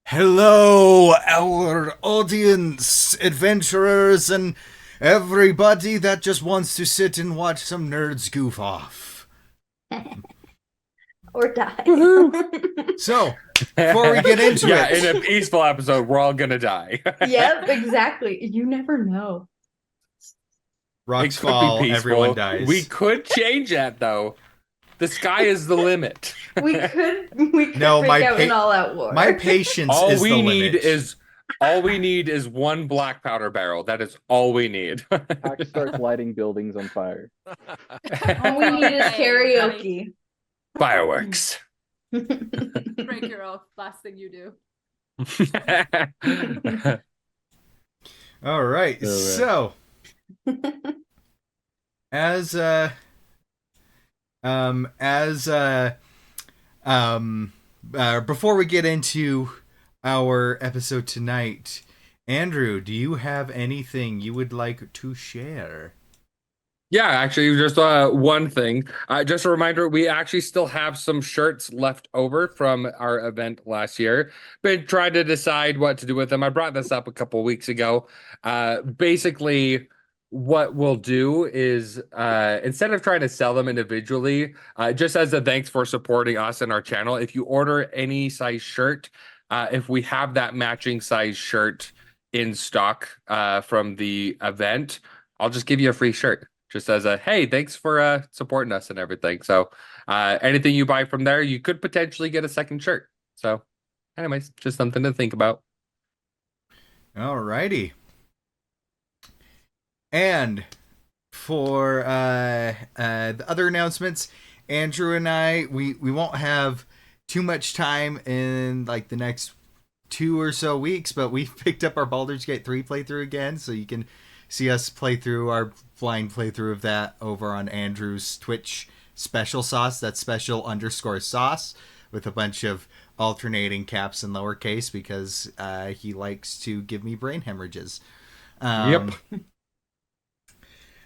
Hello, our audience, adventurers, and everybody that just wants to sit and watch some nerds goof off. Or die. So, before we get into yeah, it, in a peaceful episode, we're all gonna die. Yep, exactly. You never know. rocks It could be fall, everyone peaceful. dies. We could change that though. The sky is the limit. We could No, break out in all-out war. My patience All is we the need limit. is one black powder barrel. That is all we need. Pack starts lighting buildings on fire. All we need is karaoke. Fireworks. Break your oath. Last thing you do. All right, so as before we get into our episode tonight, Andrew, do you have anything you would like to share? Yeah, actually, just one thing. Just a reminder, we actually still have some shirts left over from our event last year. Been trying to decide what to do with them. I brought this up a couple weeks ago. Basically, what we'll do is instead of trying to sell them individually, just as a thanks for supporting us and our channel, if you order any size shirt, if we have that matching size shirt in stock from the event, I'll just give you a free shirt. Just as a, hey, thanks for supporting us and everything. So anything you buy from there, you could potentially get a second shirt. So anyways, just something to think about. Alrighty. And for the other announcements, Andrew and I, we won't have too much time in like the next 2 or so weeks, but we've picked up our Baldur's Gate 3 playthrough again, so you can see us play through our blind playthrough of that over on Andrew's Twitch special sauce. That's special_sauce with a bunch of alternating caps and lowercase because he likes to give me brain hemorrhages. Yep.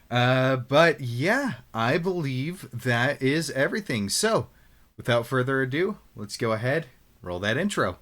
But yeah, I believe that is everything. So, without further ado, let's go ahead, roll that intro.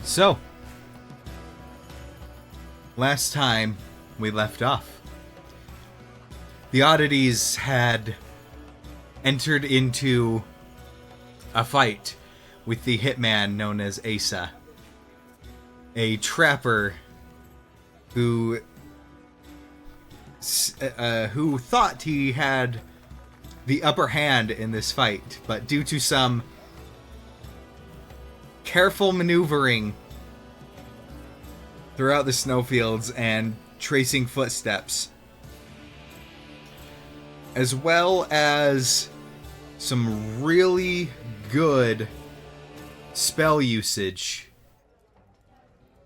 So, last time we left off, the Oddities had entered into a fight with the hitman known as Asa, a trapper who thought he had the upper hand in this fight, but due to some careful maneuvering throughout the snowfields and tracing footsteps, as well as some really good spell usage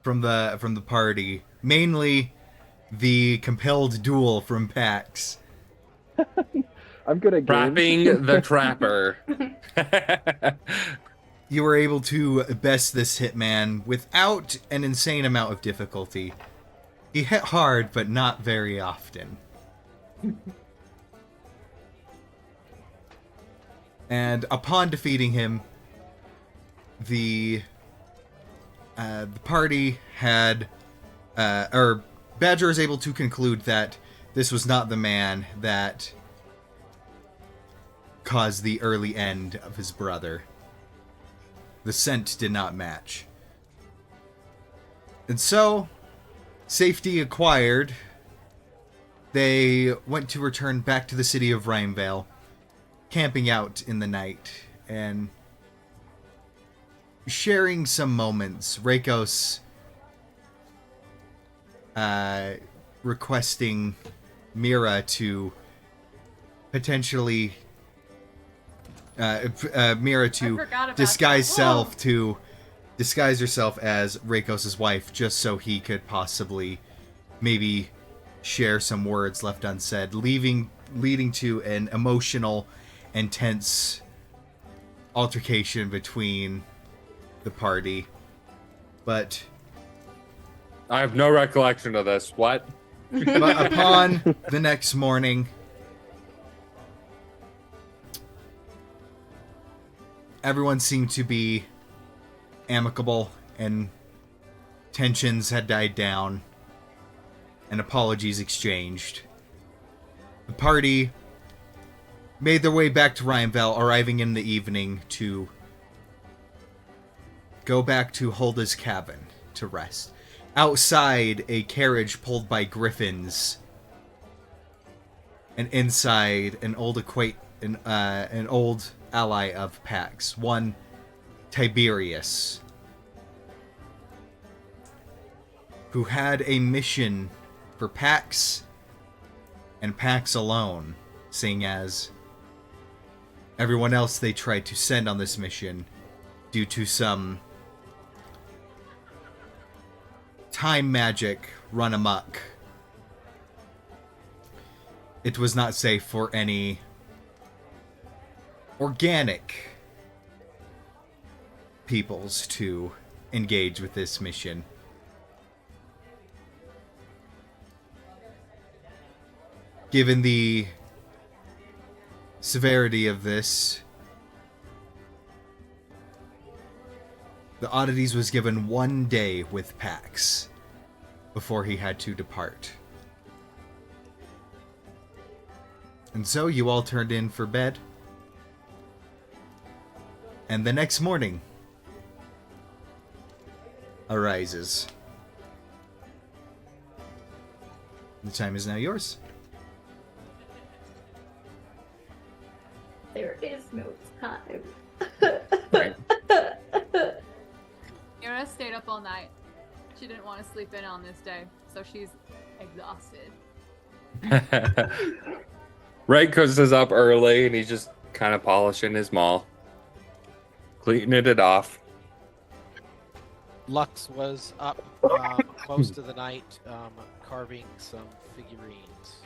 from the party, mainly the compelled duel from Pax. I'm good at games. Trapping the trapper. you were able to best this hitman without an insane amount of difficulty. He hit hard, but not very often. And upon defeating him, the party had, or Badger is able to conclude that this was not the man that caused the early end of his brother. The scent did not match. And so, safety acquired, they went to return back to the city of Rhymevale, camping out in the night and sharing some moments. Rakos requesting Mira to potentially Mira to forgot about disguise that. disguise herself as Rakos' wife, just so he could possibly maybe share some words left unsaid, leading to an emotional, intense altercation between the party. But I have no recollection of this. What? upon the next morning, everyone seemed to be amicable and tensions had died down and apologies exchanged. The party made their way back to Rhymevale, arriving in the evening to go back to Hulda's cabin to rest. Outside, a carriage pulled by griffins, and inside, an old ally of Pax, one Tiberius, who had a mission for Pax and Pax alone, seeing as everyone else they tried to send on this mission, due to some time magic run amok, it was not safe for any organic peoples to engage with this mission. Given the severity of this, the Oddities was given 1 day with Pax before he had to depart. And so you all turned in for bed. And the next morning arises. The time is now yours. There is no time. Right. Mira stayed up all night. She didn't want to sleep in on this day, so she's exhausted. Rakos is up early and he's just kind of polishing his maul, cleaning it off. Lux was up most of the night carving some figurines.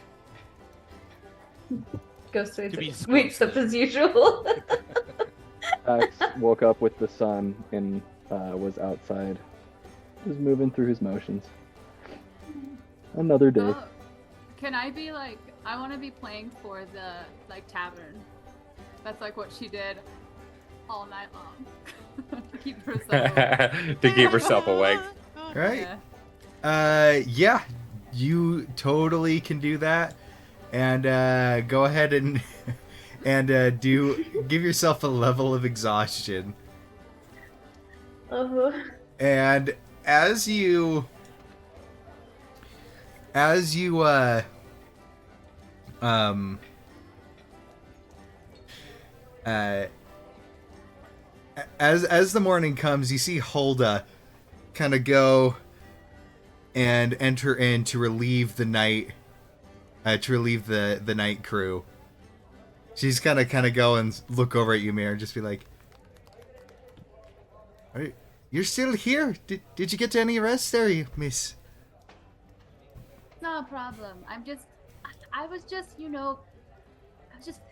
Ghost To be wakes up as usual. Pax woke up with the sun and was outside, just moving through his motions. Another day. Oh, can I be like, I want to be playing for the tavern. That's like what she did all night long to keep herself awake. To keep herself awake. Right? Yeah. Yeah, you totally can do that. And go ahead and give yourself a level of exhaustion. And as you as the morning comes, you see Hulda kind of go and enter in to relieve the night, the night crew. She's gonna kind of go and look over at you, Mira, and just be like, "You're still here? Did you get any rest there, you miss?" No problem. I was just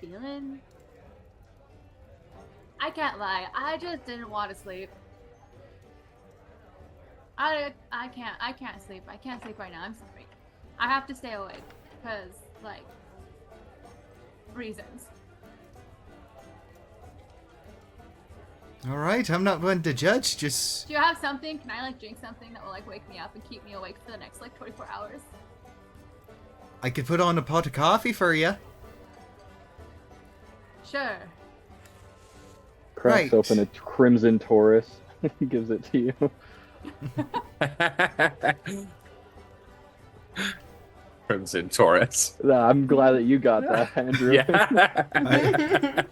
feeling. I can't lie. I just didn't want to sleep. I can't sleep. I can't sleep right now. I'm sorry. I have to stay awake because like reasons. All right, I'm not one to judge. Just Do you have something? Can I like drink something that will like wake me up and keep me awake for the next like 24 hours? I could put on a pot of coffee for you. Sure. Cracks Right. open a crimson Taurus. Gives it to you. Crimson Taurus. I'm glad that you got that, Andrew. Yeah.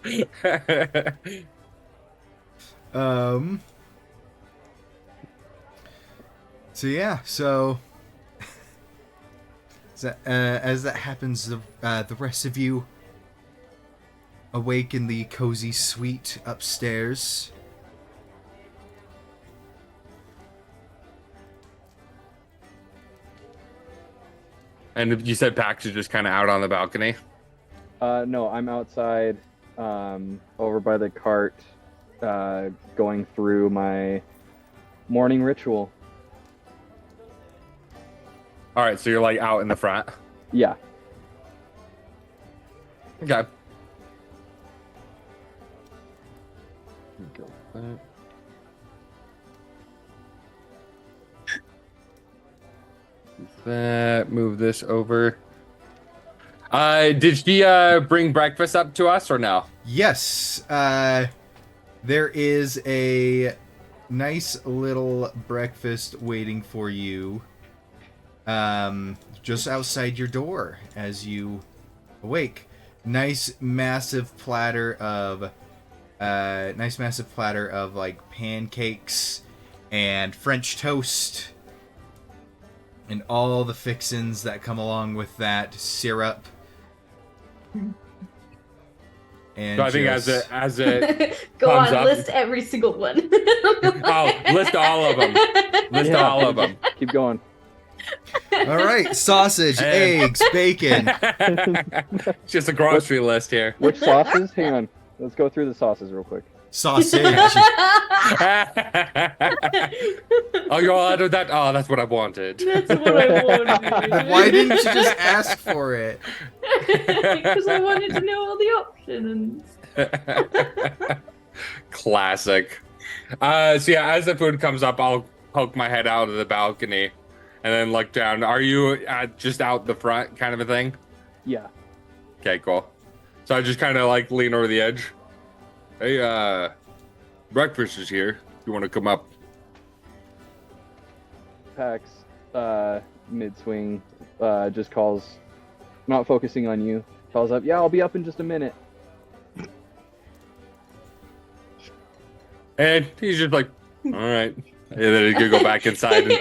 So yeah, so as that happens, the rest of you awake in the cozy suite upstairs. And you said Pax is just kind of out on the balcony? No, I'm outside, over by the cart, going through my morning ritual. All right, so you're like out in the front. Yeah. Okay. That move this over. Did she bring breakfast up to us or no? Yes, there is a nice little breakfast waiting for you, just outside your door as you awake. Nice massive platter of like pancakes and French toast and all the fixins that come along with that, syrup. And So I think just- as it Go Thumbs on, up. list every single one. oh, list all of them. List Yeah. all of them. Keep going. all right, sausage, And- eggs, bacon. Just a grocery list here. Which sauces? Hang on. Let's go through the sauces real quick. Sausage. Oh, you all added that? Oh, that's what I wanted. That's what I wanted. Why didn't you just ask for it? Because I wanted to know all the options. Classic. So yeah, as the food comes up, I'll poke my head out of the balcony and then look down. Are you just out the front kind of a thing? Yeah. Okay, cool. So I just kind of like lean over the edge. Hey, breakfast is here. You want to come up? Pax, mid-swing, just calls, not focusing on you, calls up, yeah, I'll be up in just a minute. And he's just like, all right. And then he could go back inside and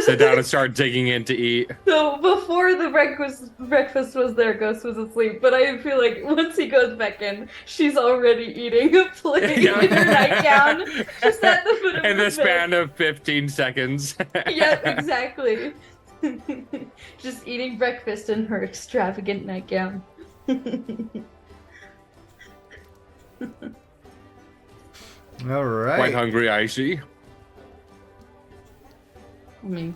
sit down and start digging in to eat. So before the breakfast was there, Ghost was asleep. But I feel like once he goes back in, she's already eating a plate in her nightgown, just at the foot of In the the span of 15 seconds. Yep, exactly. Just eating breakfast in her extravagant nightgown. All right. Quite hungry, I see. I mean,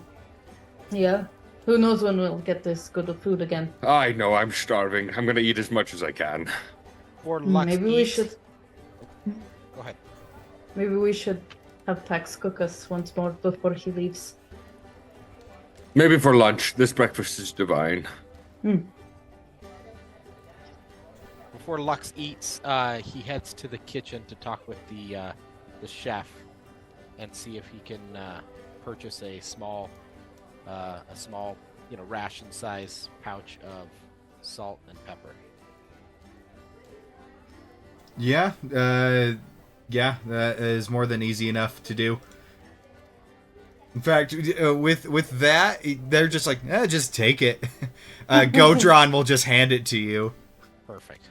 yeah. Who knows when we'll get this good of food again? I know, I'm starving. I'm gonna eat as much as I can. For Lux Maybe we eats- should. Go ahead. Maybe we should have Pax cook us once more before he leaves. Maybe for lunch. This breakfast is divine. Before Lux eats, he heads to the kitchen to talk with the chef and see if he can purchase a small, ration size pouch of salt and pepper. Yeah, that is more than easy enough to do. In fact, with that, they're just like, just take it. Godron will just hand it to you. Perfect.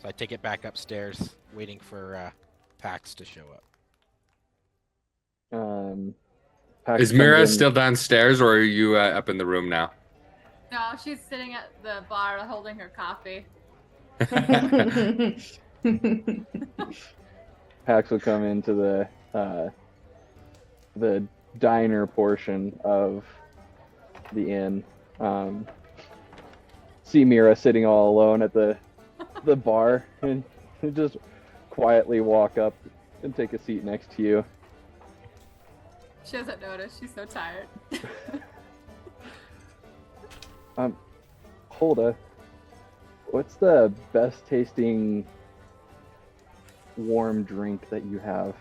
So I take it back upstairs, waiting for Pax to show up. Pax Is comes Mira in- still downstairs, or are you up in the room now? No, she's sitting at the bar holding her coffee. Pax will come into the diner portion of the inn. See Mira sitting all alone at the bar, and just quietly walk up and take a seat next to you. She doesn't notice. She's so tired. Hulda, what's the best tasting warm drink that you have?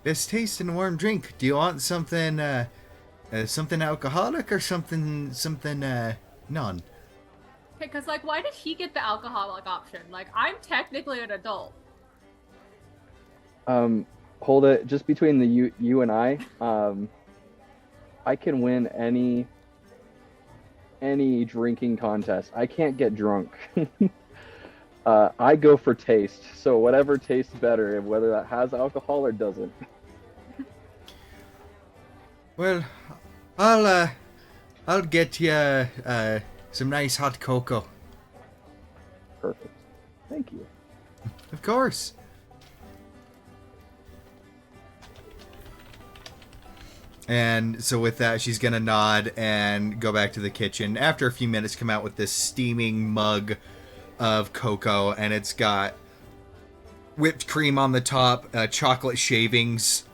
Best tasting warm drink. Do you want something something alcoholic or something non? Okay, because, like, why did he get the alcoholic option? Like, I'm technically an adult. Hulda, just between you and I can win any drinking contest. I can't get drunk. I go for taste, so whatever tastes better, whether that has alcohol or doesn't. Well, I'll get you some nice hot cocoa. Perfect. Thank you. Of course. And so with that, she's gonna nod and go back to the kitchen. After a few minutes, come out with this steaming mug of cocoa, and it's got whipped cream on the top, chocolate shavings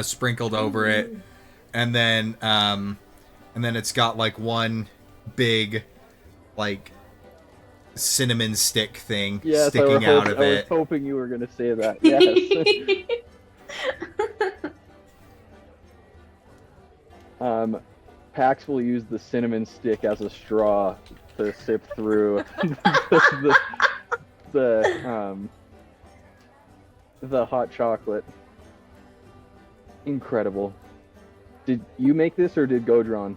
sprinkled over it, and then it's got like one big like cinnamon stick thing sticking out of it. I was hoping you were gonna say that. Yes. Pax will use the cinnamon stick as a straw to sip through the hot chocolate. Incredible. Did you make this or did Godron?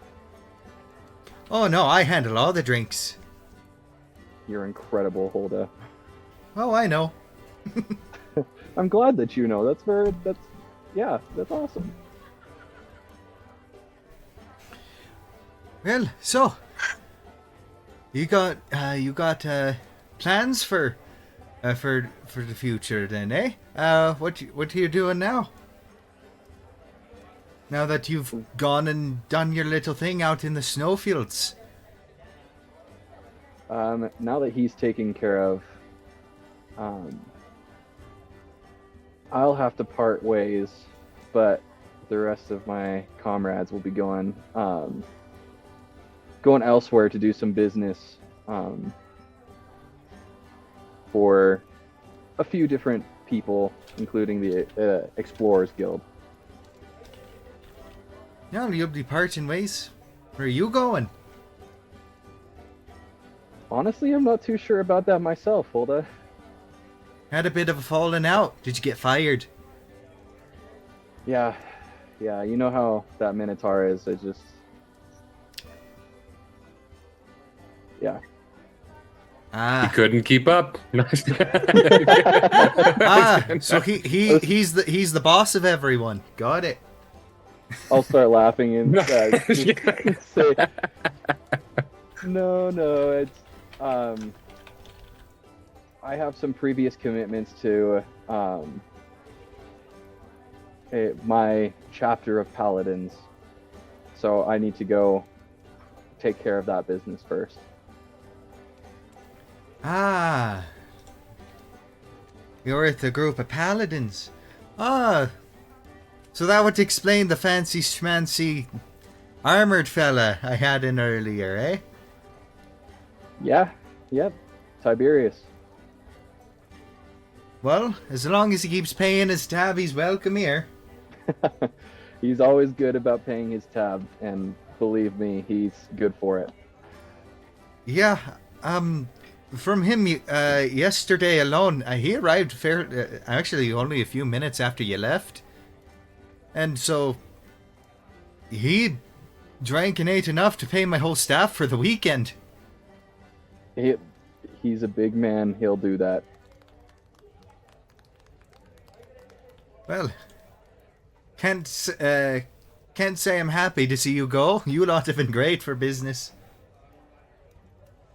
Oh no, I handle all the drinks. You're incredible, Hulda. Oh, I know. I'm glad that you know. That's awesome. Well, so you got plans for the future then, eh? What are you doing now? Now that you've gone and done your little thing out in the snowfields. Now that he's taken care of, I'll have to part ways, but the rest of my comrades will be going elsewhere to do some business for a few different people, including the Explorers Guild. Yeah, you'll be parting ways. Where are you going? Honestly, I'm not too sure about that myself, Hulda. Had a bit of a falling out. Did you get fired? Yeah, you know how that Minotaur is. Yeah. He couldn't keep up. So he's the boss of everyone. Got it. I'll start laughing and say, no, it's I have some previous commitments to my chapter of Paladins, so I need to go take care of that business first. You're with a group of paladins. So that would explain the fancy schmancy armored fella I had in earlier, eh? Yep, Tiberius. Well, as long as he keeps paying his tab, he's welcome here. He's always good about paying his tab, and believe me, he's good for it. Yeah, from him, yesterday alone, he arrived actually only a few minutes after you left. And so, he drank and ate enough to pay my whole staff for the weekend. He's a big man, he'll do that. Well, can't say I'm happy to see you go. You lot have been great for business.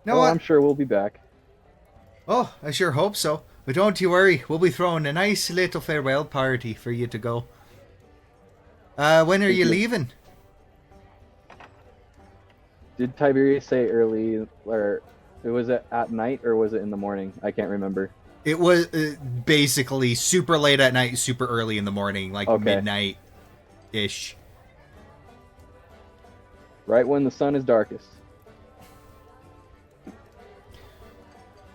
No, I'm sure we'll be back. Oh, I sure hope so. But don't you worry, we'll be throwing a nice little farewell party for you to go. When are you leaving? Did Tiberius say early, or was it at night, or was it in the morning? I can't remember. It was basically super late at night, super early in the morning, like midnight-ish. Right when the sun is darkest.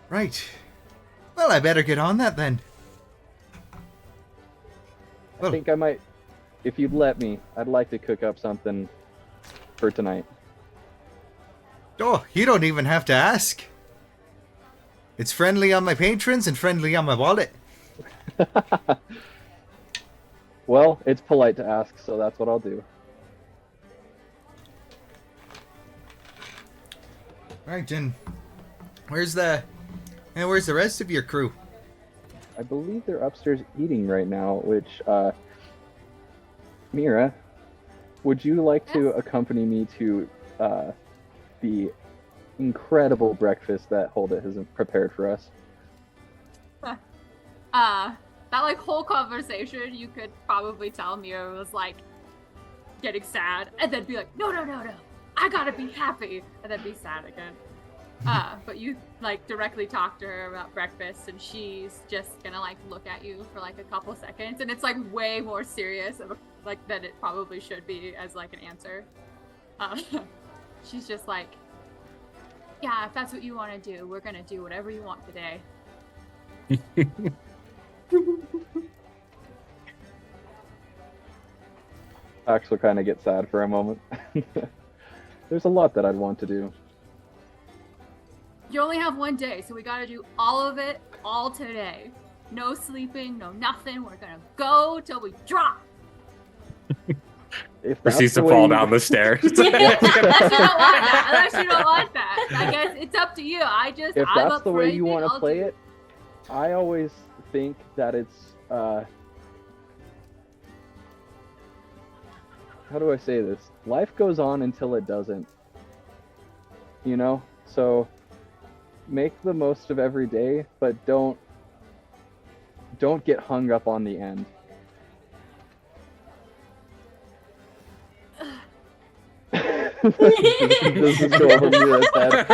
Right. Well, I better get on that then. I think I might, if you'd let me, I'd like to cook up something for tonight. Oh, you don't even have to ask. It's friendly on my patrons and friendly on my wallet. Well, it's polite to ask, so that's what I'll do. Right, Jen. Where's the rest of your crew? I believe they're upstairs eating right now, which, Mira, would you like to accompany me to, the incredible breakfast that Holda has prepared for us? That like whole conversation, you could probably tell Mira was like getting sad, and then be like, no, I gotta be happy, and then be sad again. But you like directly talk to her about breakfast, and she's just gonna like look at you for like a couple seconds, and it's like way more serious of like than it probably should be as like an answer. She's just like, yeah, if that's what you want to do, we're gonna do whatever you want today. Ax will kind of get sad for a moment. There's a lot that I'd want to do. You only have one day, so we gotta do all of it all today. No sleeping, no nothing. We're gonna go till we drop. If Proceeds that's to the fall way down the stairs. Unless you don't want that. I guess it's up to you. If I'm that's up the for way you anything, want to I'll play do it, I always think that it's, how do I say this? Life goes on until it doesn't. You know? So, make the most of every day, but don't get hung up on the end. This is go over Mira's head.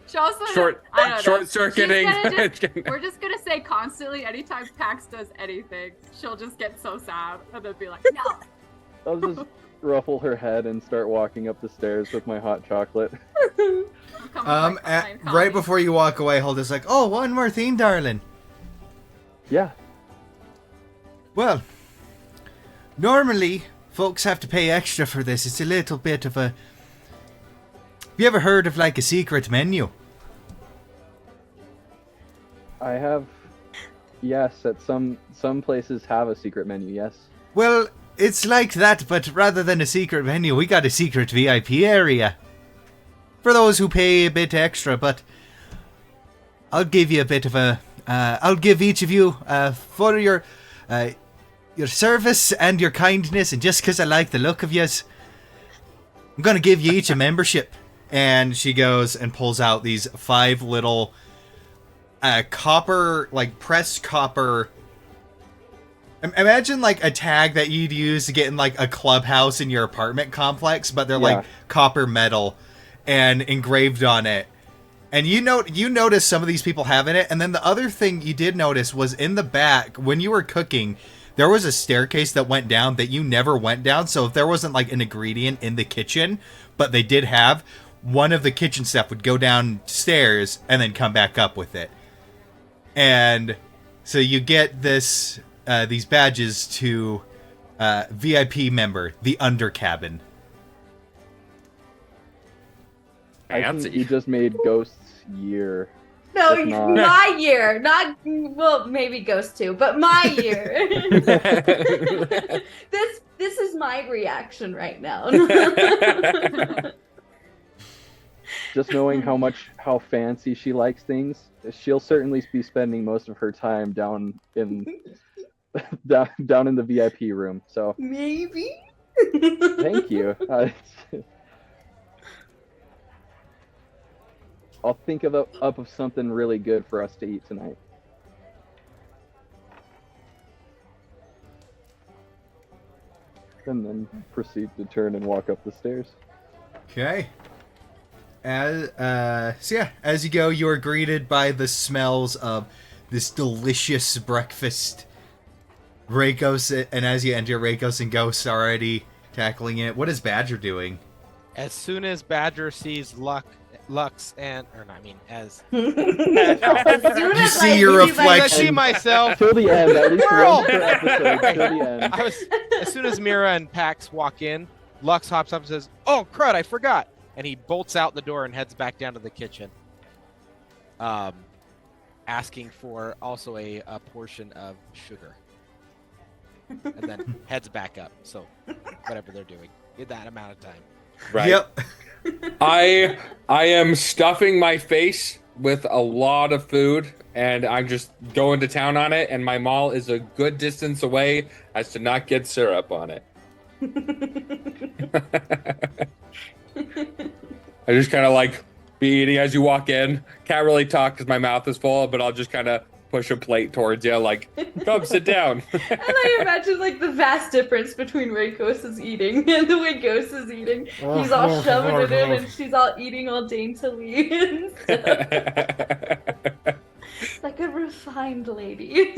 She also Short circuiting. We're just gonna say constantly, anytime Pax does anything, she'll just get so sad and then be like, no. I'll just ruffle her head and start walking up the stairs with my hot chocolate. Right before you walk away, Holda's like, oh, one more thing, darling. Yeah. Well, normally folks have to pay extra for this. It's a little bit of a... Have you ever heard of like a secret menu? I have, yes, at some places have a secret menu, yes. Well, it's like that, but rather than a secret menu, we got a secret VIP area. For those who pay a bit extra, but I'll give you a bit of a... I'll give each of you, for your service and your kindness, and just because I like the look of yous, I'm going to give you each a membership. And she goes and pulls out these 5 little copper, like pressed copper. Imagine like a tag that you'd use to get in like a clubhouse in your apartment complex, but they're like copper metal and engraved on it. And you notice some of these people having it. And then the other thing you did notice was in the back, when you were cooking, there was a staircase that went down that you never went down. So if there wasn't like an ingredient in the kitchen, but they did have, one of the kitchen staff would go downstairs and then come back up with it. And so you get these badges to VIP member, the under cabin. I think you just made Ghost's year. No, If not- my year. Not, well, maybe Ghost too, but my year. This is my reaction right now. Just knowing how fancy she likes things, she'll certainly be spending most of her time down in the VIP room. So Maybe. thank you. I'll think up of something really good for us to eat tonight. And then proceed to turn and walk up the stairs. Okay. As you go, you are greeted by the smells of this delicious breakfast. Reikos, and as you enter, Reikos and Ghost are already tackling it. What is Badger doing? As soon as Badger sees Lux and, or not, I mean, as As soon You as see I your see my- I reflection. see myself. Till the end, at least Girl! once per episode. Till the end. As soon as Mira and Pax walk in, Lux hops up and says, "Oh crud, I forgot!" And he bolts out the door and heads back down to the kitchen, asking for also a portion of sugar, and then heads back up. So whatever they're doing in that amount of time. Right. Yep. I am stuffing my face with a lot of food, and I'm just going to town on it. And my maul is a good distance away, as to not get syrup on it. I just kind of like be eating as you walk in. Can't really talk because my mouth is full, but I'll just kind of push a plate towards you, like, come sit down. And I imagine like the vast difference between Reikos' eating and the way Ghost is eating. He's all shoving it in, and she's all eating all daintily. And stuff. Like a refined lady.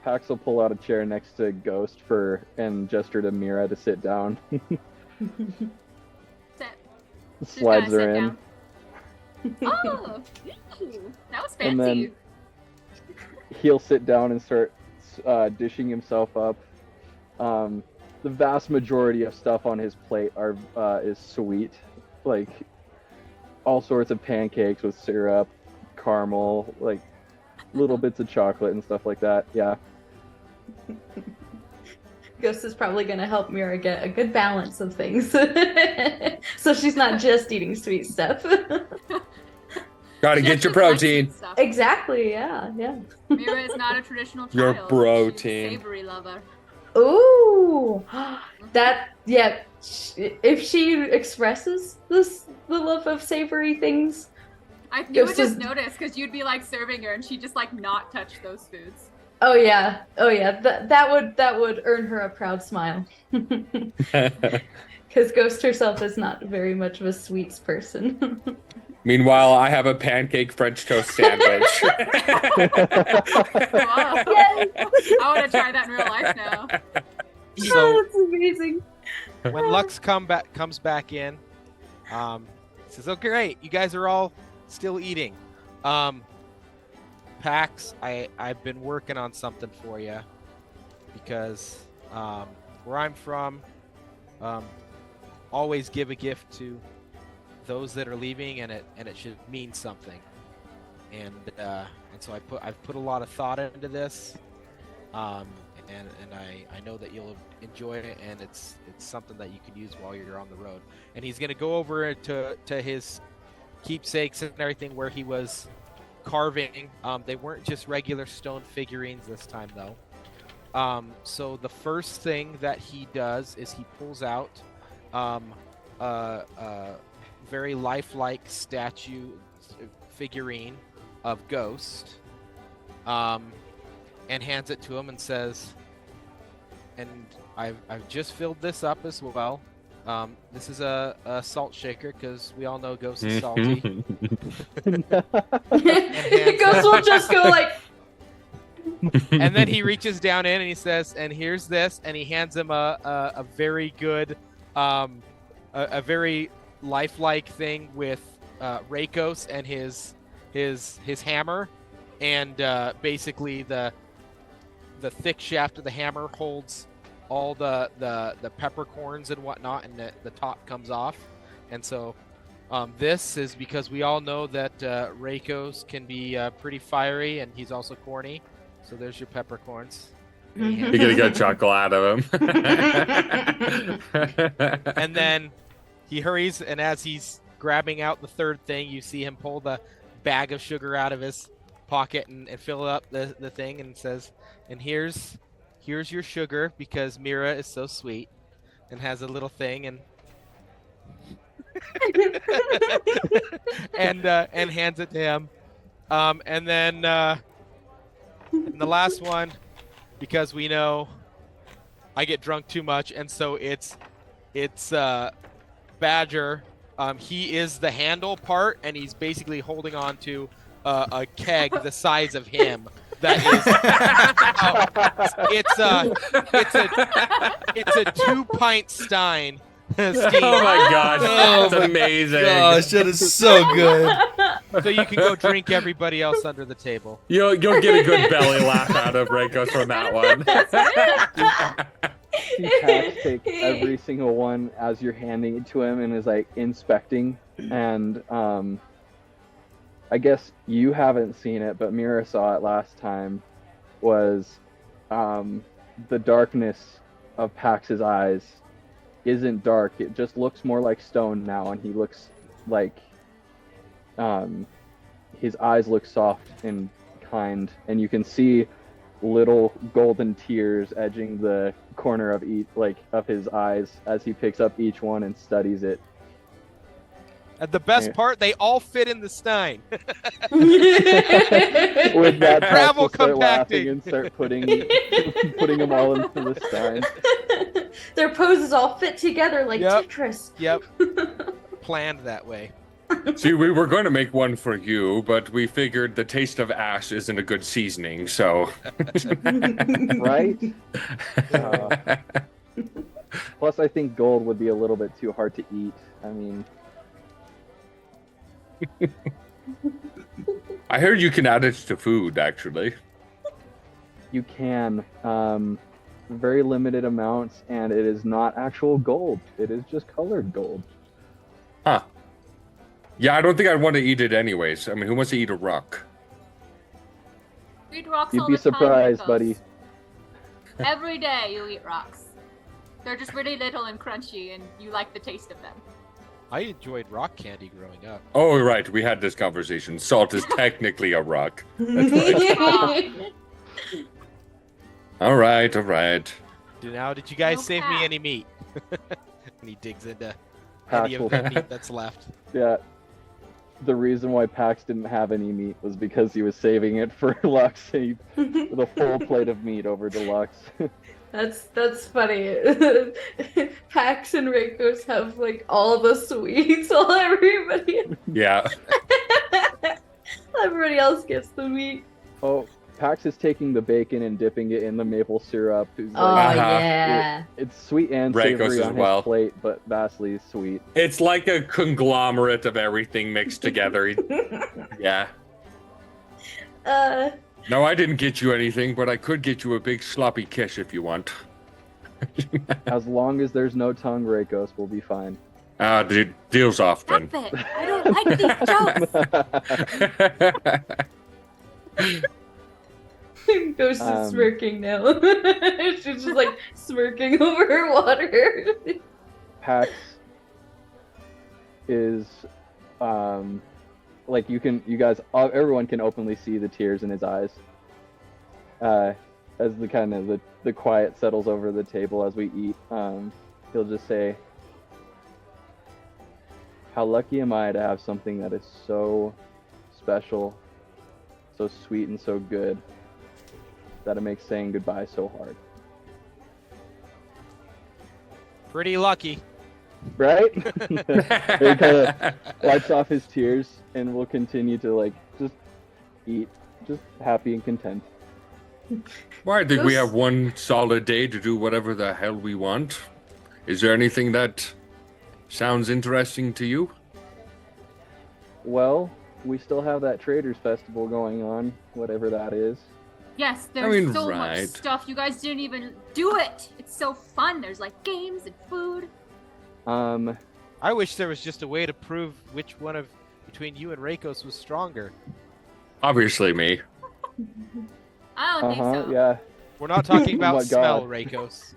Pax will pull out a chair next to Ghost and gesture to Mira to sit down. Sit. Slides Just gotta her sit in. down. Oh, ooh, that was And fancy. then he'll sit down and start dishing himself up. The vast majority of stuff on his plate is sweet, like all sorts of pancakes with syrup, caramel, like little bits of chocolate and stuff like that. Yeah. Ghost is probably going to help Mira get a good balance of things. So she's not just eating sweet stuff. Gotta She get your actually likes protein. sweet stuff. Exactly, yeah. Mira is not a traditional child. Your She's a protein. savory lover. Ooh, if she expresses the love of savory things, You would Ghost just is- notice because you'd be like serving her and she'd just like not touch those foods. oh yeah, that would earn her a proud smile. Because Ghost herself is not very much of a sweets person. Meanwhile, I have a pancake French toast sandwich. Wow. Yes! I want to try that in real life now. So That's amazing. when Lux comes back in, says, "Oh great, you guys are all still eating." Pax, I've been working on something for you because where I'm from, always give a gift to those that are leaving, and it should mean something. And so I've put a lot of thought into this, and I know that you'll enjoy it, and it's something that you can use while you're on the road. And he's gonna go over to his keepsakes and everything where he was carving. They weren't just regular stone figurines this time though. So the first thing that he does is he pulls out a very lifelike statue figurine of Ghost, and hands it to him and says, "And I've just filled this up as well. This is a salt shaker because we all know Ghost is salty." Ghost will just go like, And then he reaches down in and he says, "And here's this," and he hands him a very good, a very lifelike thing with Reikos and his hammer, and basically the thick shaft of the hammer holds all the peppercorns and whatnot, and the top comes off. And so this is because we all know that Reikos can be pretty fiery, and he's also corny. So there's your peppercorns. You're gonna get chuckle out of him. And then he hurries, and as he's grabbing out the third thing, you see him pull the bag of sugar out of his pocket and fill up the thing, and says, "And here's your sugar because Mira is so sweet," and has a little thing, and and hands it to him. And then and the last one, because we know I get drunk too much, and so it's Badger. He is the handle part, and he's basically holding on to a keg the size of him. That is, it's a 2-pint stein. Steve. Oh my gosh, Oh that's my amazing. Gosh, that is so good. So you can go drink everybody else under the table. You'll get a good belly laugh out of Reikos from that one. See Pax take every single one as you're handing it to him and is like inspecting. And I guess you haven't seen it, but Mira saw it last time. Was the darkness of Pax's eyes isn't dark. It just looks more like stone now, and he looks like his eyes look soft and kind, and you can see little golden tears edging the corner of of his eyes as he picks up each one and studies it. And the best part, they all fit in the stein. With that, Pax Travel will start compacting. laughing and start putting them all into the stein. Their poses all fit together like Yep. Tetris. Yep. Planned that way. See, we were going to make one for you, but we figured the taste of ash isn't a good seasoning, so. Right? Plus, I think gold would be a little bit too hard to eat. I mean, I heard you can add it to food, actually. you can. Very limited amounts, and it is not actual gold. It is just colored gold. Huh. Yeah, I don't think I'd want to eat it anyways. I mean, who wants to eat a rock? Eat rocks You'd all be the time, surprised, Rickos. buddy. Every day you eat rocks. They're just really little and crunchy, and you like the taste of them. I enjoyed rock candy growing up. Oh, right. We had this conversation. Salt is technically a rock. That's right. All right, all right. Now, did you guys No save cap. me any meat? And he digs into Pax any will- of the meat that's left. Yeah. The reason why Pax didn't have any meat was because he was saving it for Lux. He put a full plate of meat over to Lux. That's funny. Pax and Reikos have like all the sweets, while Yeah. everybody else gets the meat. Oh, Pax is taking the bacon and dipping it in the maple syrup. He's Oh like, Uh-huh. yeah. it's sweet and Reikos savory as on well. his plate, but vastly sweet. It's like a conglomerate of everything mixed together. Yeah. No, I didn't get you anything, but I could get you a big sloppy kiss if you want. As long as there's no tongue, Reikos will be fine. The deal's off then. Stop it! I don't like these jokes. Ghost is Um, smirking now. She's just like smirking over her water. Pax is like everyone can openly see the tears in his eyes as the quiet settles over the table as we eat. He'll just say, how lucky am I to have something that is so special, so sweet, and so good that it makes saying goodbye so hard. Pretty lucky. Right? He kind of wipes off his tears and will continue to just eat, just happy and content. Well, I think we have one solid day to do whatever the hell we want. Is there anything that sounds interesting to you? Well, we still have that Traders Festival going on, whatever that is. Yes, there's so much right. stuff. You guys didn't even do it. It's so fun. There's like games and food. I wish there was just a way to prove which one of between you and Reikos was stronger. Obviously me. I don't think so. Yeah. We're not talking Oh about my smell, God. Reikos.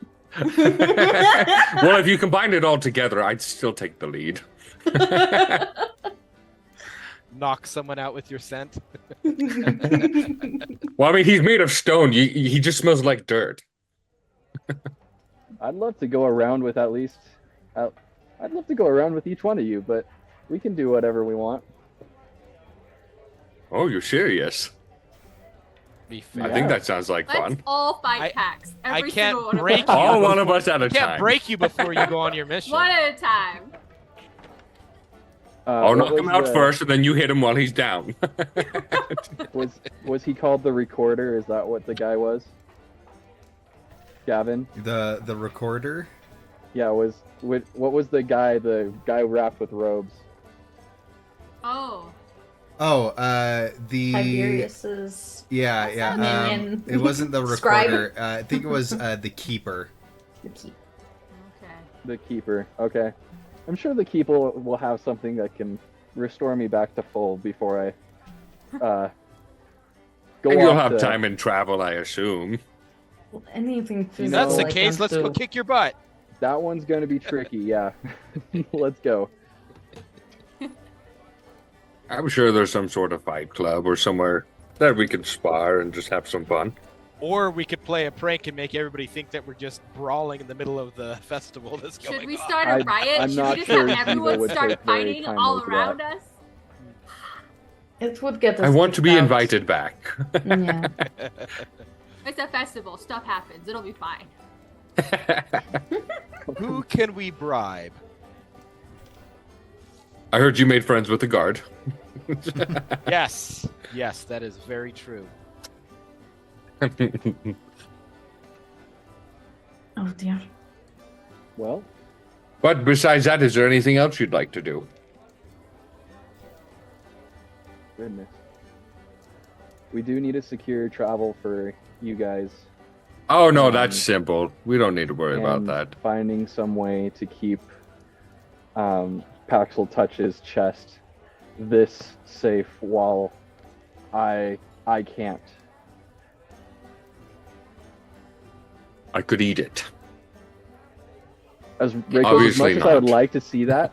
Well, if you combined it all together, I'd still take the lead. Knock someone out with your scent. Well, I mean, he's made of stone. He just smells like dirt. I'd love to go around with at I'd love to go around with each one of you, but we can do whatever we want. Oh, you're serious? Be I fair. think that sounds like Let's fun. all fight I- Pax. I Every can't single one break of us. you. All one of us at a I can't time. break you before you go on your mission. One at a time. I'll What knock was him out the- first, and then you hit him while he's down. Was he called the Recorder? Is that what the guy was? Gavin? The recorder. Yeah, what was the guy wrapped with robes? Oh. Oh, the Tiberius's. yeah. Minion. It wasn't the Scribe. recorder. I think it was the keeper. Okay. The Keeper. Okay. I'm sure the Keeper will have something that can restore me back to full before I go And you'll off have to- time and travel, I assume. Anything If physical. that's the I case, can let's go do. kick your butt. That one's going to be tricky, yeah. Let's go. I'm sure there's some sort of fight club or somewhere that we can spar and just have some fun. Or we could play a prank and make everybody think that we're just brawling in the middle of the festival that's going Should we on. start I- a riot? I'm Should not we just sure have Ziva everyone would start take very fighting kindly all to around that. us? It would get us. I want to be kicked out. invited back. Yeah. It's a festival. Stuff happens. It'll be fine. Who can we bribe? I heard you made friends with the guard. Yes. Yes, that is very true. Oh dear. Well, But besides that, is there anything else you'd like to do? goodness. We do need to secure travel for you guys. Oh no, that's simple. We don't need to worry about and that. Finding some way to keep Paxel Touch's chest this safe while I can't. I could eat it. As Rachel, as Obviously much as I would not. like to see that,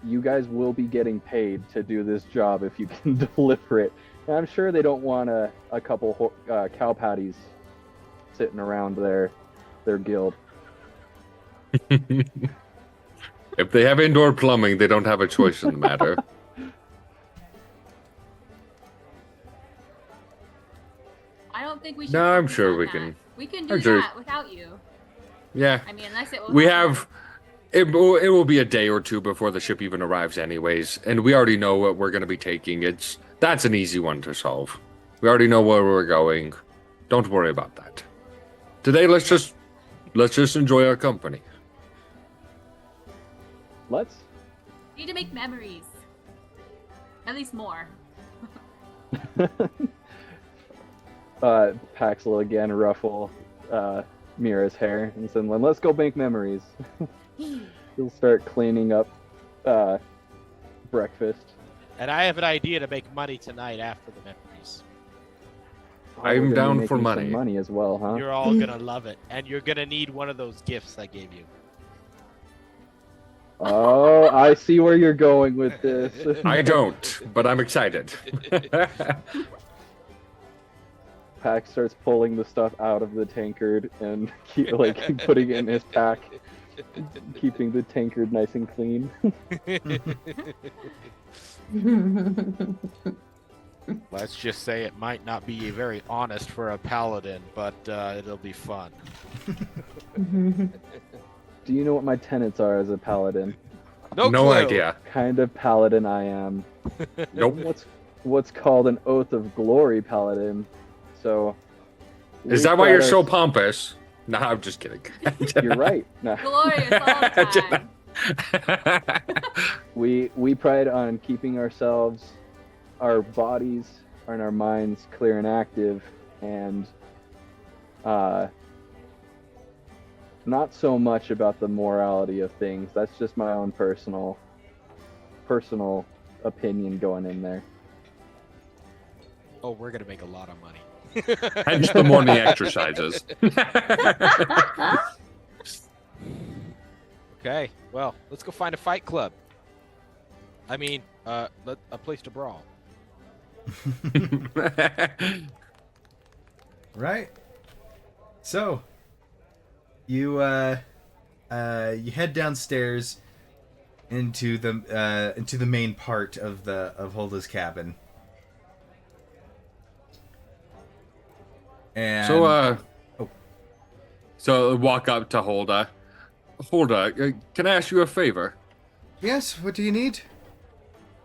you guys will be getting paid to do this job if you can deliver it. And I'm sure they don't want a couple cow patties sitting around their guild. If they have indoor plumbing, they don't have a choice in the matter. I don't think we should. No, I'm focus sure on we that. can. We can do I'm sure- that without you. Yeah. I mean, unless it. We have. It will be a day or two before the ship even arrives, anyways, and we already know what we're going to be taking. That's an easy one to solve. We already know where we're going. Don't worry about that. Today, let's just enjoy our company. Let's. Need to make memories. At least more. Paxel again ruffle Mira's hair and said, "Let's go make memories." He'll start cleaning up breakfast. And I have an idea to make money tonight after the memories. We're I'm gonna be down for making some money. money as well, huh? You're all gonna love it, and you're gonna need one of those gifts I gave you. Oh, I see where you're going with this. I don't, but I'm excited. Pax starts pulling the stuff out of the tankard and putting it in his pack, keeping the tankard nice and clean. Let's just say it might not be very honest for a paladin, but it'll be fun. Do you know what my tenets are as a paladin? No No clue. idea. Kind of paladin I am. Nope. What's called an oath of glory paladin. So Is we that why you're pride so our- pompous? No, I'm just kidding. You're right. No. Glorious all the time. We pride on keeping ourselves, our bodies, and our minds clear and active, and not so much about the morality of things. That's just my own personal opinion going in there. Oh, we're gonna make a lot of money. Hence the morning exercises. Okay, well, let's go find a fight club. I mean, a place to brawl. Right. So, you head downstairs, into the main part of Hulda's cabin. And so walk up to Hulda. Hulda, can I ask you a favor? yes, what do you need?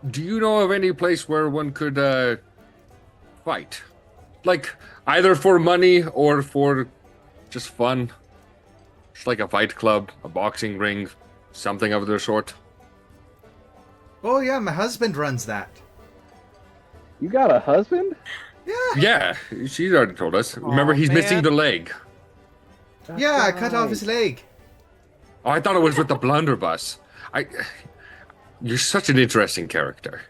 Do you know of any place where one could fight? Like, either for money or for just fun? Just like a fight club, a boxing ring, something of the sort. Oh yeah, my husband runs that. You got a husband? Yeah, she's already told us. Remember, he's missing man. the leg. That's Yeah, I cut off right. his leg. Oh, I thought it was with the blunderbuss. You're such an interesting character.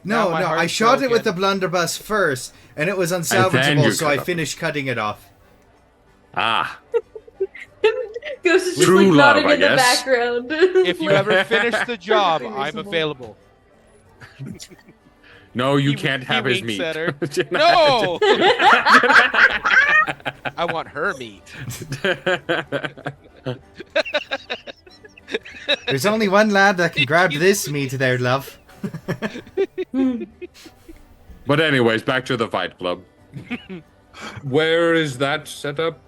No, Now my no, I heart's shot it with the broken. blunderbuss first, and it was then unsalvageable, you so cut I off. finished cutting it off. Ah, Ghost is just True like love, nodding I in the guess. background. If you ever finish the job, Perfectly I'm reasonable. available. no, you He- can't he have his winks meat. at her. No! I want her meat. There's only one lad that can grab this meat there, love. But anyways, back to the fight club. Where is that set up?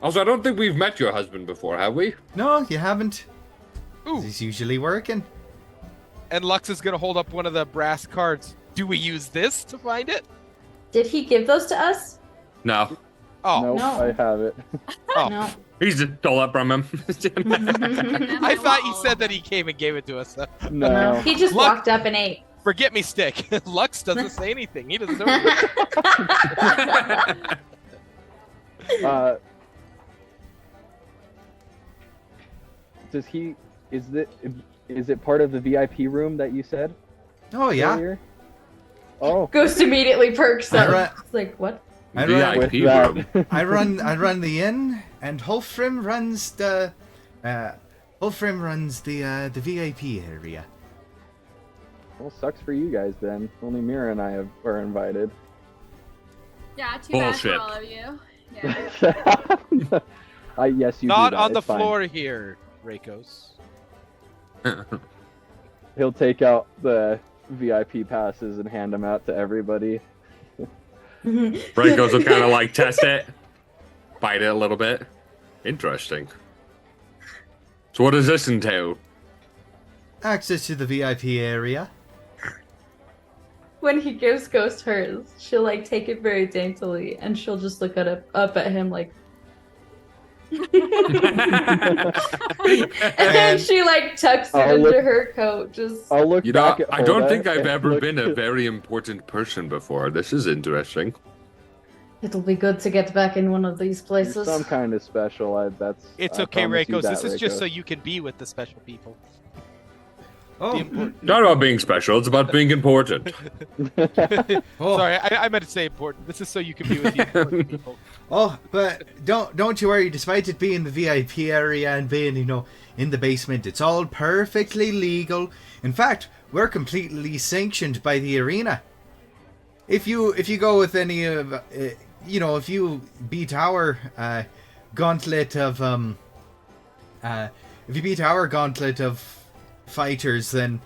Also, I don't think we've met your husband before, have we? No, you haven't. Ooh. He's usually working. And Lux is gonna hold up one of the brass cards. Do we use this to find it? Did he give those to us? No. Oh, Nope, No. I have it. oh. No. He's just stole it from him. I thought you said that he came and gave it to us. No. He just Look. walked up and ate. Forget me, stick. Lux doesn't say anything. He doesn't know. Uh, does he? Is it part of the VIP room that you said Oh yeah. earlier? Oh, Ghost immediately perks up. Alright. It's like, what? I run, with VIP that. room. I run the inn, and Hulfrim runs the VIP area. Well, sucks for you guys then. Only Mira and I are invited. Yeah, too Bullshit. bad for all of you. Yeah. Yes, you Not do that. on the It's fine. floor here, Rakos. He'll take out the VIP passes and hand them out to everybody. Brankos will kind of like test it, bite it a little bit. Interesting. So what does this entail? Access to the VIP area. When he gives Ghost hers, she'll like take it very daintily and she'll just look up at him like. And then she like tucks it I'll into look- her coat. Just I'll look You know, back at I don't Hulda think I've and ever look- been a very important person before. This is interesting. it'll be good to get back in one of these You're places. some kind of special. That's. It's I okay, promise you Rakos. that, This is just Rakos. so you can be with the special people. Oh, The important. Not about being special, it's about being important. oh, Sorry, I meant to say important. This is so you can be with the important people. oh, but don't you worry. Despite it being the VIP area and being in the basement, it's all perfectly legal. In fact, we're completely sanctioned by the arena. If you go with any of if you beat our gauntlet of fighters, then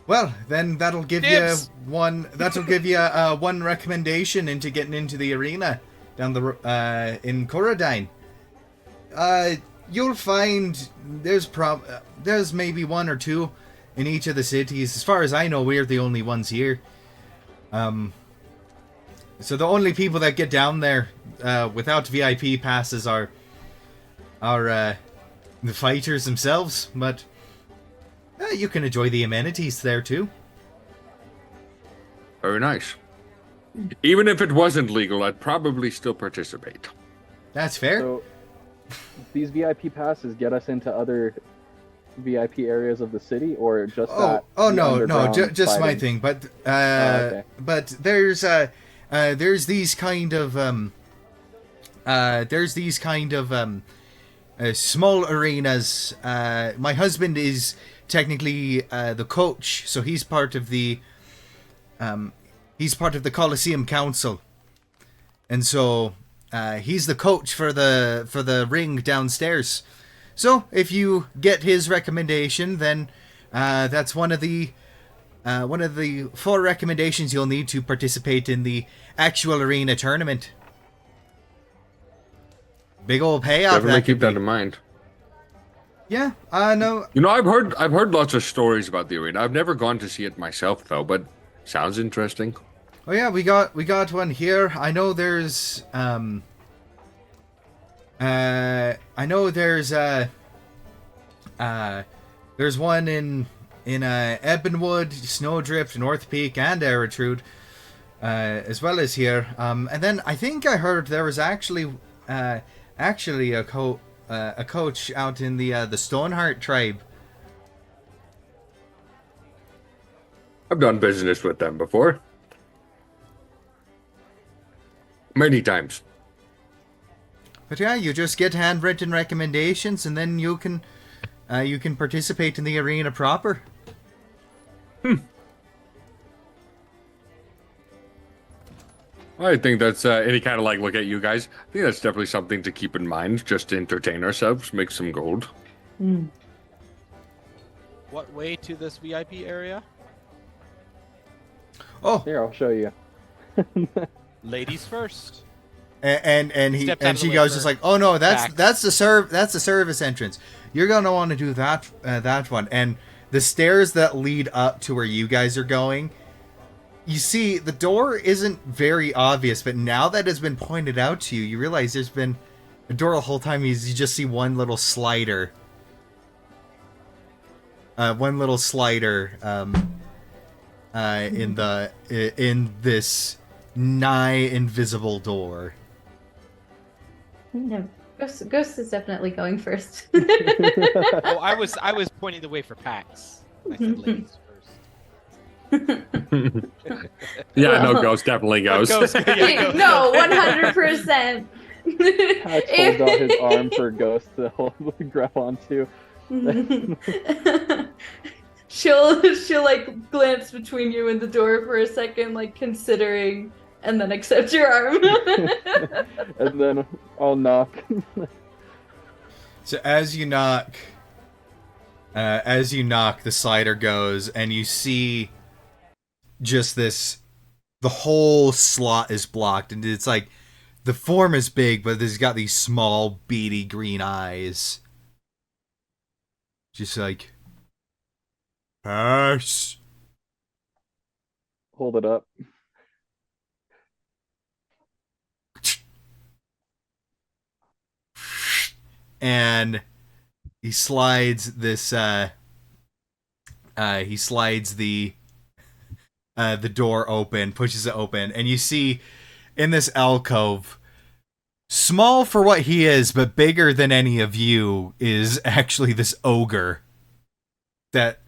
that'll give Dibs. you one one recommendation into getting into the arena down the in Coradine. You'll find there's maybe one or two in each of the cities. As far as I know, we're the only ones here. So the only people that get down there without VIP passes are the fighters themselves, but you can enjoy the amenities there too. Very nice. Even if it wasn't legal, I'd probably still participate. That's fair. So, these VIP passes get us into other VIP areas of the city, or just that? Oh the no, underground just my fighting? thing. But okay. but there's these kind of small arenas. My husband is technically the coach, so he's part of the Coliseum Council, and so he's the coach for the ring downstairs. So if you get his recommendation, then that's one of the 4 recommendations you'll need to participate in the actual arena tournament. Big old payoff. Definitely that keep could that be. in mind. Yeah, no. You know, I've heard lots of stories about the arena. I've never gone to see it myself though, but sounds interesting. Oh yeah, we got one here. I know there's there's one in Ebonwood, Snowdrift, North Peak, and Eritrude, as well as here. And then I think I heard there was actually a coach out in the Stoneheart tribe. I've done business with them before. Many times. But yeah, you just get handwritten recommendations, and then you can participate in the arena proper. I think that's any kind of like look at you guys. I think that's definitely something to keep in mind, just to entertain ourselves, make some gold. What way to this VIP area? Oh, Here, I'll show you. Ladies first. and Stepped out of she the way goes for just like, oh no, facts. that's the service entrance. You're gonna want to do that one, and the stairs that lead up to where you guys are going. You see, the door isn't very obvious, but now that has been pointed out to you, you realize there's been a door the whole time. You just see one little slider. In this nigh invisible door. No, Ghost is definitely going first. Oh, I was pointing the way for PAX. I said ladies first. Yeah, no, Ghost definitely goes. Ghost, yeah, Ghost. No, 100%. Patch holds out his arm for Ghost to grab onto. she'll like glance between you and the door for a second, like considering, and then accept your arm. And then I'll knock. So as you knock, the slider goes, and you see just this. The whole slot is blocked, and it's like the form is big, but it's got these small, beady green eyes. Just like, pass. Hold it up. And he slides this. He slides the door open, pushes it open, and you see in this alcove, small for what he is, but bigger than any of you, is actually this ogre. That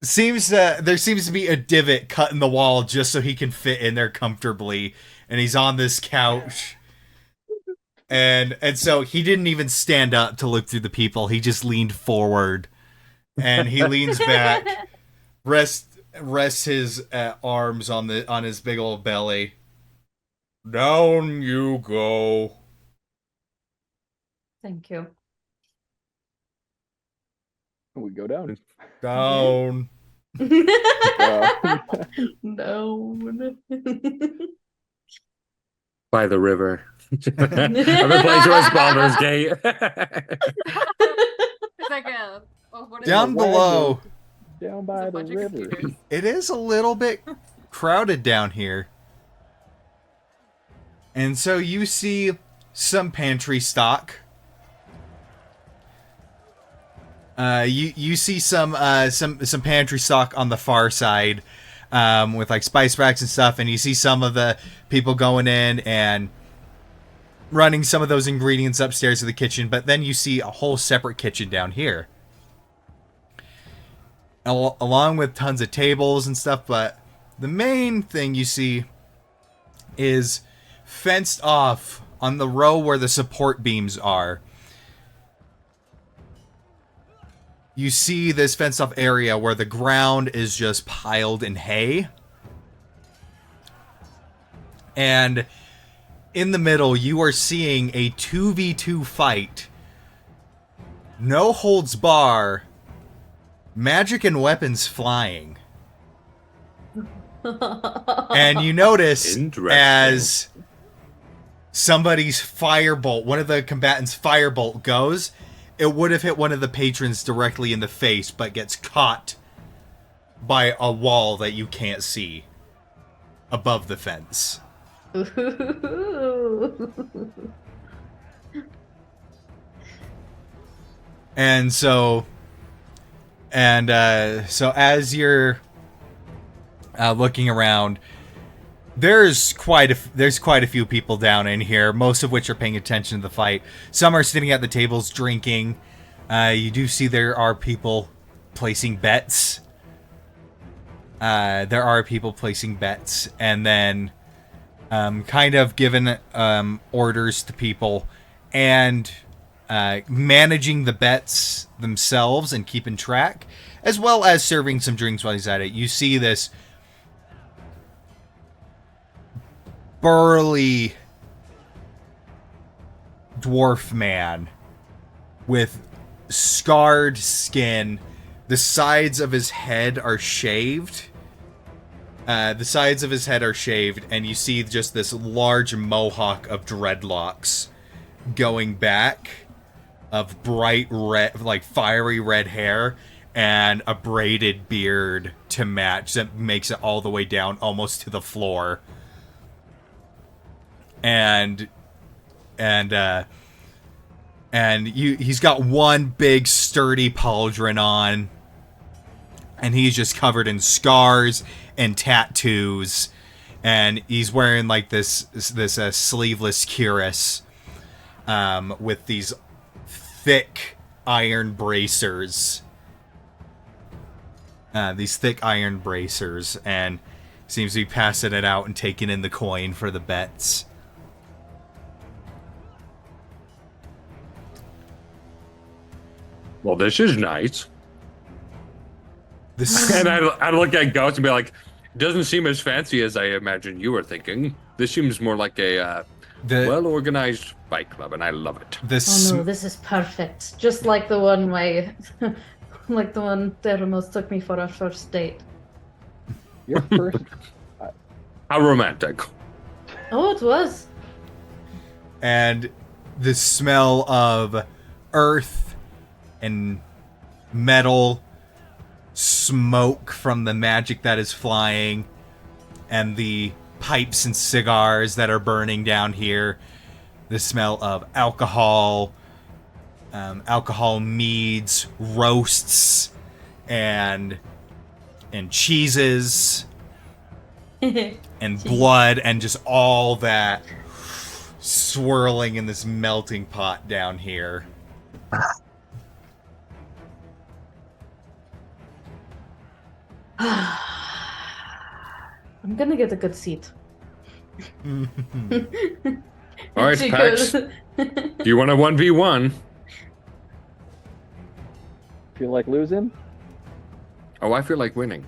there seems to be a divot cut in the wall just so he can fit in there comfortably, and he's on this couch. And so he didn't even stand up to look through the people. He just leaned forward, and he leans back, rests his arms on his big old belly. Down you go. Thank you. We go down. Down. No. By the river. I've been playing towards Baldur's Gate. It's like what is Down it? below, Down It's by a the bunch of river. computers. it is a little bit crowded down here. And so you see some pantry stock. You see some pantry stock on the far side, with like spice racks and stuff, and you see some of the people going in and running some of those ingredients upstairs to the kitchen. But then you see a whole separate kitchen down here, along with tons of tables and stuff. But the main thing you see is fenced off on the row where the support beams are. You see this fenced off area where the ground is just piled in hay. And in the middle, you are seeing a 2v2 fight no holds bar, magic and weapons flying. And you notice as somebody's firebolt, one of the combatants' firebolt goes, it would have hit one of the patrons directly in the face, but gets caught by a wall that you can't see above the fence. And so as you're looking around, there's quite a few people down in here, most of which are paying attention to the fight. Some are sitting at the tables drinking. You do see there are people placing bets. And then kind of giving orders to people and managing the bets themselves and keeping track, as well as serving some drinks while he's at it. You see this burly dwarf man with scarred skin. The sides of his head are shaved. And you see just this large mohawk of dreadlocks going back, of bright red, like fiery red hair, and a braided beard to match that makes it all the way down almost to the floor. And he's got one big sturdy pauldron on, and he's just covered in scars and tattoos, and he's wearing like this sleeveless cuirass with these thick iron bracers. And seems to be passing it out and taking in the coin for the bets. Well, this is nice. And I look at Ghost and be like, doesn't seem as fancy as I imagined you were thinking. This seems more like a well-organized fight club, and I love it. Oh no, this is perfect. Just like the one like the one Deramos took me for our first date. Your first. How romantic. Oh, it was. And the smell of earth and metal, smoke from the magic that is flying, and the pipes and cigars that are burning down here. The smell of alcohol, alcohol meads, roasts, and cheeses, and blood, and just all that swirling in this melting pot down here. I'm gonna get a good seat. All right, She Pax. goes- Do you want a 1v1? Feel like losing? Oh, I feel like winning.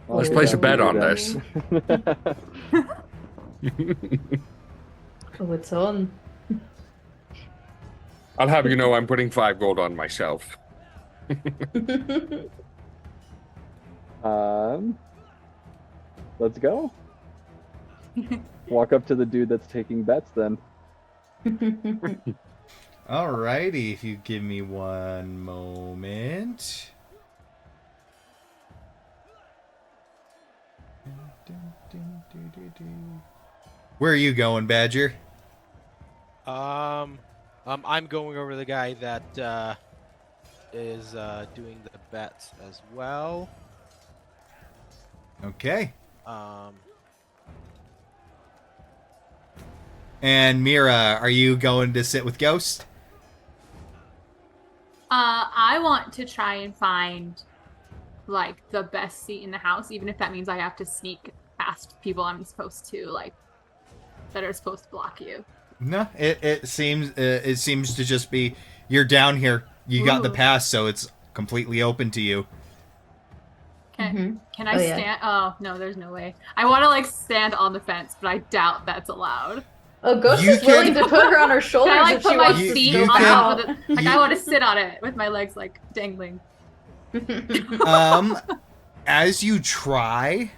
Oh, Let's yeah, place a we bet do on that. this. Oh, it's on. I'll have you know I'm putting 5 gold on myself. Let's go. Walk up to the dude that's taking bets then. Alrighty, if you give me one moment. Where are you going, Badger? I'm going over the guy that is doing the bets as well. Okay. Um, And Mira, are you going to sit with Ghost? I want to try and find like the best seat in the house, even if that means I have to sneak past people I'm supposed to, like, that are supposed to block you. No, it seems to just be you're down here. You got the Ooh. pass, so it's completely open to you. Can I Oh, yeah. stand? Oh no, there's no way. I want to like stand on the fence, but I doubt that's allowed. Oh, Ghost You is willing can- to put her on her shoulders Can I like if she put my wants to feet you on scoop can- top out. of it? Like I want to sit on it with my legs like dangling. As you try,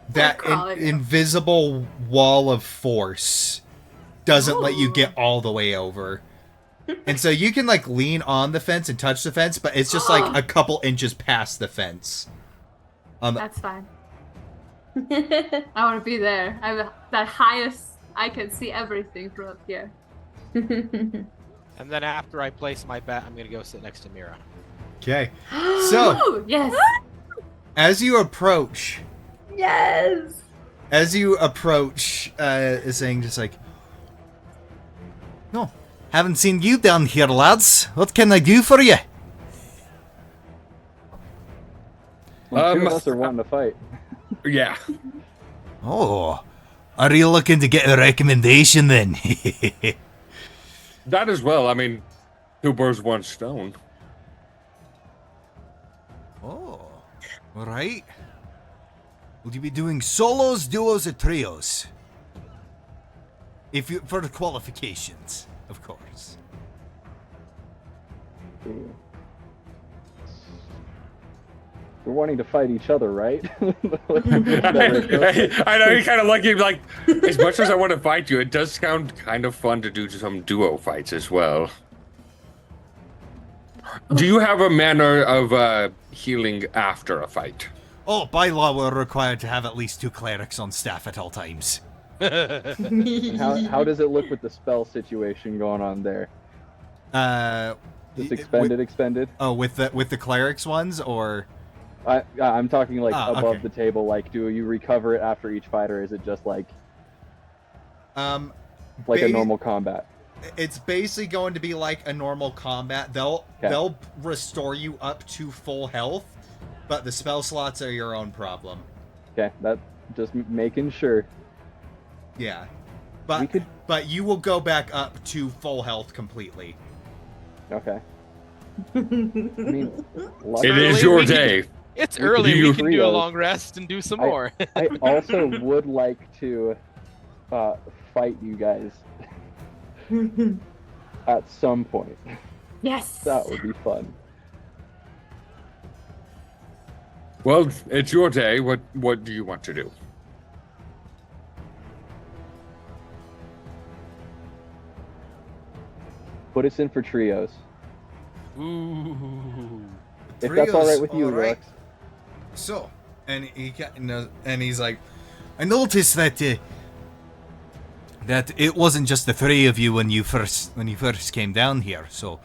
that crawling. invisible wall of force doesn't let you get all the way over. And so you can like lean on the fence and touch the fence, but it's just like a couple inches past the fence. That's fine. I want to be there. I'm that highest. I can see everything from up here. And then after I place my bet, I'm gonna go sit next to Mira. Okay. So, Ooh, yes. as you approach, Yes. is saying just like, no, haven't seen you down here, lads. What can I do for you? Well, two of us are wanting to fight. Yeah. Oh, are you looking to get a recommendation then? That as well. I mean, two birds, one stone. Oh, all right. Will you be doing solos, duos, or trios? If you for the qualifications, of course. We're wanting to fight each other, right? I know you're kind of lucky. Like, as much as I want to fight you, it does sound kind of fun to do some duo fights as well. Do you have a manner of healing after a fight? Oh, by law, we're required to have at least 2 clerics on staff at all times. How does it look with the spell situation going on there? Just expended? Oh, with the clerics ones, or I'm talking like above okay. the table. Like, do you recover it after each fight, or is it just like a normal combat? It's basically going to be like a normal combat. They'll restore you up to full health, but the spell slots are your own problem. Okay, that just making sure. Yeah, but you will go back up to full health completely. Okay. I mean, It is your day. It's We early. could We do can do a trios. long rest and do some more. I also would like to fight you guys at some point. Yes. That would be fun. Well, it's your day. What do you want to do? Put us in for trios. Ooh. If that's all right with you, all right. Rex. So, and he's like, I noticed that that it wasn't just the 3 of you when you first came down here. So,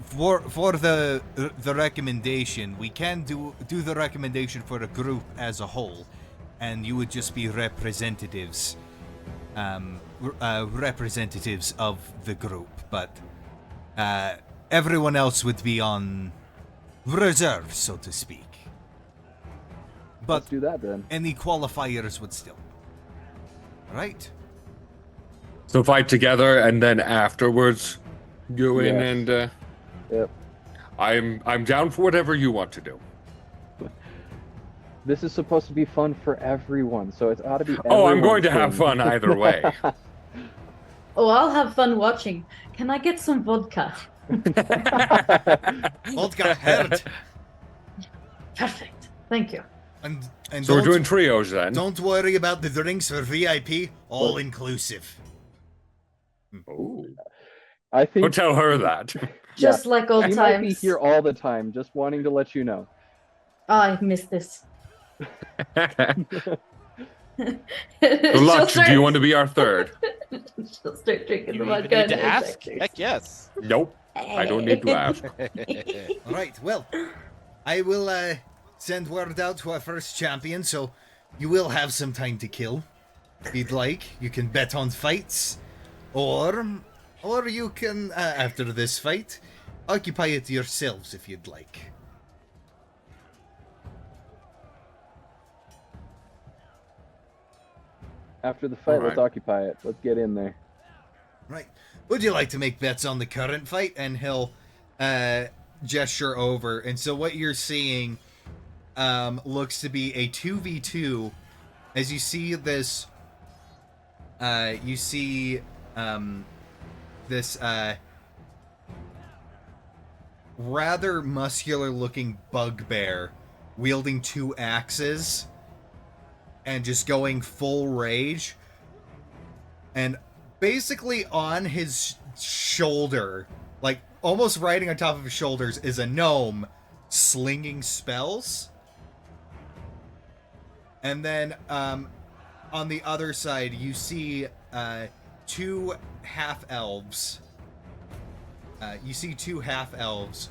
for the recommendation, we can do the recommendation for the group as a whole, and you would just be representatives of the group, but everyone else would be on reserve, so to speak. But Let's do that then. any qualifiers would still. Right? So fight together, and then afterwards, go in Yes. and. Yep. I'm down for whatever you want to do. This is supposed to be fun for everyone, so it's ought to be. Oh, I'm going to everyone's have thing. fun either way. Oh, I'll have fun watching. Can I get some vodka? Vodka herd. Perfect. Thank you. And So we're don't- doing trios then. Don't worry about the drinks for VIP, all inclusive. Oh. I think Don't tell her that. Just like old she might be times. here all the time, just wanting to let you know. I miss this. Good luck. Do you want to be our third? She'll start drinking You the even vodka. need in to a ask? second. Heck yes. Nope. I don't need to ask. All right, well, I will send word out to our first champion, so you will have some time to kill. If you'd like, you can bet on fights, or you can, after this fight, occupy it yourselves if you'd like. After the fight, let's Alright. occupy it. Let's get in there. Right. Would you like to make bets on the current fight? And he'll gesture over. And so what you're seeing looks to be a 2v2 as you see this you see this rather muscular-looking bugbear wielding 2 axes and just going full rage. And basically on his shoulder, like almost riding on top of his shoulders, is a gnome slinging spells. And then on the other side, you see 2 half-elves. You see 2 half-elves,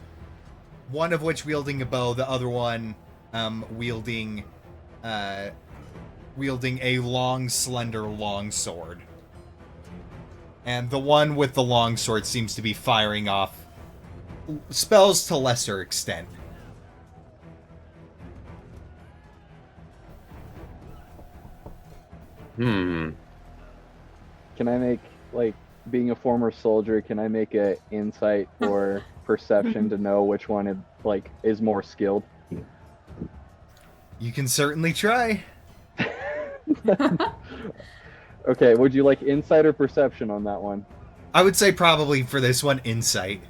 one of which wielding a bow, the other one wielding a long, slender longsword. And the one with the longsword seems to be firing off spells to lesser extent. Hmm. Can I make, like, being a former soldier, can I make a insight or perception to know which one is more skilled? You can certainly try. Okay, would you like insight or perception on that one? I would say probably for this one, insight.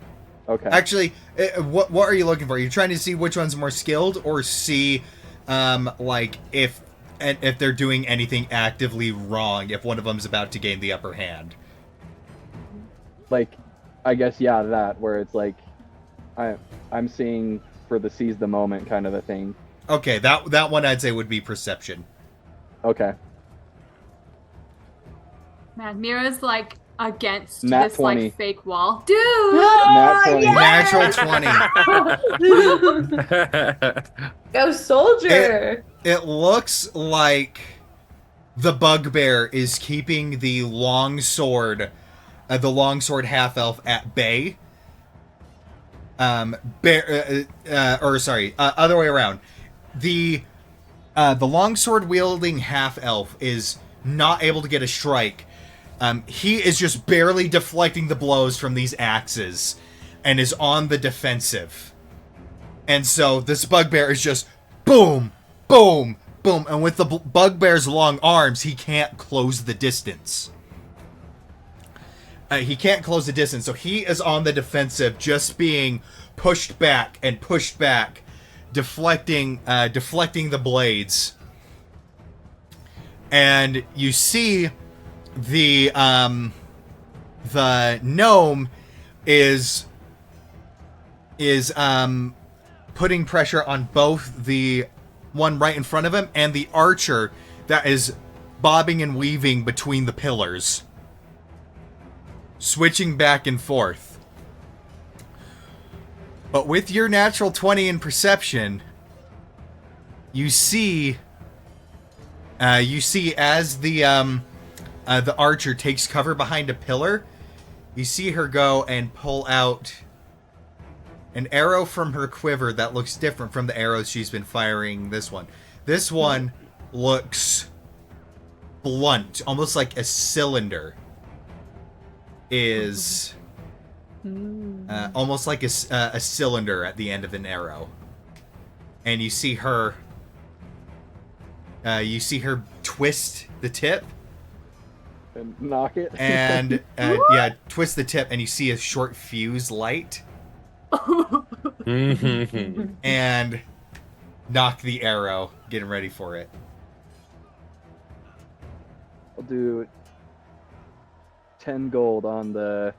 Okay. Actually, what are you looking for? You're trying to see which one's more skilled, or see, like if they're doing anything actively wrong, if one of them's about to gain the upper hand. Like, I guess, yeah, that, where it's like, I'm seeing for the seize the moment kind of a thing. Okay, that one I'd say would be perception. Okay. Man, Mira's like against Nat this 20. like fake wall. Dude! Nat 20. Natural 20. Go soldier! It looks like the bugbear is keeping the longsword half-elf at bay. Other way around. The longsword wielding half-elf is not able to get a strike. He is just barely deflecting the blows from these axes and is on the defensive. And so this bugbear is just boom, boom, boom. And with the bugbear's long arms, he can't close the distance. So he is on the defensive, just being pushed back and pushed back, deflecting the blades. And you see the gnome is putting pressure on both the one right in front of him and the archer that is bobbing and weaving between the pillars, switching back and forth. But with your natural 20 in perception, you see as the archer takes cover behind a pillar, you see her go and pull out an arrow from her quiver that looks different from the arrows she's been firing this one. This one looks blunt, almost like a cylinder is almost like a cylinder at the end of an arrow. And you see her twist the tip And knock it. and twist the tip, and you see a short fuse light and knock the arrow, getting ready for it. I'll do 10 gold on the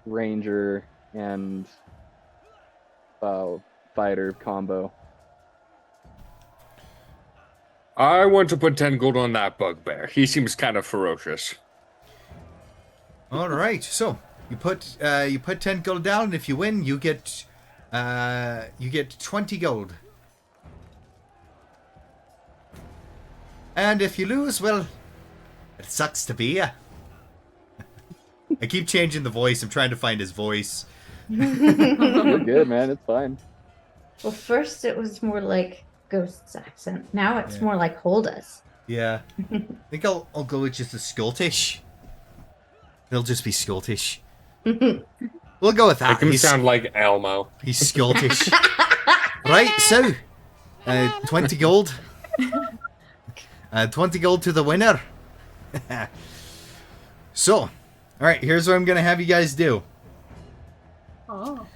ranger and fighter combo. I want to put 10 gold on that bugbear. He seems kind of ferocious. All right, so you put 10 gold down, and if you win, you get 20 gold. And if you lose, well, it sucks to be ya. I keep changing the voice. I'm trying to find his voice. You're good, man. It's fine. Well, first it was more like Ghost's accent. Now it's more like Hold Us. Yeah. I think I'll go with just a Scottish. It'll just be Scottish. We'll go with that. Make him sound like Elmo. He's Scottish. Right, so 20 gold. 20 gold to the winner. So, all right, here's what I'm going to have you guys do. Oh.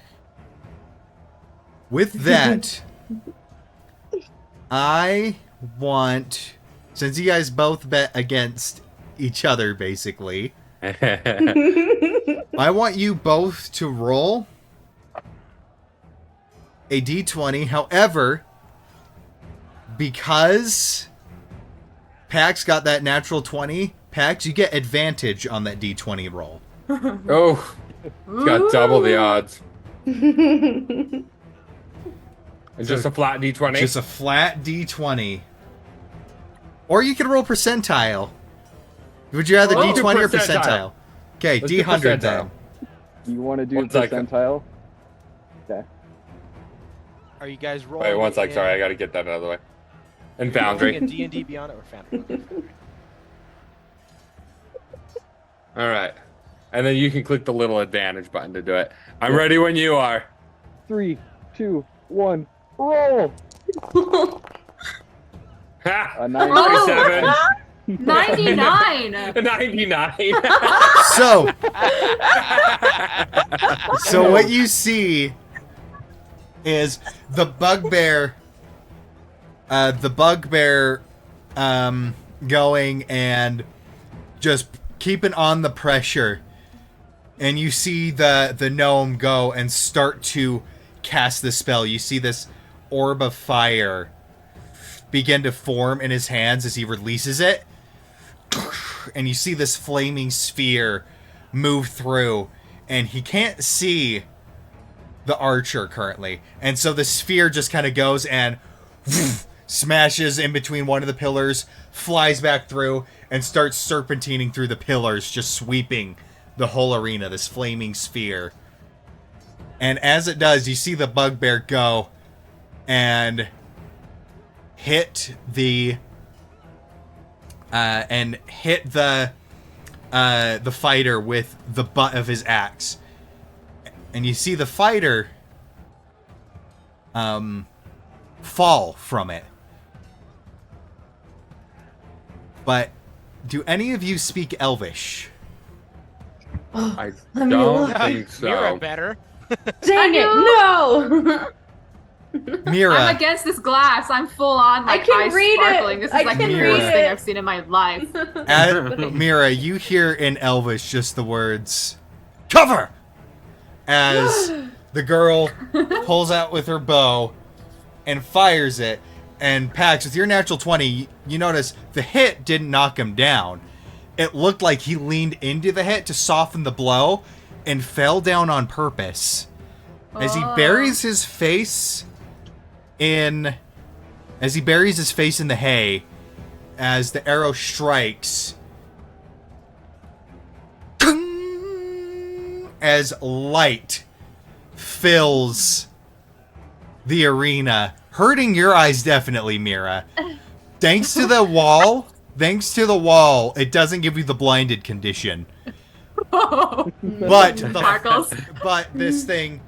With that, I want, since you guys both bet against each other, basically, I want you both to roll a d20. However, because Pax got that natural 20, Pax, you get advantage on that d20 roll. Oh, it's got double the odds. It's just a flat d20. Just a flat d20. Or you can roll percentile. Would you rather Let's do d20 or percentile. percentile? Okay, Let's do d100 then. percentile. You want to do One second. percentile? Okay. Are you guys rolling? Wait, one sec. in- Sorry, I gotta get that out of the way. And rolling Foundry. in D&D Beyond or Foundry? All right. And then you can click the little advantage button to do it. I'm ready when you are. 3, 2, 1, roll! Ha! A 9. Oh! 97. 99. 99. So what you see is the bugbear going and just keeping on the pressure, and you see the gnome go and start to cast the spell. You see this orb of fire begin to form in his hands as he releases it, and you see this flaming sphere move through, and he can't see the archer currently, and so the sphere just kind of goes and smashes in between one of the pillars, flies back through, and starts serpentining through the pillars, just sweeping the whole arena, this flaming sphere. And as it does, you see the bugbear go and hit the fighter with the butt of his axe. And you see the fighter fall from it. But do any of you speak Elvish? I Let me don't look. think so. Mira better. Dang it, no! Mira, I'm against this glass. I'm full on like I can eyes read it. sparkling. This is I like can the read coolest it. thing I've seen in my life. Mira, you hear in Elvish just the words, "Cover!" as the girl pulls out with her bow and fires it. And Pax, with your natural 20, you notice the hit didn't knock him down. It looked like he leaned into the hit to soften the blow and fell down on purpose. As he buries his face in the hay, as the arrow strikes, as light fills the arena, hurting your eyes definitely, Mira. Thanks to the wall, it doesn't give you the blinded condition. But Sparkles. but this thing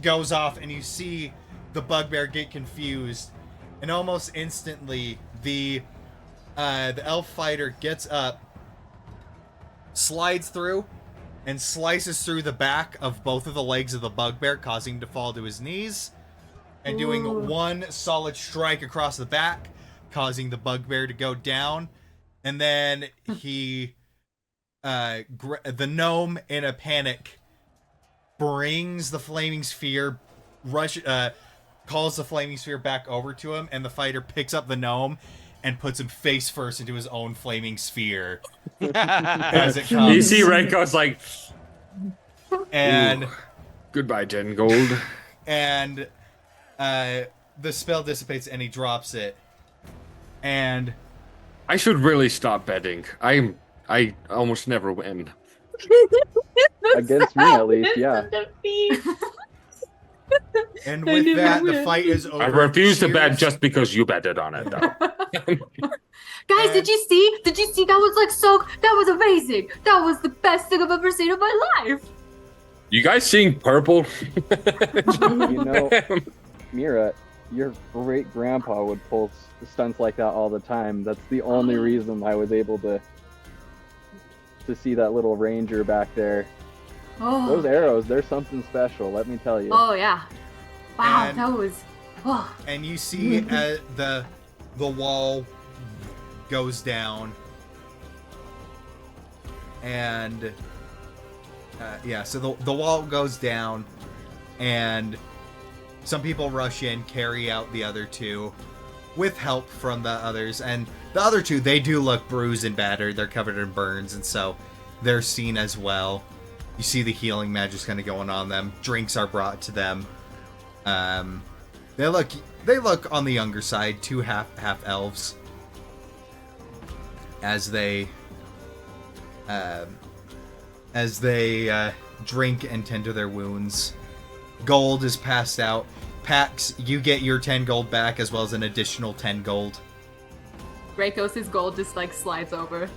goes off, and you see the bugbear get confused, and almost instantly the elf fighter gets up, slides through, and slices through the back of both of the legs of the bugbear, causing him to fall to his knees, and doing one solid strike across the back, causing the bugbear to go down. And then he the gnome, in a panic, brings the flaming sphere, calls the flaming sphere back over to him, and the fighter picks up the gnome and puts him face first into his own flaming sphere as it comes. You see Renko's like, And "Ooh, goodbye, 10 gold." and the spell dissipates, and he drops it. And I should really stop betting. I almost never win. Against me, at least, yeah. and I with never that, the win. fight is over. I refuse to bet Cheers. just because you betted on it, though. Guys, did you see? Did you see? That was like that was amazing. That was the best thing I've ever seen in my life. You guys seeing purple? You know, Mira, Your great grandpa would pull stunts like that all the time. That's the only reason I was able to see that little ranger back there. Oh. Those arrows, they're something special, let me tell you. Oh yeah. Wow, And- that was. Oh. And you see the wall goes down, and so the wall goes down, and some people rush in, carry out the other two, with help from the others. And the other two, they do look bruised and battered. They're covered in burns, and so they're seen as well. You see the healing magic kind of going on them. Drinks are brought to them. They look on the younger side, two half elves, as they drink and tend to their wounds. Gold is passed out. Pax, you get your 10 gold back as well as an additional 10 gold. Rakos' gold just like slides over.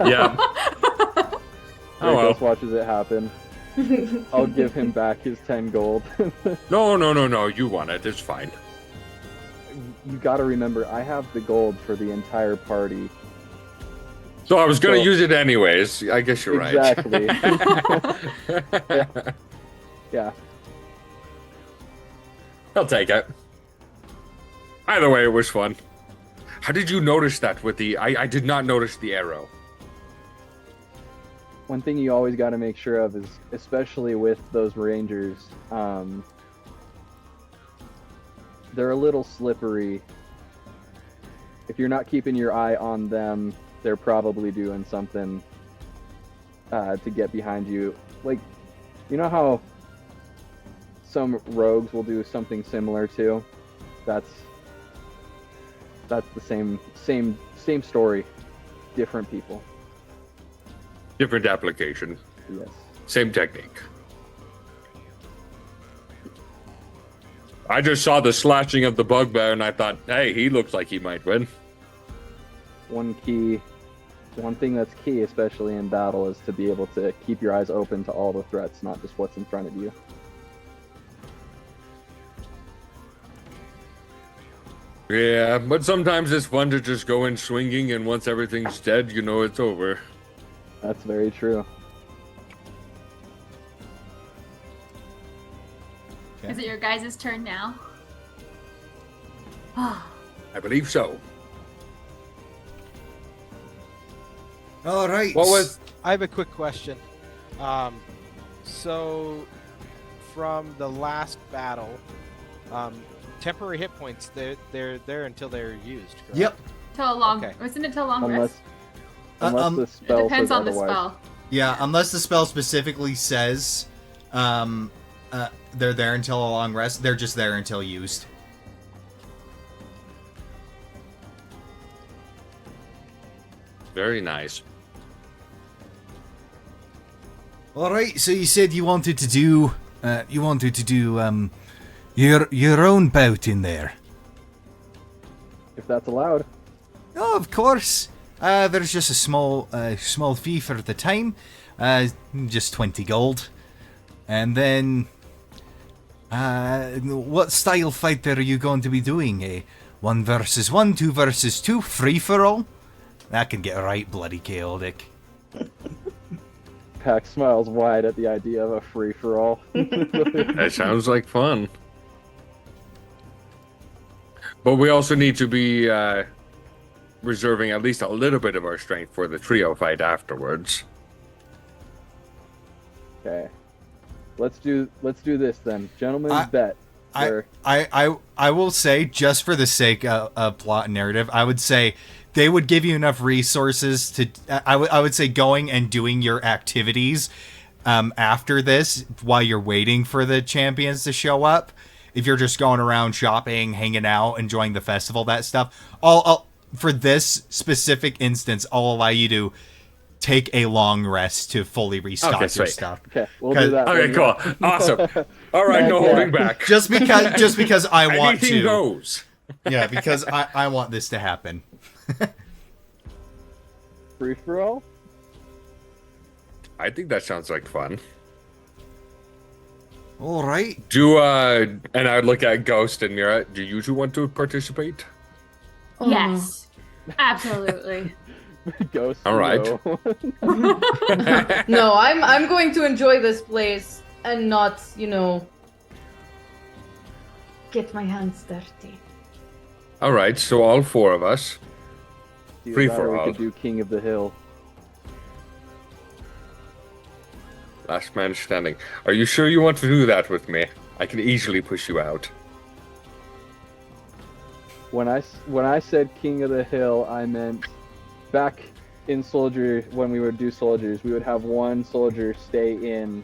Yeah. Oh, well. Rakos watches it happen. I'll give him back his 10 gold. No. You want it. It's fine. You gotta remember, I have the gold for the entire party. So I was going to So- use it anyways. I guess you're Exactly. right. Yeah. I'll take it. Either way, it was fun. How did you notice that with the... I did not notice the arrow. One thing you always got to make sure of is, especially with those rangers, they're a little slippery. If you're not keeping your eye on them, they're probably doing something to get behind you. Like, you know how some rogues will do something similar to? That's the same story, different people. Different application. Yes. Same technique. I just saw the slashing of the bugbear and I thought, hey, he looks like he might win. One thing that's key, especially in battle, is to be able to keep your eyes open to all the threats, not just what's in front of you. Yeah, but sometimes it's fun to just go in swinging, and once everything's dead, you know it's over. That's very true. Is it your guys' turn now? Oh. I believe so. All right. What was... I have a quick question. So from the last battle, temporary hit points, they're there until they're used, correct? Yep. Till a long. Okay. Isn't it till long Unless rest? the It spell depends says on the otherwise. spell. Yeah, unless the spell specifically says they're there until a long rest, they're just there until used. Very nice. All right. So you said you wanted to do your own bout in there. If that's allowed. Oh, of course. There's just a small fee for the time, just 20 gold, and then what style fight are you going to be doing? 1 versus 1, 2 versus 2, free for all? That can get right bloody chaotic. Pax smiles wide at the idea of a free-for-all. That sounds like fun. But we also need to be reserving at least a little bit of our strength for the trio fight afterwards. Okay. Let's do this then. Gentlemen's bet. Where- I will say, just for the sake of plot and narrative, I would say they would give you enough resources to. I would say going and doing your activities after this while you're waiting for the champions to show up. If you're just going around shopping, hanging out, enjoying the festival, that stuff, I'll for this specific instance, I'll allow you to take a long rest to fully restock your sweet. stuff. Okay, we'll do that. Okay, then. cool. Awesome. All right, no Yeah. holding back. Just because I want Anything to. goes. Yeah, because I want this to happen. Free-for-all? I think that sounds like fun. All right. And I would look at Ghost and Mira. Do you two want to participate? Yes, absolutely. Ghost. All right. no. No, I'm going to enjoy this place and not, get my hands dirty. All right, so all four of us. Either Free that for or we all. could do King of the Hill. Last man standing. Are you sure you want to do that with me? I can easily push you out. When I said King of the Hill, I meant back in Soldier, when we would do Soldiers, we would have one soldier stay in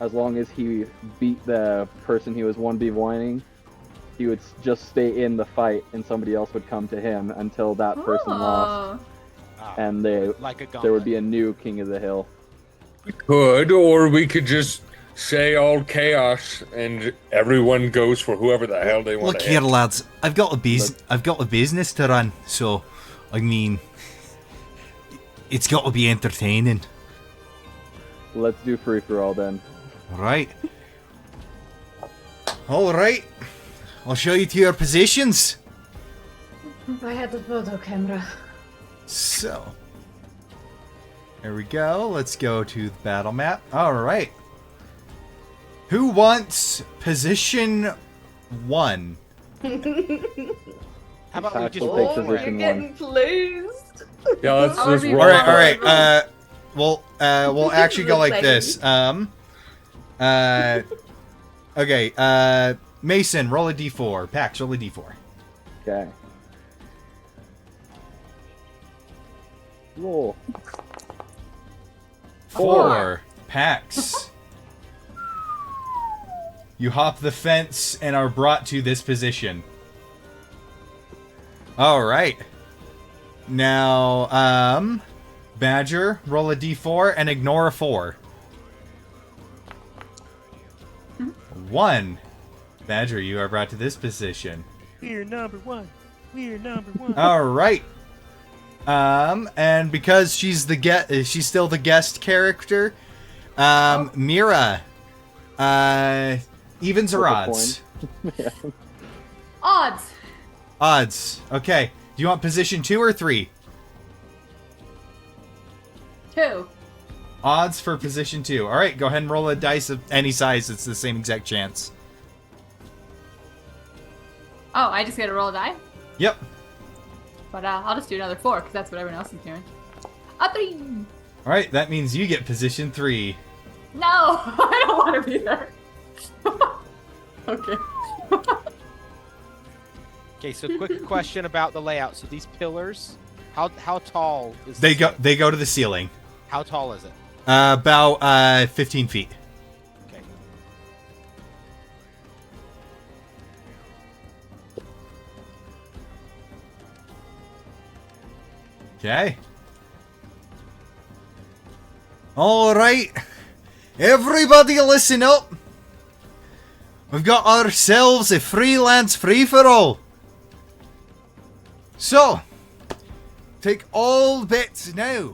as long as he beat the person he was 1v1ing. He would just stay in the fight and somebody else would come to him until that person lost. And Like a there would gauntlet. be a new King of the Hill. We could, or we could just say all chaos and everyone goes for whoever the hell they want Look to here, hit. lads. I've got a business to run, so I mean, it's got to be entertaining. Let's do free for all then. All right. All right. I'll show you to your positions. If I had a photo camera. So, there we go. Let's go to the battle map. All right. Who wants position 1? How about we Pax just will roll take for You're it? position getting placed. Yeah, let's I'll just be roll. All right, for all it. right. We'll actually go like this. Okay. Mason, roll a d4. Pax, roll a d4. Okay. Roll. 4. Pax. You hop the fence and are brought to this position. All right. Now, Badger, roll a d4 and ignore a 4. 1. Badger, you are brought to this position. We're number one. We're number one. All right. And because she's still the guest character, Mira, evens or Flip a odds? Yeah. Odds. Odds. Okay. Do you want position 2 or 3? 2. Odds for position 2. All right, go ahead and roll a dice of any size. It's the same exact chance. Oh, I just get to roll a die? Yep. But I'll just do another 4, because that's what everyone else is doing. A 3! All right, that means you get position 3. No! I don't want to be there. Okay. Okay, so quick question about the layout. So these pillars, how tall is They this? go to the ceiling. How tall is it? About 15 feet. Okay. Okay. All right. Everybody listen up. We've got ourselves a freelance free-for-all. So, take all bets now.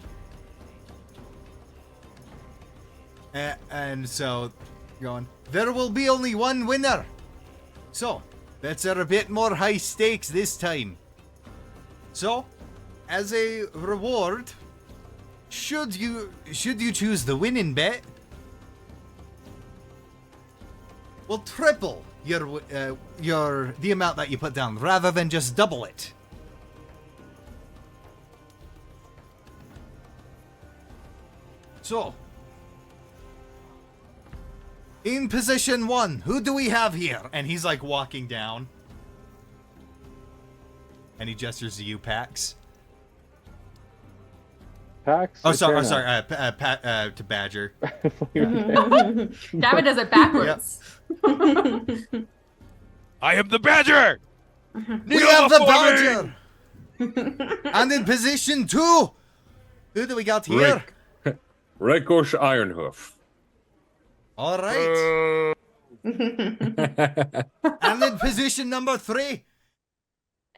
And so, going, there will be only one winner. So, bets are a bit more high stakes this time. So, as a reward, should you choose the winning bet, we'll triple the amount that you put down rather than just double it. So, in position 1, who do we have here? And he's like walking down. And he gestures to you, Pax. Pax. Oh, your sorry, turn to Badger. Gavin does it backwards. I am the Badger. We have the Badger! And in position 2, who do we got here? Rekosh Ironhoof. All right. And in position number 3.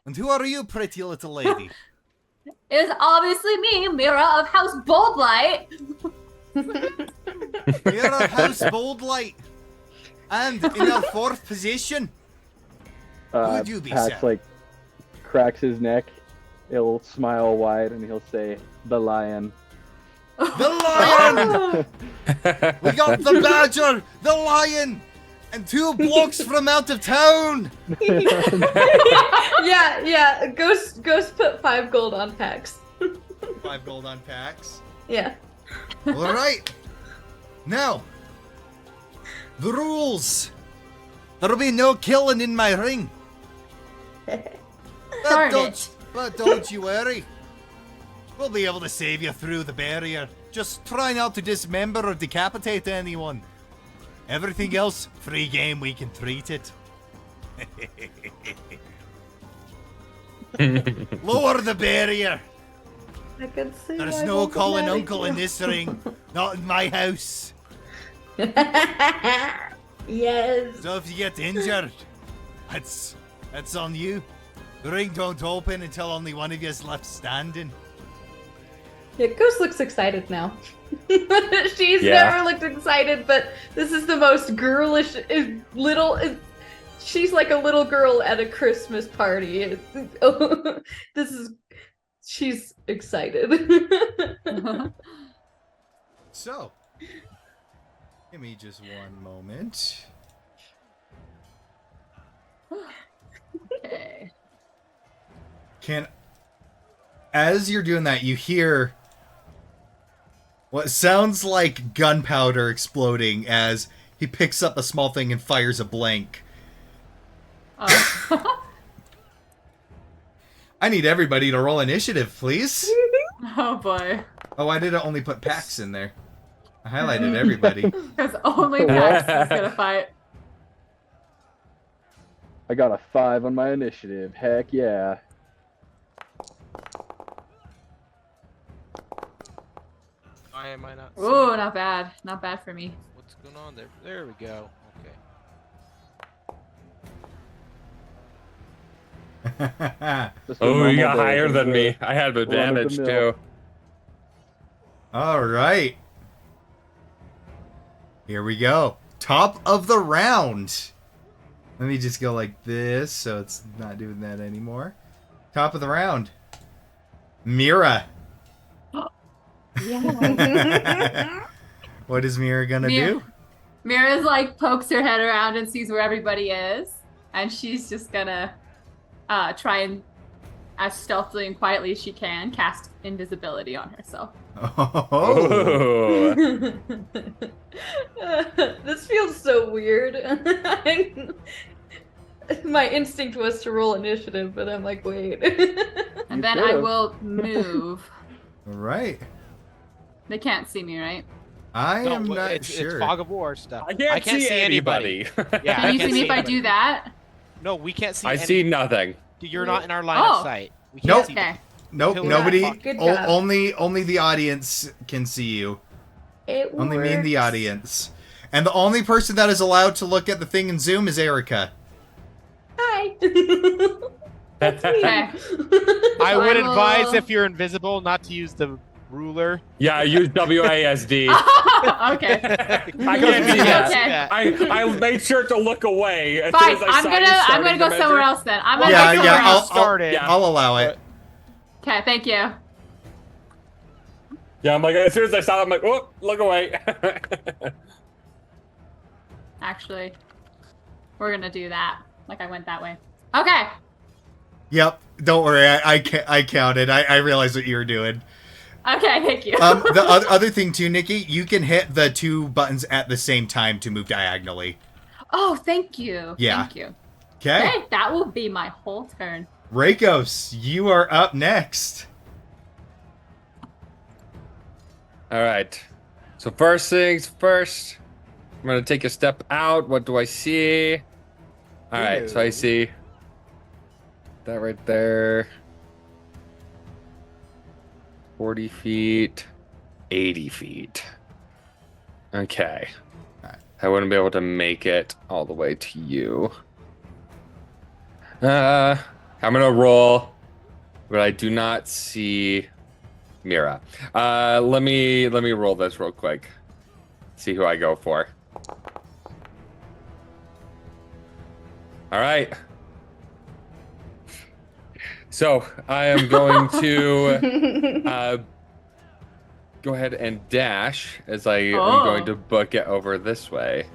And who are you, pretty little lady? It is obviously me, Mira of House Boldlight. You're a House Bold Light. And in our fourth position, would you be, Pax sir? like cracks his neck. He'll smile wide and he'll say, "The lion." The lion! We got the badger, the lion, and 2 blocks from out of town! Yeah. Ghost put 5 gold on Pax. 5 gold on Pax. Yeah. Alright. Now, the rules. There'll be no killing in my ring. Darn it. But don't you worry. We'll be able to save you through the barrier. Just try not to dismember or decapitate anyone. Everything else, free game, we can treat it. Lower the barrier. I can see. There's why no Vulcan calling married uncle you. in this ring. Not in my house. Yes. So if you get injured, that's on you. The ring don't open until only one of you is left standing. Yeah, Ghost looks excited now. She's Yeah. never looked excited, but this is the most girlish little. She's like a little girl at a Christmas party. She's excited. So, give me just one moment. Okay. As you're doing that, you hear what sounds like gunpowder exploding as he picks up a small thing and fires a blank. Oh. I need everybody to roll initiative, please. Oh boy. Oh, I didn't only put Pax in there. I highlighted everybody. Because only Pax is gonna fight. I got a 5 on my initiative. Heck yeah. Why am I not? Ooh, seeing- not bad. Not bad for me. What's going on there? There we go. Okay. Just a Oh, you normal got day. higher than Just a me. I had run of advantage the mill. too. All right. Here we go. Top of the round. Let me just go like this so it's not doing that anymore. Top of the round. Mira. Yeah. What is Mira gonna Mira- do? Mira's like pokes her head around and sees where everybody is, and she's just gonna try and, as stealthily and quietly as she can, cast invisibility on herself. Oh. This feels so weird. My instinct was to roll initiative, but I'm like, wait. And You then I could've. will move. All right. They can't see me, right? I No, am not it's sure. fog of war stuff. I can't see anybody. Yeah, Can I you can't see me if I anybody. do that? No, we can't see. I any- see nothing. You're not in our line Oh. of sight. We Nope. see Okay. Nope, Pillar nobody. of Good job. Only the audience can see you. It Only me and the works. audience. And the only person that is allowed to look at the thing in Zoom is Erica. Hi. Okay. I So would I will- advise if you're invisible not to use the ruler. Yeah, I use WASD. Okay. I can't see that. Okay. I made sure to look away. As Fine. soon as I I'm saw you gonna starting go to somewhere measure. else then. I'm gonna Yeah, go yeah, somewhere I'll, else. started. Yeah. I'll allow it. Okay, thank you. Yeah, I'm like, as soon as I saw it, I'm like, oh, look away. Actually, we're gonna do that. Like I went that way. Okay. Yep. Don't worry. I counted. I realized what you were doing. Okay, thank you. The other thing too, Nikki, you can hit the 2 buttons at the same time to move diagonally. Oh, thank you. Yeah. Thank you. Okay. Okay, that will be my whole turn. Rakos, you are up next. All right. So first things first, I'm gonna take a step out. What do I see? All right. So I see that right there. 40 feet, 80 feet. Okay. Alright. I wouldn't be able to make it all the way to you. I'm gonna roll, but I do not see Mira. Let me roll this real quick. See who I go for. All right. So I am going to go ahead and dash as I am going to book it over this way.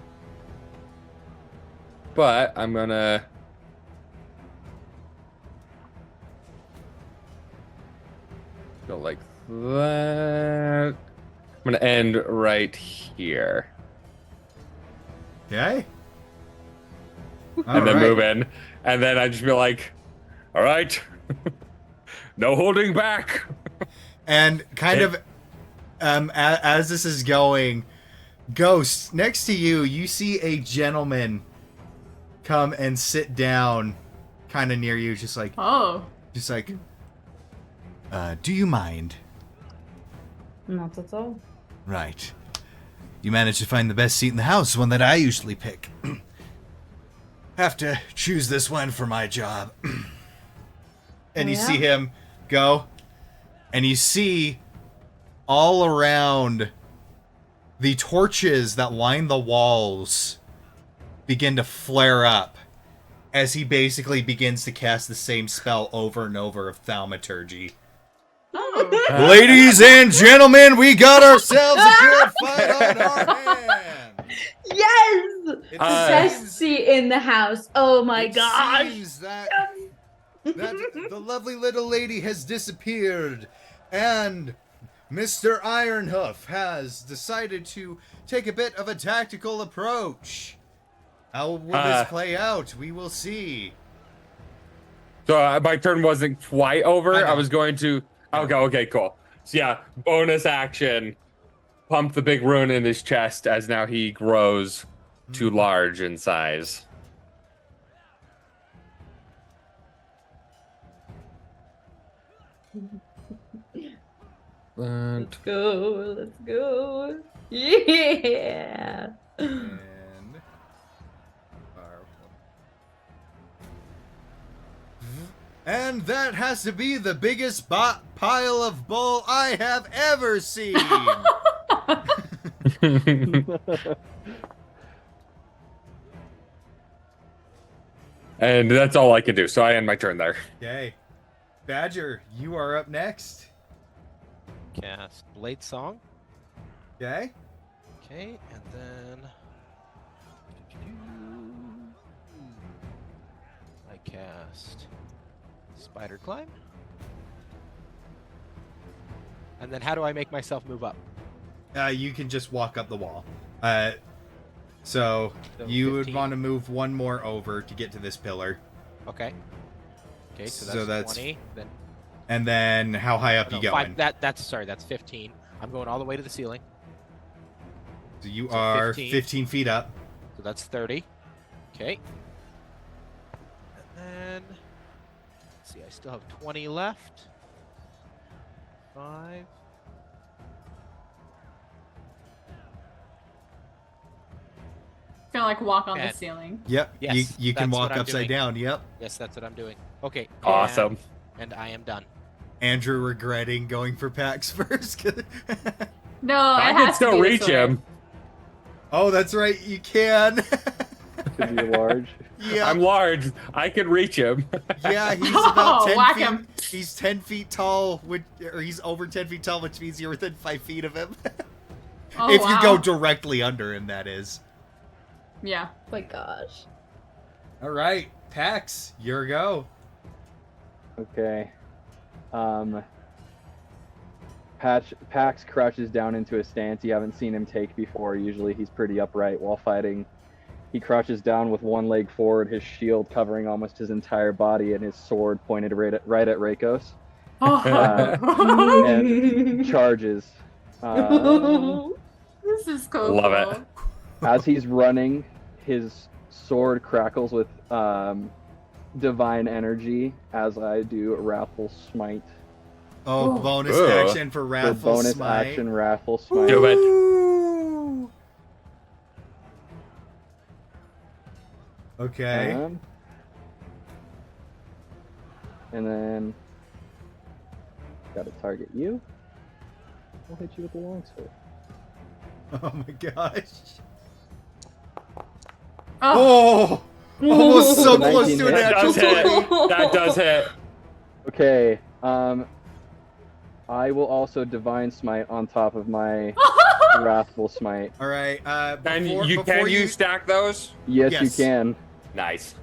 But I'm gonna go like that. I'm gonna end right here. Okay. And then move in. And then I just be like, all right. No holding back. And kind of as this is going, Ghost, next to you, you see a gentleman come and sit down kind of near you, just like, do you mind? Not at all. Right. You managed to find the best seat in the house, one that I usually pick. Have to choose this one for my job. And you see him go, and you see all around the torches that line the walls begin to flare up as he basically begins to cast the same spell over and over of thaumaturgy. Ladies and gentlemen, we got ourselves a good fight on our hands. Yes! It Best seems- seat in the house. Oh my it gosh. seems that the lovely little lady has disappeared, and Mr. Ironhoof has decided to take a bit of a tactical approach. How will this play out? We will see. So my turn wasn't quite over. I know. I was going to. Okay, cool. So yeah, bonus action. Pump the big rune in his chest as now he grows too large in size. Let's go. Yeah. And And that has to be the biggest pile of bull I have ever seen. And that's all I can do. So I end my turn there. Okay. Badger, you are up next. Cast Blade Song. Okay. Okay, and then I cast Spider Climb. And then how do I make myself move up? You can just walk up the wall. So So you would 15. want to move one more over to get to this pillar. Okay. Okay, so So that's that's 20. Then And then how high up no, you going? that's 15. I'm going all the way to the ceiling. So you So are 15. 15 feet up. So that's 30. Okay. And then let's see, I still have 20 left. 5. Gonna like walk on the And- ceiling. Yep. Yes, you can that's walk what I'm upside doing. down. Yep. Yes, that's what I'm doing. Okay. Awesome. And I am done. Andrew regretting going for Pax first. No, I it can has still to be reach this way. him. Oh, that's right. You can. Could be large. Yeah. I'm large. I can reach him. Yeah, he's about 10 Whack feet. him. He's 10 feet tall, or he's over 10 feet tall, which means you're within 5 feet of him. Oh, If you go wow. directly under him, that is. Yeah. Oh my gosh. All right, Pax, your go. Okay. Pax crouches down into a stance you haven't seen him take before. Usually he's pretty upright while fighting. He crouches down with one leg forward, his shield covering almost his entire body, and his sword pointed right at Rakos. And charges. This is cool. Love it. As he's running, his sword crackles with divine energy as I do Wrathful Smite. Oh, Ooh. bonus Ugh. action for For Wrathful bonus Smite. action, Wrathful Smite. Do it. Ooh. Okay. And then gotta target you. I'll hit you with the longsword. Oh my gosh. Oh, Oh! Almost so Nineteen close to a hit. That natural does hit. 20. That does hit. Okay. I will also divine smite on top of my wrathful smite. All right. And Before you stack those? Yes, Yes. you can. Nice.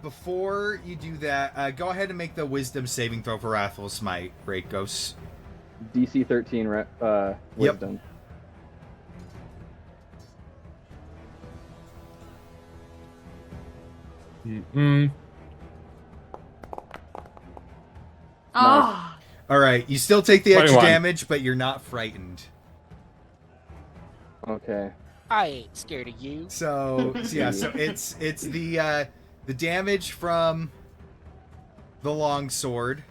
Before you do that, go ahead and make the wisdom saving throw for Wrathful Smite, Rakos. DC 13 wisdom. Mm. Oh, All right, you still take the extra 21. damage, but you're not frightened. Okay. I ain't scared of you. So yeah, so it's the damage from the long sword.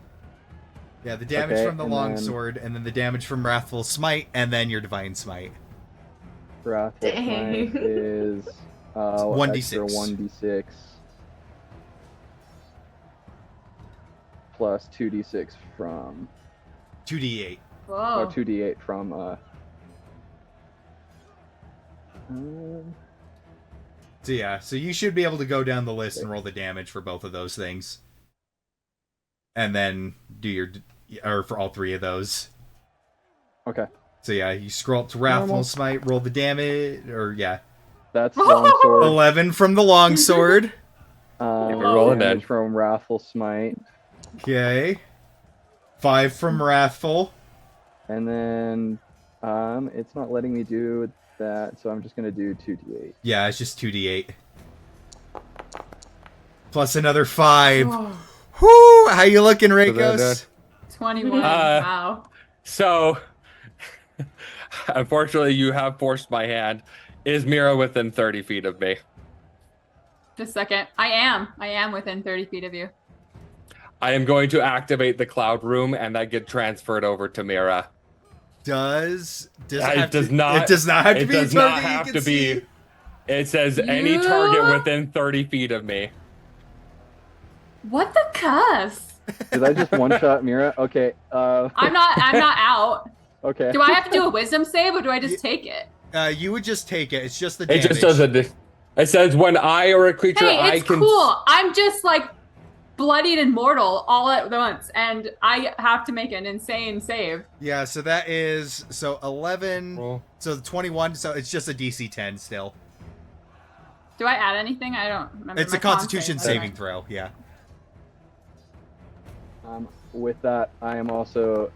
Yeah, the damage Okay, from the and long then- sword, and then the damage from Wrathful Smite, and then your Divine Smite. Wrathful Dang. smite is 1d6. extra 1d6 plus 2d6 from 2d8. whoa. 2d8 from So yeah, so you should be able to go down the list and roll the damage for both of those things, and then do or for all three of those. okay. So yeah, you scroll up to Wrathful Normal. Smite, roll the damage, or yeah, That's longsword. 11 from the longsword. roll it Damage in. from wrathful smite, Okay, 5 from Wrathful. and then it's not letting me do that, so I'm just gonna do 2d8. Yeah, it's just 2d8 plus another 5. Whoa. Whoo! How you looking, that Rakos? 21. Uh, Wow. So, unfortunately, you have forced my hand. Is Mira within 30 feet of me? Just a second. I am within 30 feet of you. I am going to activate the cloud room, and that get transferred over to Mira. Does It have does to, not- It does not have to It be a does not target you have can to see. be. It says any You- target within 30 feet of me. What the cuss? Did I just one-shot Mira? Okay. I'm not out. Okay. Do I have to do a wisdom save or do I just take it? You would just take it. It's just the It damage. just does it. It says when I or a creature Hey, I it's can. cool. I'm just like bloodied and mortal all at once, and I have to make an insane save. Yeah, so that is 11. Roll. So 21. So it's just a DC 10 still. Do I add anything? I don't remember. It's my a con Constitution save, saving throw. Yeah. With that, I am also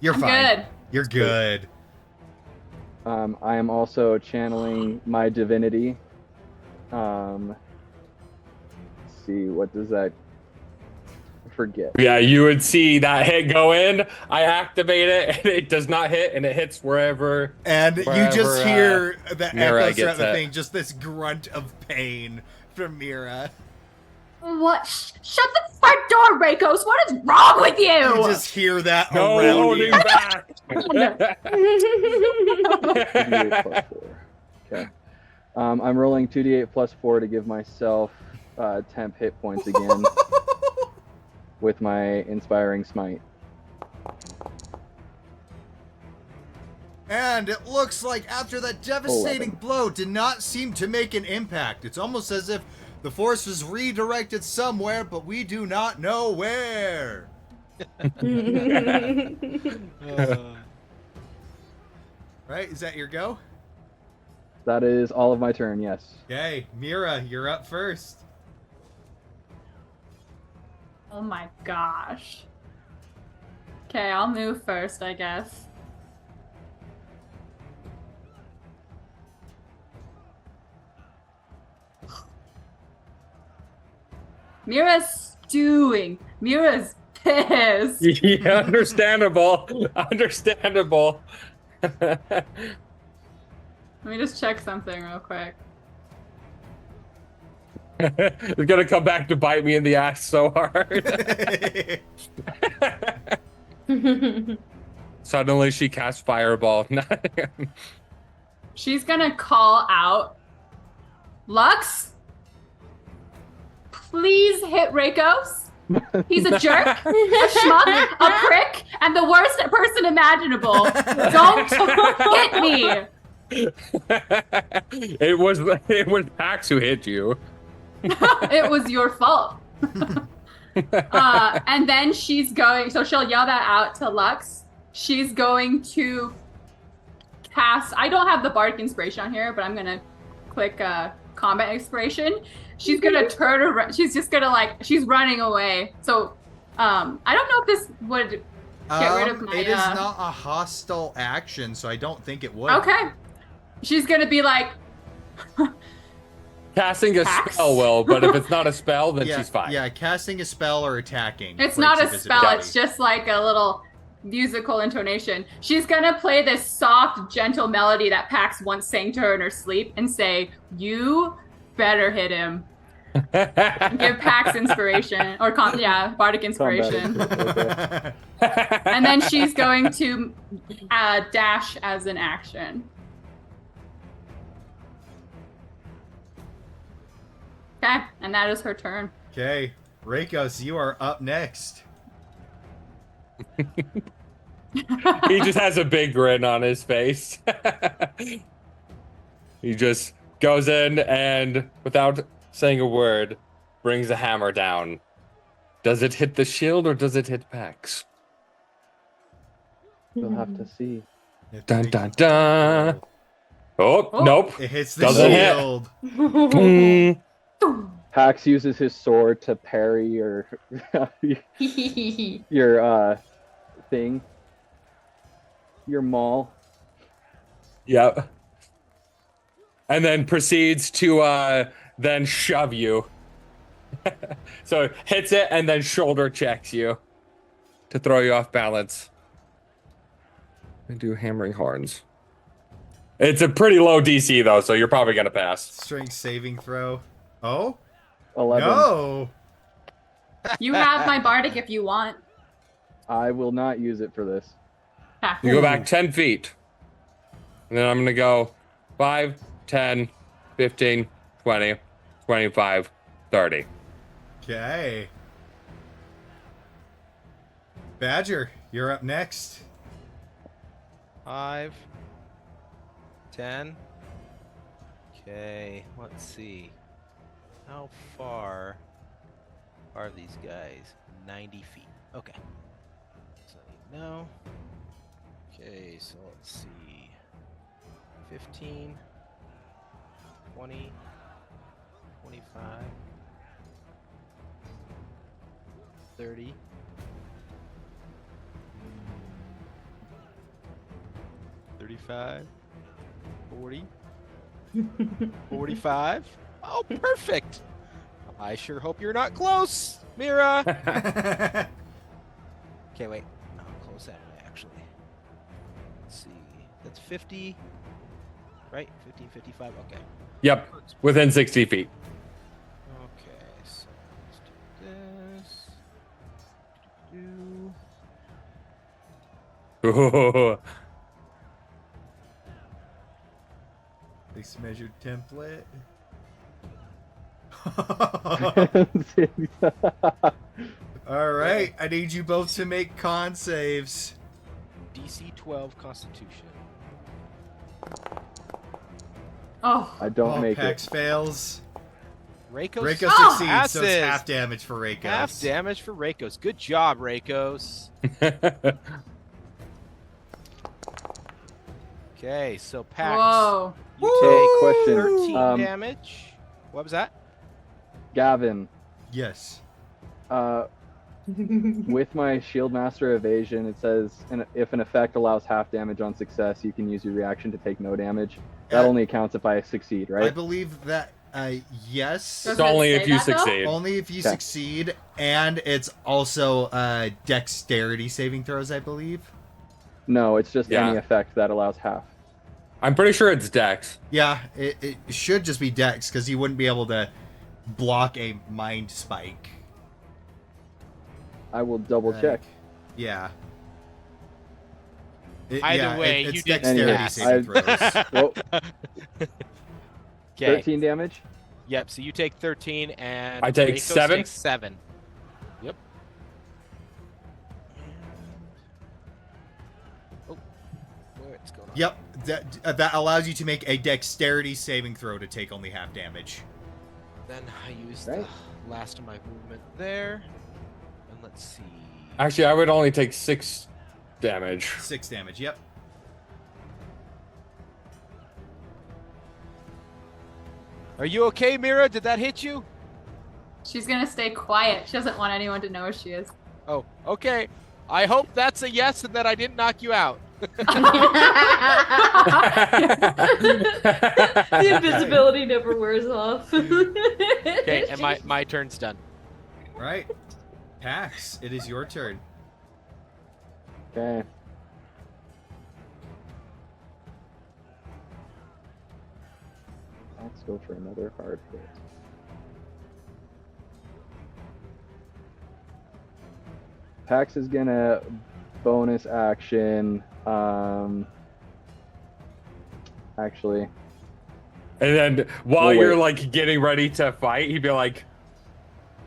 You're I'm fine. good. You're good. I am also channeling my divinity. Let's see, what does that? I forget. Yeah, you would see that hit go in. I activate it, and it does not hit, and it hits wherever. And you just Wherever, hear the Mira echoes throughout gets the hit. thing, just this grunt of pain from Mira. What? Shut the front door, Rakos. What is wrong with you? You just hear that No around holding you. back. 2d8 plus 4. Okay. I'm rolling 2d8 plus 4 to give myself temp hit points again with my inspiring smite. And it looks like after that devastating 11. blow did not seem to make an impact. It's almost as if the force was redirected somewhere, but we do not know where. Right? Is that your go? That is all of my turn, yes. Okay, Mira, you're up first. Oh my gosh. Okay, I'll move first, I guess. Mira's stewing. Mira's pissed. Yeah, understandable. Understandable. Let me just check something real quick. It's gonna come back to bite me in the ass so hard. Suddenly she casts fireball. She's gonna call out, Lux, please hit Rakos. He's a jerk, a schmuck, a prick, and the worst person imaginable. Don't hit me. It was Pax who hit you. It was your fault. And then she's going, so she'll yell that out to Lux. She's going to cast, I don't have the Bardic Inspiration on here, but I'm going to click Combat Inspiration. She's going to turn around. She's just going to she's running away. So I don't know if this would get rid of my... It is not a hostile action, so I don't think it would. Okay. She's going to be like... Casting a Pax? spell will, but if it's not a spell, then she's fine. Yeah, casting a spell or attacking. It's breaks not a invisibility. spell, it's just like a little musical intonation. She's gonna play this soft, gentle melody that Pax once sang to her in her sleep and say, "You better hit him." Give Pax inspiration, or Bardic Inspiration. Okay. And then she's going to dash as an action. Okay, and that is her turn. Okay, Rakos, you are up next. He just has a big grin on his face. He just goes in and, without saying a word, brings a hammer down. Does it hit the shield or does it hit Pax? You'll have to see. Dun dun dun. Oh, nope. It hits the Doesn't hit. shield. Mm. Pax uses his sword to parry your your thing. Your maul. Yep. And then proceeds to then shove you. So hits it and then shoulder checks you to throw you off balance. And do hammering horns. It's a pretty low DC though, so you're probably gonna pass. Strength saving throw. Oh? 11. No! You have my Bardic if you want. I will not use it for this. You go back 10 feet. And then I'm gonna go 5, 10, 15, 20, 25, 30. Okay. Badger, you're up next. 5, 10. Okay, let's see. How far are these guys? 90 feet. Okay. So I know. Okay, so let's see. 15, 20, 25, 30. 35, 40, 45. Oh, perfect. I sure hope you're not close, Mira. Okay, wait. No, I'm close that way, actually. Let's see. That's 50, right? 50, 55. Okay. Yep, within 60 feet. Okay, so let's do this. Do. Base measured template. All right, I need you both to make con saves. DC 12 Constitution. Oh, I don't make Pax it. fails. Reikos Reiko Oh! succeeds, so it's passes. half damage for Reikos. Half damage for Reikos. Good job, Reikos. Okay, so Pax. whoa. You Hey, take question. 13 damage. What was that? Gavin, Yes. with my Shield Master Evasion, it says if an effect allows half damage on success, you can use your reaction to take no damage. That only counts if I succeed, I right? believe that, yes. Does It's only it if say you that, though? succeed. Only if you Okay. succeed, and it's also dexterity saving throws, I believe. No, it's just Yeah. any effect that allows half. I'm pretty sure it's Dex. Yeah, it should just be dex, because you wouldn't be able to block a mind spike. I will double check. Yeah. Either way, it's you did dexterity pass. saving throws. Whoa, Okay. 13 damage? Yep, so you take 13 and I take Reikos 7? takes 7. Yep. Oh, wait, what's going on. Yep, that allows you to make a dexterity saving throw to take only half damage. Then I use Right. the last of my movement there. And let's see. Actually, I would only take 6 damage. 6 damage, yep. Are you okay, Mira? Did that hit you? She's gonna stay quiet. She doesn't want anyone to know where she is. Oh, okay. I hope that's a yes and that I didn't knock you out. The invisibility never wears off. Okay, and my turn's done. Right. Pax, it is your turn. Okay. Let's go for another hard hit. Pax is gonna bonus action. Actually, And then while Oh, you're wait. like getting ready to fight, he'd be like,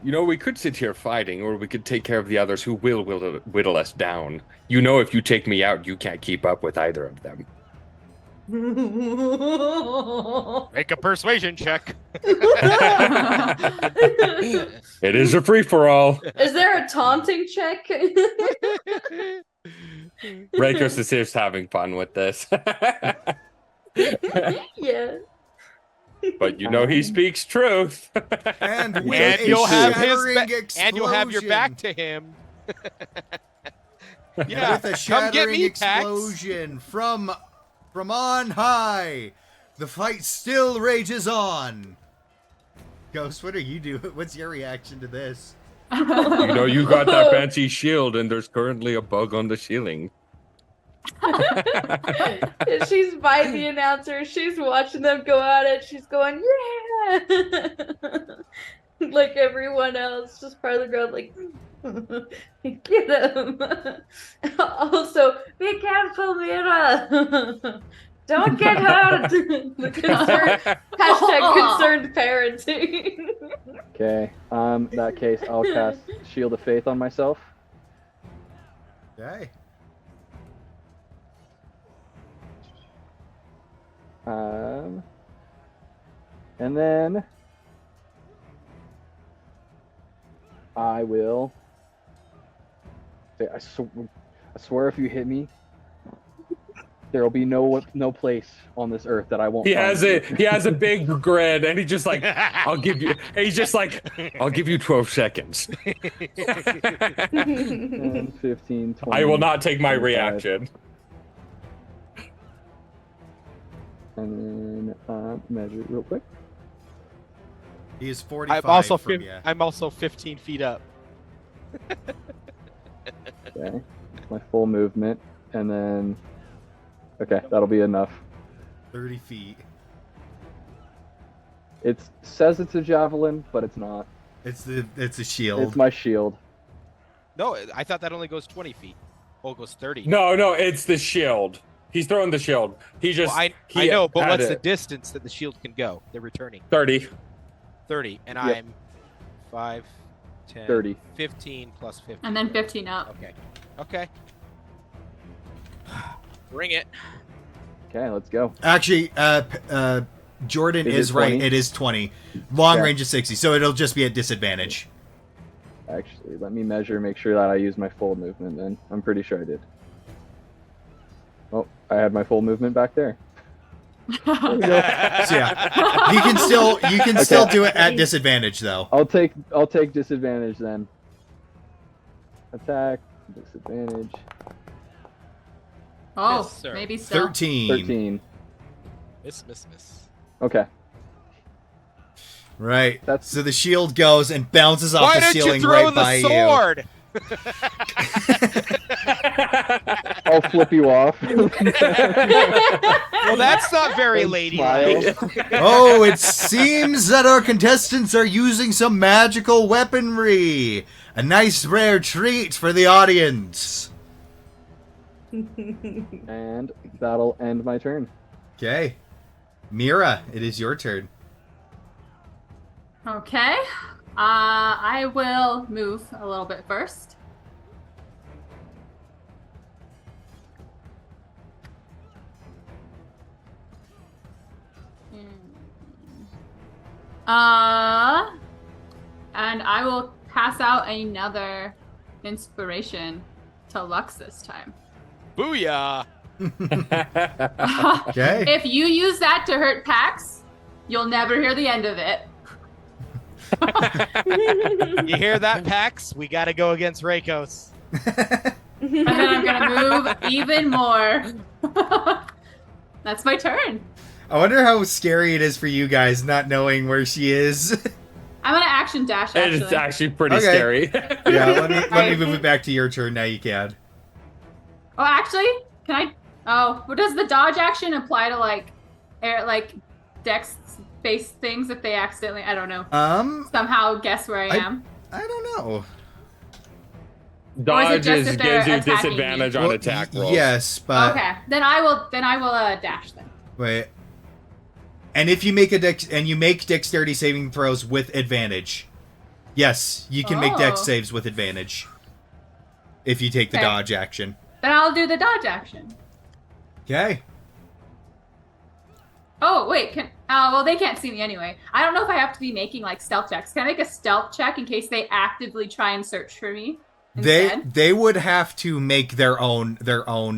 you know, we could sit here fighting, or we could take care of the others who will whittle us down. You know, if you take me out, you can't keep up with either of them. Make a persuasion check. It is a free-for-all. Is there a taunting check? Rakos is just having fun with this. Yeah. But you know he speaks truth. And with And a you'll have his shattering and you'll have your back to him. Yeah, with a come shattering get me, Pax. explosion from on high, the fight still rages on. Ghost, what are you doing? What's your reaction to this? You know, you got that fancy shield, and there's currently a bug on the ceiling. She's by the announcer. She's watching them go at it. She's going, yeah! Like everyone else, just part of the crowd, like, get him. Also, be careful, Mira. Don't get hurt. The #concerned parenting. okay. In that case, I'll cast Shield of Faith on myself. Okay. And then I will say, I swear if you hit me, there will be no place on this earth that I won't. He find has you. it. He has a big grin, and he's just like, "I'll give you." And he's just like, "I'll give you 12 seconds." 10, 15, 20. I will not take my 25. reaction. And then measure real quick. He is 45 from you. I'm also 15 feet up. Okay, my full movement, and then okay, that'll be enough. 30 feet. It says it's a javelin, but it's not. It's a shield. It's my shield. No, I thought that only goes 20 feet. Oh, it goes 30. No, it's the shield. He's throwing the shield. He just. Well, I he know, but had what's the it. distance that the shield can go? They're returning 30. 30, and Yep. I'm 5, 10, 30. 15 plus 15. And then 15 up. Okay. Bring it. Okay, let's go. Actually, Jordan Is it is right. 20? It is 20. Long Okay. range is 60, so it'll just be at disadvantage. Actually, let me measure, make sure that I use my full movement then. I'm pretty sure I did. Oh, I had my full movement back there. There we go. So yeah, you can still do it at disadvantage though. I'll take disadvantage then. Attack, disadvantage. Oh, Yes, sir. maybe still. 13. 13. Miss. Okay. Right. That's- So the shield goes and bounces off Why the didn't ceiling you throw right by the sword? I'll flip you off. Well, that's not very And ladylike. smile. you. Oh, it seems that our contestants are using some magical weaponry. A nice rare treat for the audience. And that'll end my turn. Okay. Mira, it is your turn. Okay. I will move a little bit first. And I will pass out another inspiration to Lux this time. Booyah! Okay. If you use that to hurt Pax, you'll never hear the end of it. You hear that, Pax? We gotta go against Rakos. And then I'm gonna move even more. That's my turn. I wonder how scary it is for you guys not knowing where she is. I'm gonna action dash, actually. It's actually pretty Okay. scary. Yeah, let me move it back to your turn. Now you can. Oh, actually, can I? Oh, what does the dodge action apply to like dex-based things if they accidentally? I don't know. Somehow guess where I am. I don't know. Dodge just if they're gives you attacking disadvantage me? on Well, attack rolls. Yes, but Okay, then I will dash then. wait. And if you make make dexterity saving throws with advantage. Yes, you can make dex Oh. saves with advantage. If you take the Okay. dodge action. Then I'll do the dodge action. Okay. Oh wait, well they can't see me anyway. I don't know if I have to be making like stealth checks. Can I make a stealth check in case they actively try and search for me? Instead? They would have to make their own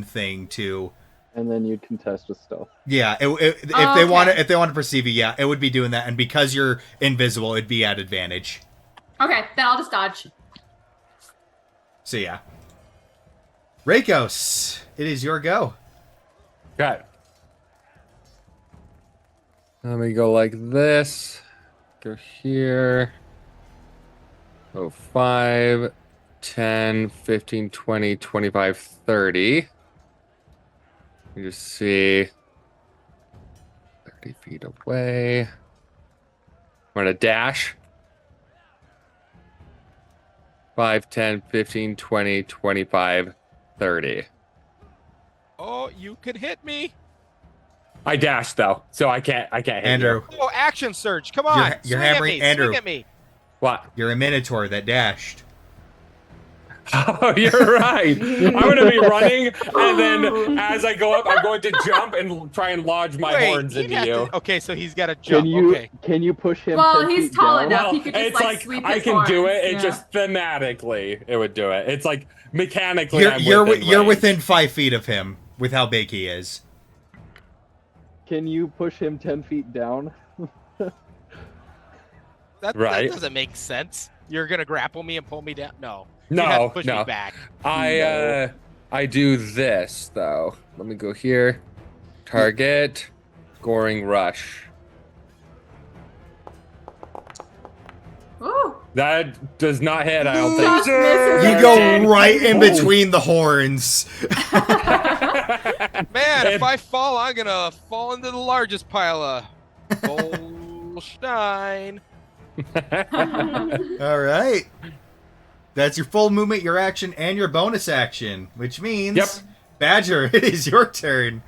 thing too. And then you'd contest with stealth. Yeah, if they okay. want to perceive you, yeah, it would be doing that, and because you're invisible, it'd be at advantage. Okay, then I'll just dodge. So yeah. Rakos, it is your go. Okay. Let me go like this. Go here. Oh, 5, 10, 15, 20, 25, 30. You just see 30 feet away. I'm going to dash. 5, 10, 15, 20, 25, 30. Oh, you can hit me. I dashed though, so I can't hit Andrew, you. Oh, action surge. Come on. You're Swing hammering- at me. Andrew. Swing at me. What? you're a minotaur that dashed. Oh, you're right. I'm going to be running, and then as I go up, I'm going to jump and try and lodge my Wait, horns he'd into have you. to- Okay, so he's got to jump. Can you push him? Well, 10 he's feet tall down? enough. Well, He could just, it's like, like sweep I his can do horns, it. It yeah. just thematically, it would do it. It's like mechanically, I'm You're range. within 5 feet of him with how big he is. Can you push him 10 feet down? That Right. doesn't make sense. You're gonna grapple me and pull me down? No. No, You have to push no. me back. I do this though. Let me go here. Target, goring rush. Ooh. That does not hit. I don't Just think. misses You it. go right in between the horns. Man, if I fall, I'm gonna fall into the largest pile of Goldstein. All right. That's your full movement, your action, and your bonus action, which means, Yep. Badger, it is your turn.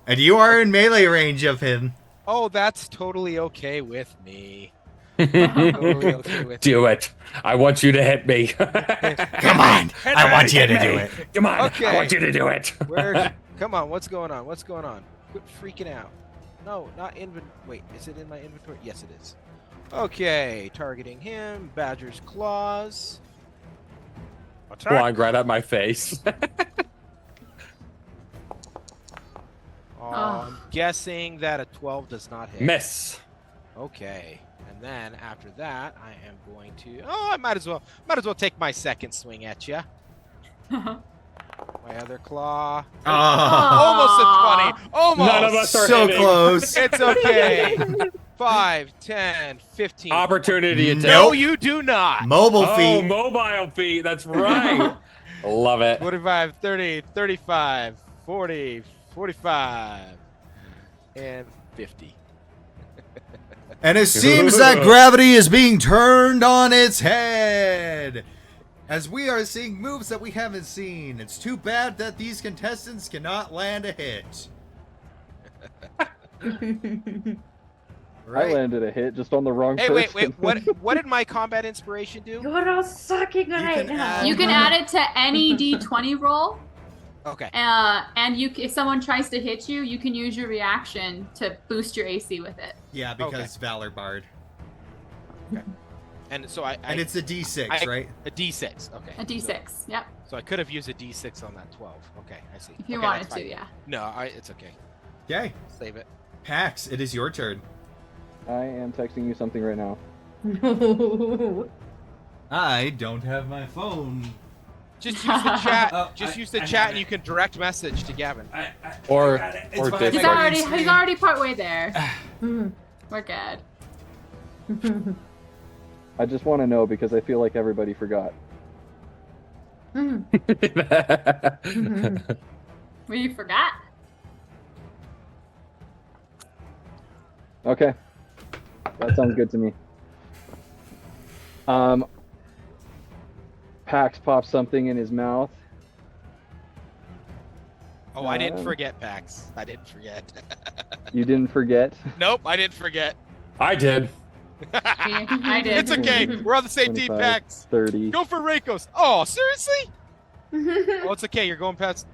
And you are in melee range of him. Oh, that's totally okay with me. Totally okay with Do it. I want you to hit me. Come on. I want you to do it. Come on. Okay. I want you to do it. Where? Come on, what's going on? What's going on? Quit freaking out. No, not inventory. Wait, is it in my inventory? Yes, it is. Okay, targeting him. Badger's claws. Attack. Flying right at my face. I'm guessing that a 12 does not hit. Miss. Okay, and then after that, I am going to. Oh, I might as well take my second swing at you. My other claw. Oh, Almost a 20. Almost. None of us are so hitting. close. It's okay. 5, 10, 15. Opportunity attack. No, you do not. Mobile Oh, feet. mobile feet. That's right. Love it. 45, 30, 35, 40, 45, and 50. And it seems that gravity is being turned on its head. As we are seeing moves that we haven't seen. It's too bad that these contestants cannot land a hit. I landed a hit just on the wrong Hey, person. wait. What did my combat inspiration do? You're all sucking right can now. add- You can add it to any D20 roll. Okay. And if someone tries to hit you, you can use your reaction to boost your AC with it. Yeah, because Valor Bard. And so And it's a D6, right? A D6. Okay. A D6. Yep. So I could have used a D6 on that 12. Okay, I see. If you Okay, wanted that's to, fine. yeah. No, it's okay. Okay. Save it. Pax, it is your turn. I am texting you something right now. I don't have my phone. Just use the chat. Oh, Just use the I chat, have and it. you can direct message to Gavin. Or It's or fine. Discord. He's already partway there. We're good. I just want to know because I feel like everybody forgot. Well, you forgot. Okay. That sounds good to me. Pax pops something in his mouth. Oh, I didn't forget, Pax. I didn't forget. You didn't forget? Nope, I didn't forget. I did. I did. It's okay. We're on the same team, 25, Pax. 30. Go for Reikos. Oh, seriously? Oh, it's okay. You're going past.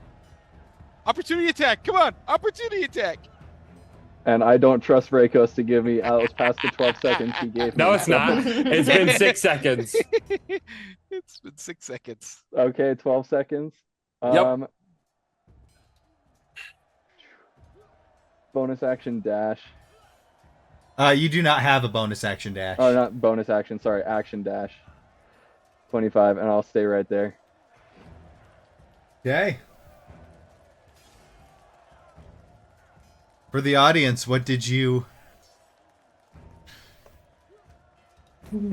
Opportunity attack. Come on. Opportunity attack. And I don't trust Reikos to give me. I was past the 12 seconds he gave me. No, it's not. It's been 6 seconds. It's been 6 seconds. Okay, 12 seconds. Yep. Bonus action dash. You do not have a bonus action dash. Oh, not bonus action. Sorry, action dash. 25, and I'll stay right there. Okay. For the audience, what did you...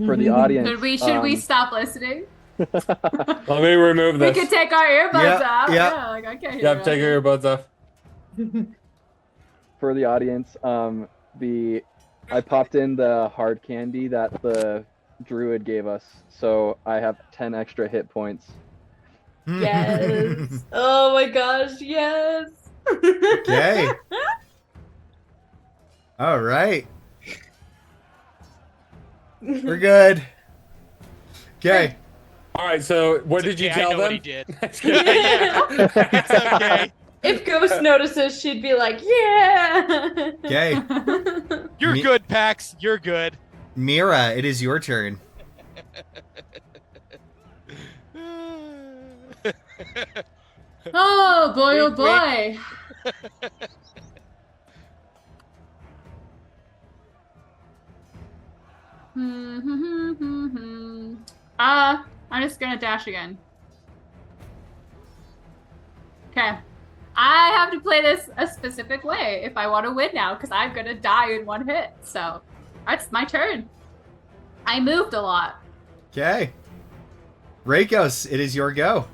For the audience. Should we stop listening? Let me remove We this. could take our earbuds Yeah, off. yeah. Yeah, like I can't hear Yep, that. take your earbuds off. For the audience, I popped in the hard candy that the druid gave us, so I have 10 extra hit points. Yes. Oh my gosh, yes. Okay. All right. We're good. Okay. All right, so what It's did you okay, I tell know what them? he did. Yeah. It's okay. If Ghost notices, she'd be like, yeah. Okay. You're Me- good, Pax. You're good. Mira, it is your turn. Oh boy, oh Wink, boy. I'm just gonna dash again. Okay. I have to play this a specific way if I want to win now, because I'm gonna die in one hit. So that's my turn. I moved a lot. Okay. Reikos, it is your go.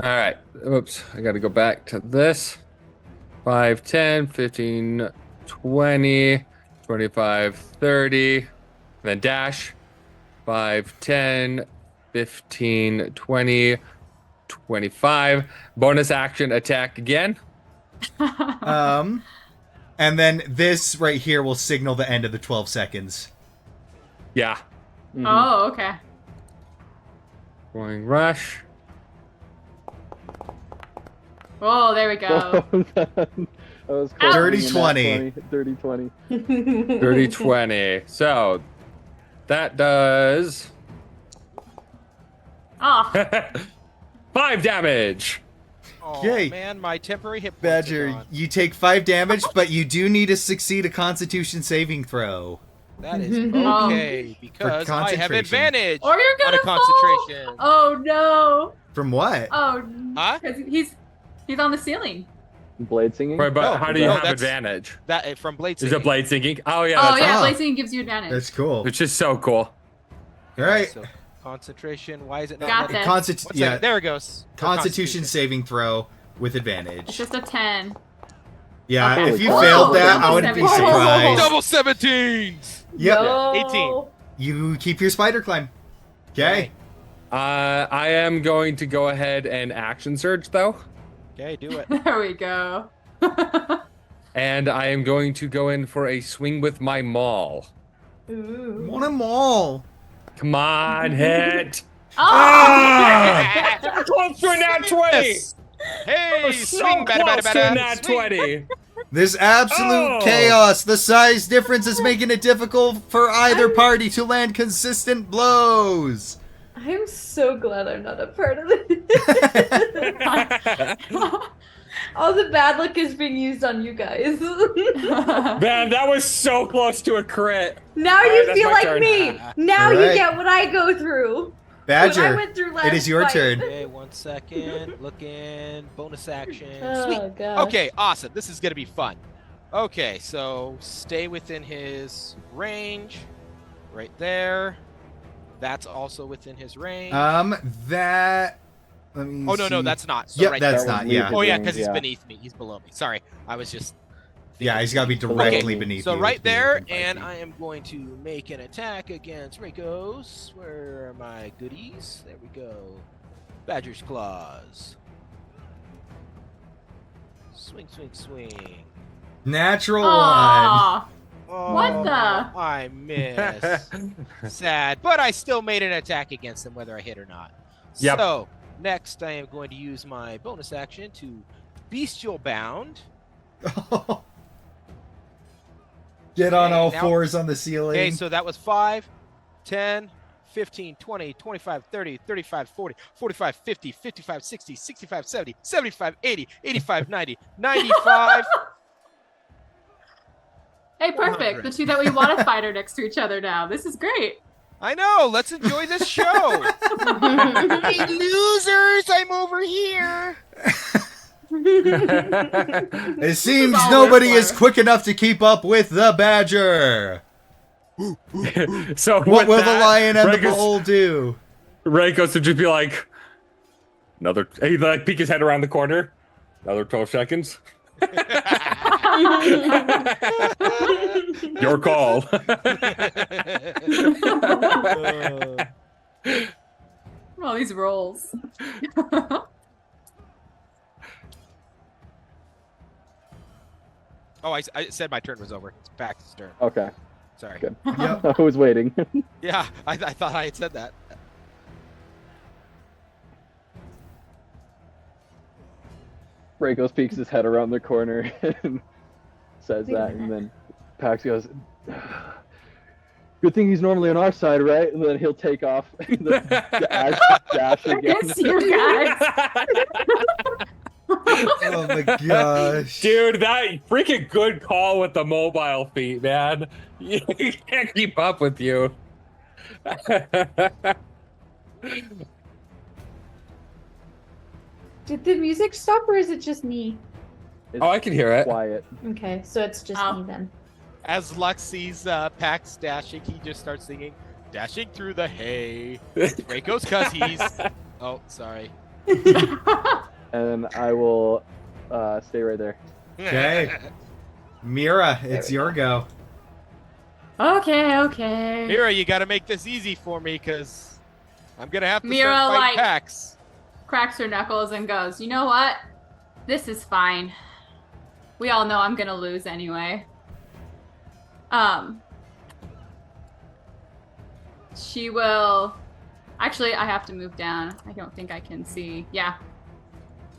All right. Oops. I got to go back to this. 5, 10, 15, 20, 25, 30. Then dash. 5, 10, 15, 20, 25. Bonus action attack again. And then this right here will signal the end of the 12 seconds. Yeah. Mhm. Oh, okay. Going rush. Oh, there we go. That was close. Dirty Being a nat 20. Dirty 20. 30, 20. So that does Oh, 5 damage. Oh, Okay. man, my temporary hit points are Badger, gone. you take 5 damage, but you do need to succeed a Constitution saving throw. That is okay, because I have concentration. advantage or you're on gonna a concentration. fall. Oh no. From what? Oh, Huh? because he's on the ceiling. Blade singing? Right, but No, how do you no, have that's- advantage? That from Blade Is it Singing. blade sinking? Oh yeah, Oh that's yeah, Ah. blazing gives you advantage. That's cool. which is so cool. All right. So, concentration. Why is it not? Got working? this. One second, there it goes. For Constitution saving throw with advantage. It's just a 10. Yeah, Holy if you crap. failed that, I Double wouldn't be 17. surprised. Double 17s. Yep. No. 18. You keep your spider climb. Okay. I am going to go ahead and action surge though, Okay, do it. There we go. and I am going to go in for a swing with my maul. Ooh. Want them all. Come on, hit! Oh! close to a nat 20. Yes. Hey, So swing, close bada, bada, to a bada, nat swing. 20. This absolute Oh. chaos, the size difference is making it difficult for either party to land consistent blows. I'm so glad I'm not a part of this. All the bad luck is being used on you guys. Man, that was so close to a crit. Now Alright, you that's feel my like turn. me. Now you Alright. get what I go through. What I Badger, went through last it is your fight. turn. Okay, 1 second. Looking. Bonus action. Oh, Sweet. gosh. Okay, awesome. This is gonna be fun. Okay, so stay within his range. Right there. That's also within his range. That. Let me oh no, no, see. that's not. So Yep, right that's there. not. That would Yeah. leave Oh yeah, range, because he's yeah. beneath me. He's below me. Sorry, I was just. Yeah, he's got to be Okay. directly beneath So you. right to be there, within 5 and feet. I am going to make an attack against Rico's. Where are my goodies? There we go. Badger's Claws. Swing, swing, swing. Natural one. Aw. Oh, What the? I miss. Sad, but I still made an attack against him, whether I hit or not. Yep. So next, I am going to use my bonus action to Bestial Bound. Get on Okay, all now- fours on the ceiling. Okay, so that was 5, 10, 15, 20, 25, 30, 35, 40, 45, 50, 55, 60, 65, 70, 75, 80, 85, 90, 95. Hey, perfect. The two that we want to fight are next to each other now. This is great. I know. Let's enjoy this show. Hey, losers! I'm over here. It seems all nobody we're is for. quick enough to keep up with the badger. So What with will the that, lion and the Reiko's- bull do? Reikos would just be like, another. He'd like peek his head around the corner. Another 12 seconds. Your call. All these rolls. Oh, I said my turn was over. It's Pax's turn. Okay, Sorry. good. Yep. I was waiting. Yeah, I thought I had said that. Reikos peeks his head around the corner and says that, and then Pax goes, "Good thing he's normally on our side, right?" And then he'll take off the ash dash again. It's you guys. Oh my gosh. Dude, that freaking good call with the mobile feet, man. You can't keep up with you. Did the music stop or is it just me? It's Oh, I can hear it. quiet. Okay, so it's just Oh. me then. As Lux sees Pax dashing, he just starts singing, "Dashing through the hay." Reiko's cuz he's. Oh, sorry. And I will stay right there. Okay. Mira, it's your go. Okay. Mira, you got to make this easy for me, cause I'm gonna have to Mira, start fighting like- Pax. Cracks her knuckles and goes, "You know what? This is fine. We all know I'm gonna lose anyway." She will. Actually, I have to move down. I don't think I can see. Yeah.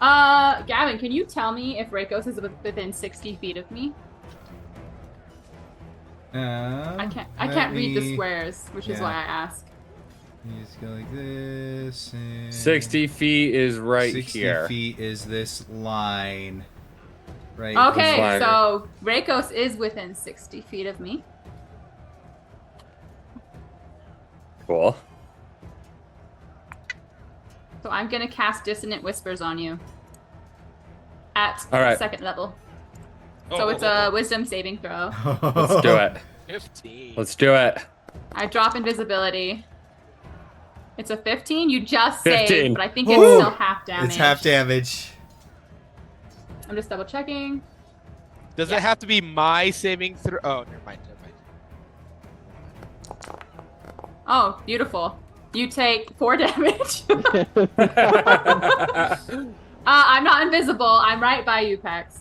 Gavin, can you tell me if Reikos is within 60 feet of me? I can't read the squares, which is yeah. why I ask. You just go like this. And 60 feet is right 60 here. feet is this line. Right. Okay, Slider. so Reikos is within 60 feet of me. Cool. So I'm gonna cast Dissonant Whispers on you. At All right. second level. So it's a wisdom saving throw. Let's do it. 15. Let's do it. I drop invisibility. It's a 15. You just 15. saved, but I think it's Woo! still half damage. It's half damage. I'm just double checking. Does Yeah. it have to be my saving throw? Oh, never mind. Oh, beautiful. You take 4 damage. I'm not invisible. I'm right by you, Pax.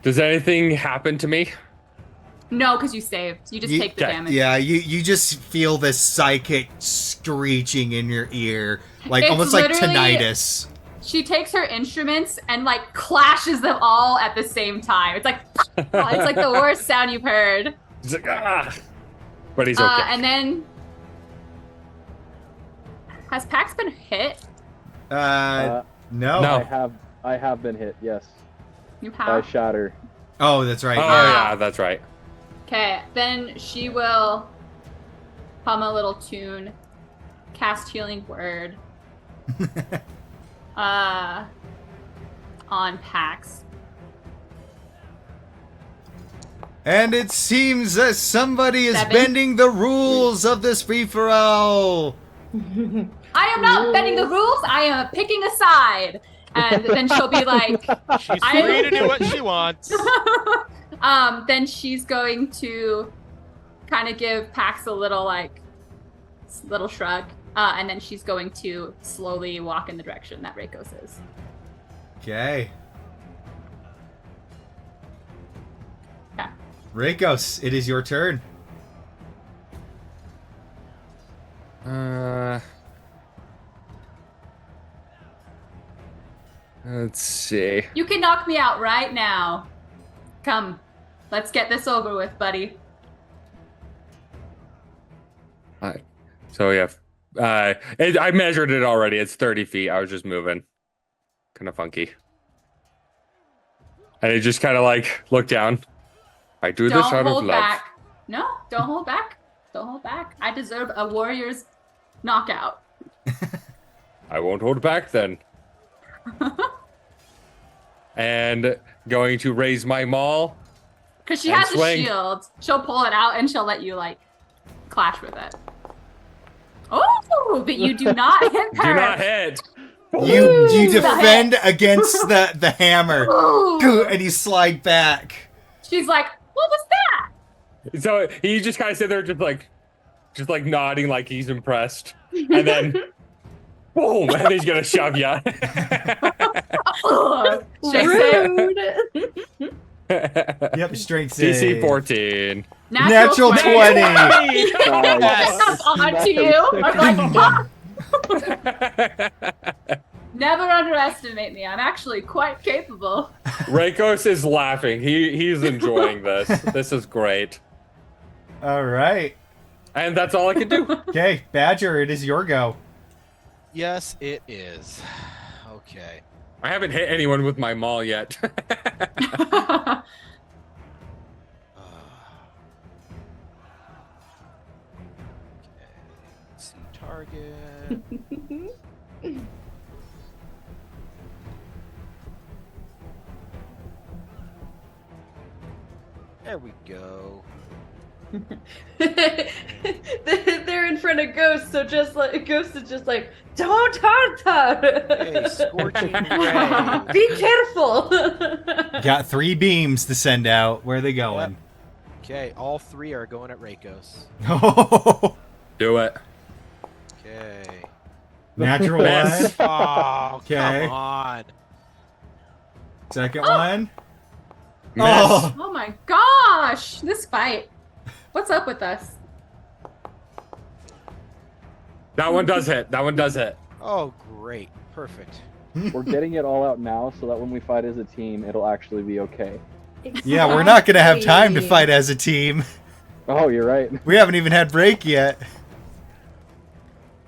Does anything happen to me? No, because you saved. You just take the Okay. damage. Yeah, you just feel this psychic screeching in your ear, like It's almost like literally- tinnitus. she takes her instruments and like clashes them all at the same time. It's like the worst sound you've heard. He's like, ah. But he's okay. And then has Pax been hit? No. No. I have been hit. Yes. You By have. shatter. Oh, that's right. Oh yeah, that's right. Okay, then she will hum a little tune, cast Healing Word on Pax. And it seems that somebody is 7. bending the rules of this free-for-all. I am not bending the rules. I am picking a side. And then she'll be like, She's free to do what she wants. then she's going to kind of give Pax a little little shrug. And then she's going to slowly walk in the direction that Reikos is. Okay. Yeah. Reikos, it is your turn. Let's see. You can knock me out right now. Come, let's get this over with, buddy. So yeah, I measured it already. It's 30 feet. I was just moving, kind of funky. And it just kind of like looked down. I do this Don't out of hold love. back. No, don't hold back. Don't hold back. I deserve a warrior's knockout. I won't hold back then. And going to raise my maul. Because she And has swing. a shield. She'll pull it out and she'll let you like clash with it. Oh, but you do not hit her. Do not hit. You defend against the hammer. Ooh. And you slide back. She's like, what was that? So he just kind of sit there, just like nodding, like he's impressed, and then boom, and he's gonna shove you. Rude. Yep, strength save. DC 14. Natural 20. Yes. On to you. I'm like, never underestimate me. I'm actually quite capable. Reikos is laughing. He's enjoying this. This is great. All right. And that's all I can do. Okay, Badger, it is your go. Yes, it is. Okay. I haven't hit anyone with my maul yet. Okay. Let's see. Target. There we go. They're in front of Ghost, so Ghost is just like, don't hurt her. Hey, scorching ray. Be careful. Got 3 beams to send out. Where are they going? Okay, all 3 are going at Reikos. Oh, Do it. Okay. natural Miss. one. Oh, Okay. come on. Second one. Miss. Oh, Oh my gosh, this fight. What's up with us? That one does hit. That one does hit. Oh, great. Perfect. We're getting it all out now so that when we fight as a team, it'll actually be okay. yeah, we're not going to have time to fight as a team. Oh, you're right. We haven't even had break yet.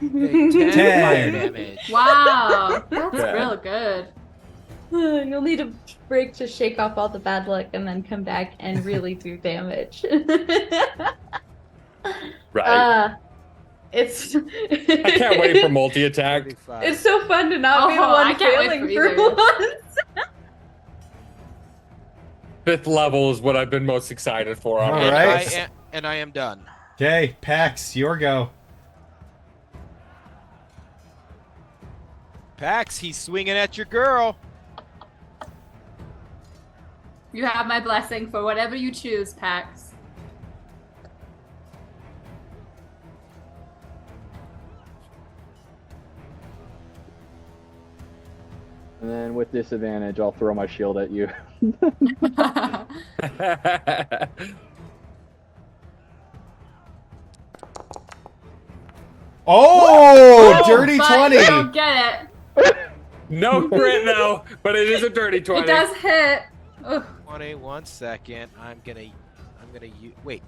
Okay, 10 fire damage. Wow, that's Yeah. real good. You'll need a break to shake off all the bad luck and then come back and really do damage. Right. It's. I can't wait for multi-attack. 35. It's so fun to not be the Oh, one I can't wait failing for for either. once. 5th level is what I've been most excited for. All already. right. And I am done. Okay, Pax, your go. Pax, he's swinging at your girl. You have my blessing for whatever you choose, Pax. And then with disadvantage, I'll throw my shield at you. Oh, dirty but 20. You don't get it. No crit though, but it is a dirty 20. It does hit. Ugh. 20, 1 second. I'm gonna wait.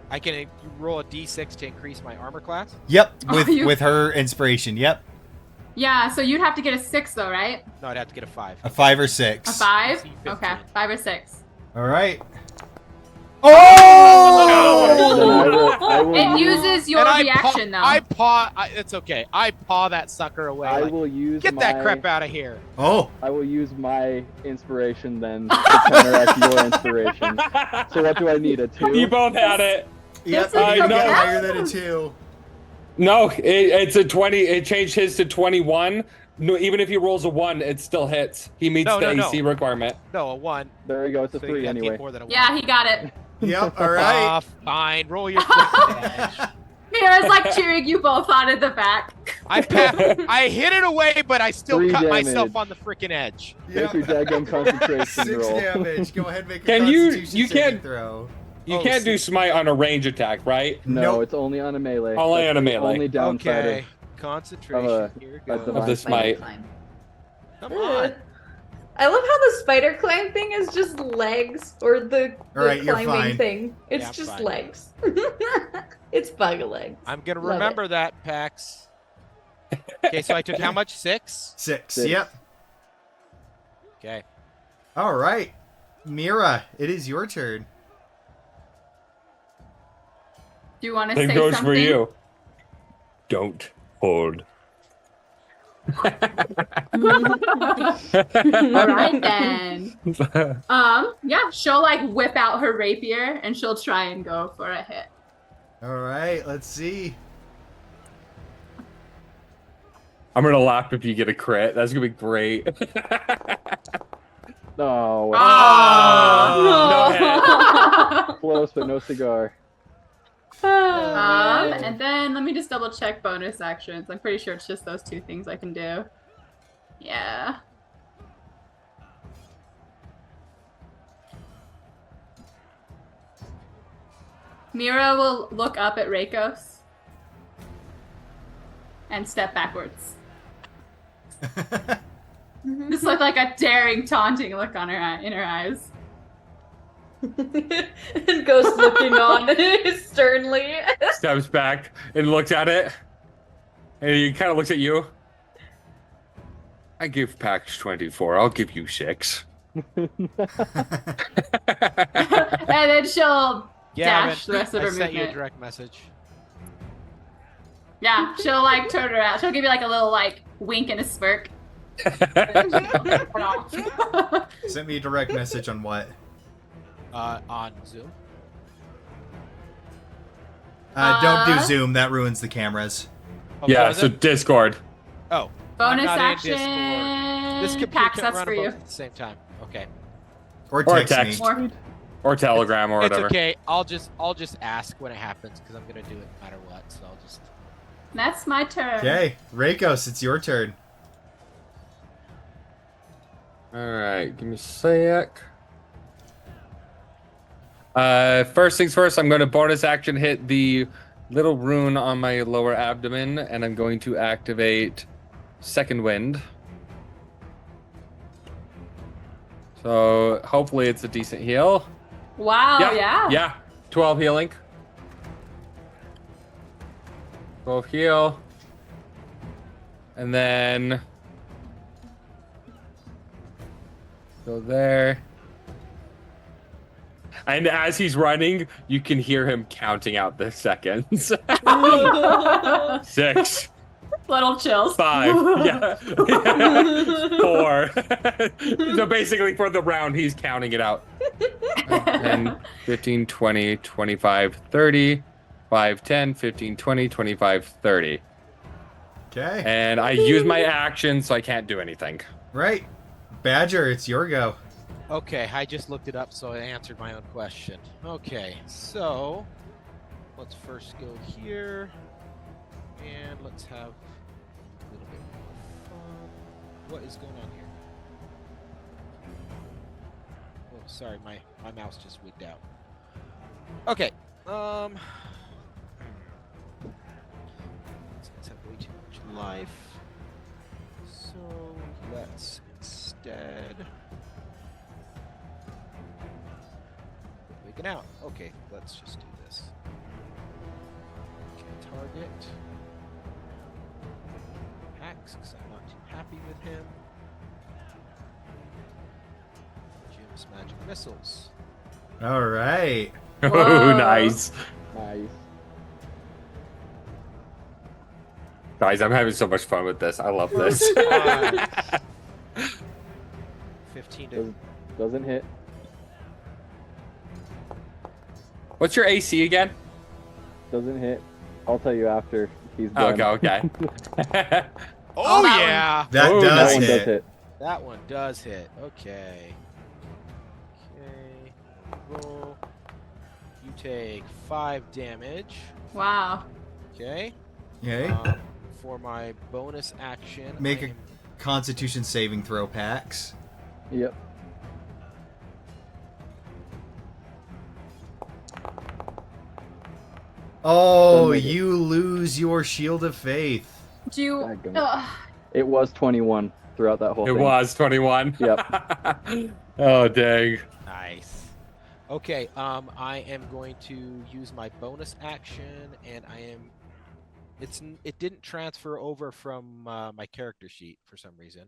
I can roll a d6 to increase my armor class. Yep, Oh, with her inspiration. Yep, Yeah, so you'd have to get a 6 though, right? No, I'd have to get a 5. a 5 or 6. A 5? DC 15. Okay, 5 or 6. All right. Oh! I will It uses your And reaction though. It's okay. I paw that sucker away. I like, will use get my, that crap out of here. Oh, I will use my inspiration then to counteract your inspiration. So what do I need? A 2? You both had it. yep. This is You so get bad. higher than a 2. No, it's a 20. It changed his to 21. No, even if he rolls a 1, it still hits. He meets the AC requirement. No, a 1. There we go. It's a So 3 you have to get anyway. more than a 1. Yeah, he got it. Yep. All right. Fine. Roll your freaking edge. Mira's like cheering you both on in the back. I hit it away, but I still 3 cut damage. myself on the freaking edge. Make your daggum concentration 6 roll. damage. Go ahead and make a Can you- Constitution you saving can't- throw. You can't do smite on a range attack, right? No, Nope. it's only on a melee. Only That's on a the melee. Only downside Okay. Concentration. of Here a goes. Of the smite. Come on. I love how the spider climb thing is just legs, or the Alright, you're climbing fine. thing. It's Yeah, just fine. legs. It's bug legs. I'm gonna Love remember that, Pax. Okay, so I took how much? 6? 6. 6. Yep. Okay. All right. Mira, it is your turn. Do you want to say Same goes something? for you. Don't hold. All right then. Yeah, she'll like whip out her rapier and she'll try and go for a hit. All right. Let's see. I'm gonna laugh if you get a crit. That's gonna be great. No, No close but no cigar. And then let me just double check bonus actions. I'm pretty sure it's just those 2 things I can do. Yeah. Mira will look up at Reikos and step backwards. Just look like a daring, taunting look on in her eyes. And Ghost looking on sternly. Steps back and looks at it. And he kind of looks at you. I give Pax 24. I'll give you 6. And then she'll Yeah, dash the rest of I her sent you a movement. direct message. Yeah, she'll like turn around. She'll give you like a little like wink and a smirk. Send me a direct message on what? On Zoom. Don't do Zoom. That ruins the cameras. Oh, Yeah, was so it? Discord. Oh. Bonus I'm not in action. Discord. This computer Pax, can that's run for them you. both at the same time. Okay. Or Or text, text. me. Or Or Telegram or It's whatever. okay. I'll just ask when it happens because I'm gonna do it no matter what. So I'll just. that's my turn. Okay, Reikos, it's your turn. Alright, give me a sec. First things first, I'm going to bonus action hit the little rune on my lower abdomen, and I'm going to activate Second Wind. So hopefully it's a decent heal. Wow, yeah. Yeah, 12 healing. 12 heal. And then go there. And as he's running, you can hear him counting out the seconds. 6, Little chills. 5, yeah. 4. So basically for the round, he's counting it out. 10, 15, 20, 25, 30, 5, 10, 15, 20, 25, 30. Okay. And I use my action, so I can't do anything. Right. Badger, it's your go. Okay, I just looked it up, so I answered my own question. Okay, so let's first go here, and let's have a little bit more fun. What is going on here? Oh, sorry, my mouse just wigged out. Okay, these guys have way too much life, so points instead. Wigging out. Okay, let's just do this. Okay, target. Hacks, because I'm not too happy with him. Jim's magic missiles. All right. Oh, Whoa. nice. Nice. Guys, I'm having so much fun with this. I love this. 15 to Doesn't hit. What's your AC again? Doesn't hit. I'll tell you after he's done. Okay. Oh, that yeah! That Oh, does That one hit. does hit. That one does hit. Okay. Okay. Roll. You take 5 damage. Wow. Okay. Okay. For my bonus action, Make I a am- Constitution saving throw, Pax. Yep. Oh, Doesn't make it. you lose your shield of faith. Do you? Dadgummit. Ugh. It was 21 throughout that whole It thing. was 21. Yep. Oh, dang. Nice. Okay, I am going to use my bonus action, and it didn't transfer over from my character sheet for some reason,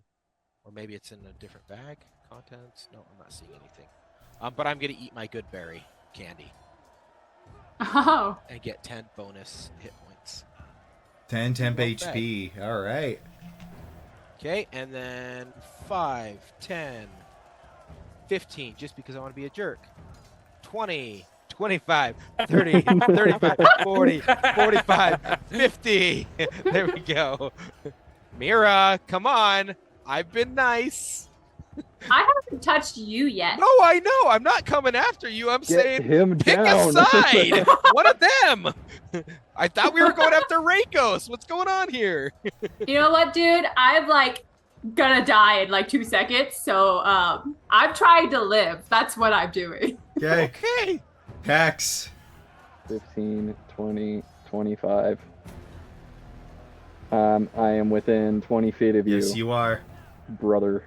or maybe it's in a different bag. Contents? No, I'm not seeing anything. But I'm gonna eat my good berry candy Oh. and get 10 bonus hit points. 10 temp Not HP. All right. Okay, and then 5, 10, 15, just because I want to be a jerk. 20, 25, 30, 35, 40, 45, 50. There we go. Mira, come on. I've been nice. I haven't touched you yet. No, I know. I'm not coming after you. I'm Get saying him pick down. a side. One of them. I thought we were going after Rakos. What's going on here? You know what, dude? I'm like gonna die in like 2 seconds, so I'm trying to live. That's what I'm doing. Okay. Okay. Pax. 15, 20, 25. I am within 20 feet of Yes, you are. brother.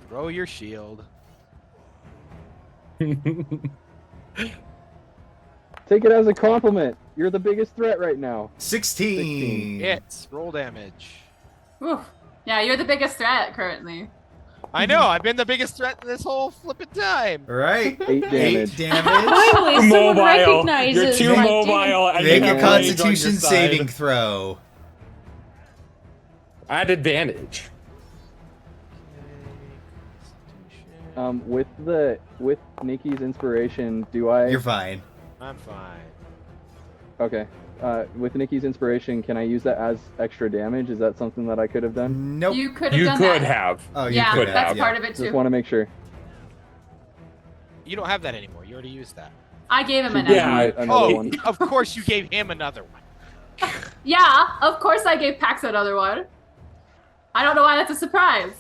Throw your shield. Take it as a compliment. You're the biggest threat right now. 16. Hits. Roll damage. Oof. Yeah, you're the biggest threat currently. I know. I've been the biggest threat in this whole flipping time. All right. 8 damage. 8 damage. Finally, someone Mobile. recognizes. You're too my mobile. And Make you a have rage on your Constitution side. saving throw. At advantage. With Nikki's inspiration, do I? You're fine. I'm fine. Okay. With Nikki's inspiration, can I use that as extra damage? Is that something that I could have done? Nope. You could have You done could that. have. Oh, you Yeah, could that's have. part of it Just too. want to make sure. You don't have that anymore. You already used that. I gave him She another gave Yeah. one. me another Oh, one. of course you gave him another one. Yeah, of course I gave Pax another one. I don't know why that's a surprise.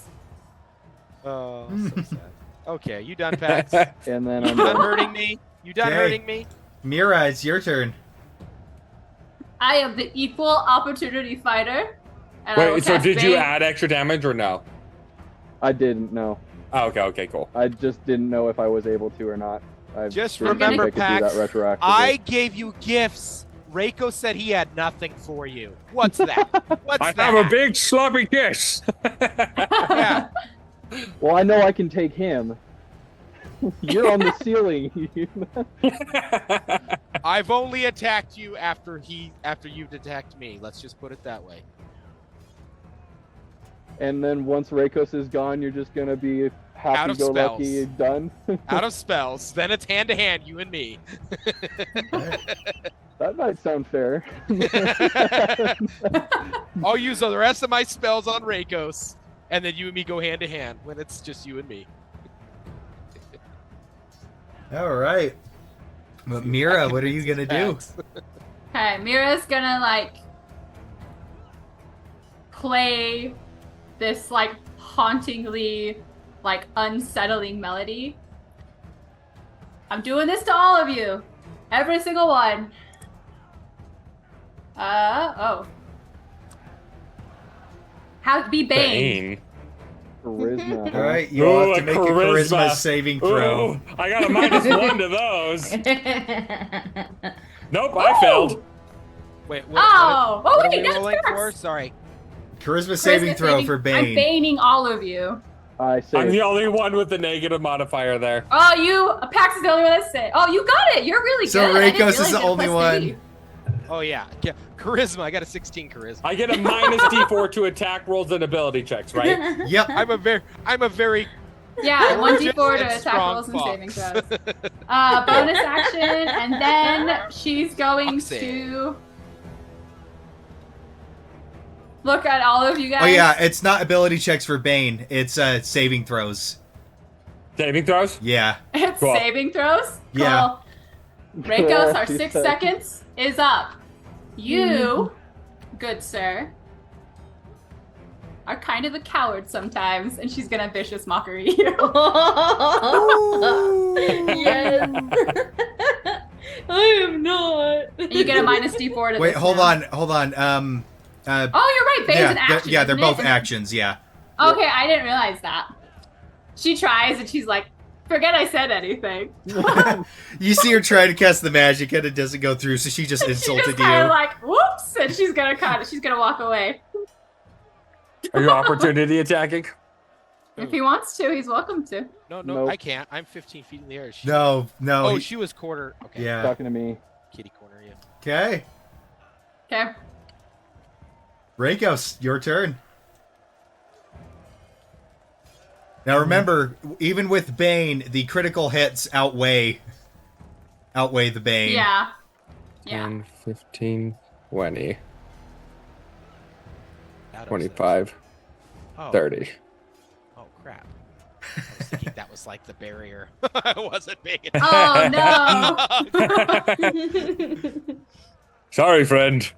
Oh, so sad. Okay, you done, Pax? And then You I'm done done. hurting me? You done Okay. hurting me? Mira, it's your turn. I am the equal opportunity fighter. And I will Wait, so cast did you Bane. add extra damage or no? I didn't know. Oh, okay, cool. I just didn't know if I was able to or not. I Just didn't think remember, I could do Pax, that retroactively. I gave you gifts. Reiko said he had nothing for you. What's that? What's I that? have a big sloppy kiss. Yeah. Well, I know I can take him. You're on the ceiling. I've only attacked you after you've attacked me. Let's just put it that way. And then once Rakos is gone, you're just gonna be Out of happy-go-lucky spells. done. Out of spells, then it's hand to hand, you and me. That might sound fair. I'll use the rest of my spells on Rakos, and then you and me go hand to hand when it's just you and me. All right. But Mira, what are you gonna do? Pax. Okay, Mira's gonna like play this like hauntingly like unsettling melody. I'm doing this to all of you. Every single one. Oh. How be Bane. Charisma. All right, you all have to make a charisma saving throw. Ooh, I got a -1 to those. Nope, I failed. Wait, Oh, what are wait, we that's rolling for? first. Sorry. Charisma saving throw for I'm Bane. baning all of you. I I'm say the only one with the negative modifier there. Oh, Pax is the only one that said. Oh, you got it. You're really So good. I didn't Reikos is realize the you had a only +3. one. Oh yeah. Charisma. I got a 16 charisma. I get a -D4 to attack rolls and ability checks, right? Yep. I'm a very Yeah, Gorgeous 1d4 to and attack strong rolls and fox. saving throws. Bonus action, and then she's going Foxy. to look at all of you guys. Oh yeah, it's not ability checks for Bane. It's saving throws. Saving throws? Yeah. It's Cool. saving throws. Yeah. Cool. Reikos, our She 6 said. seconds is up. You, good sir, are kind of a coward sometimes, and she's gonna vicious mockery you. Yes. I am not. You get a -D4 to Wait, this hold now. on. Oh, you're right. Bane's an action. yeah, they're isn't both it? actions. Yeah. Okay, I didn't realize that. She tries and she's like, forget I said anything. You see her try to cast the magic and it doesn't go through, so she just She's insulted just kind of you. like, whoops, and she's gonna walk away. Are you opportunity attacking? If he wants to, he's welcome to. No, Nope. I can't. I'm 15 feet in the air. No. Oh, he- she was quarter. Okay. yeah. talking to me. Kitty corner. Yeah. Okay. Okay. Reikos, your turn. Now remember, even with Bane, the critical hits outweigh the Bane. Yeah. Yeah. 10, 15, 20, That was 25, Oh, 30. Oh crap. I was thinking that was like the barrier. I wasn't big enough. Oh no. Sorry, friend.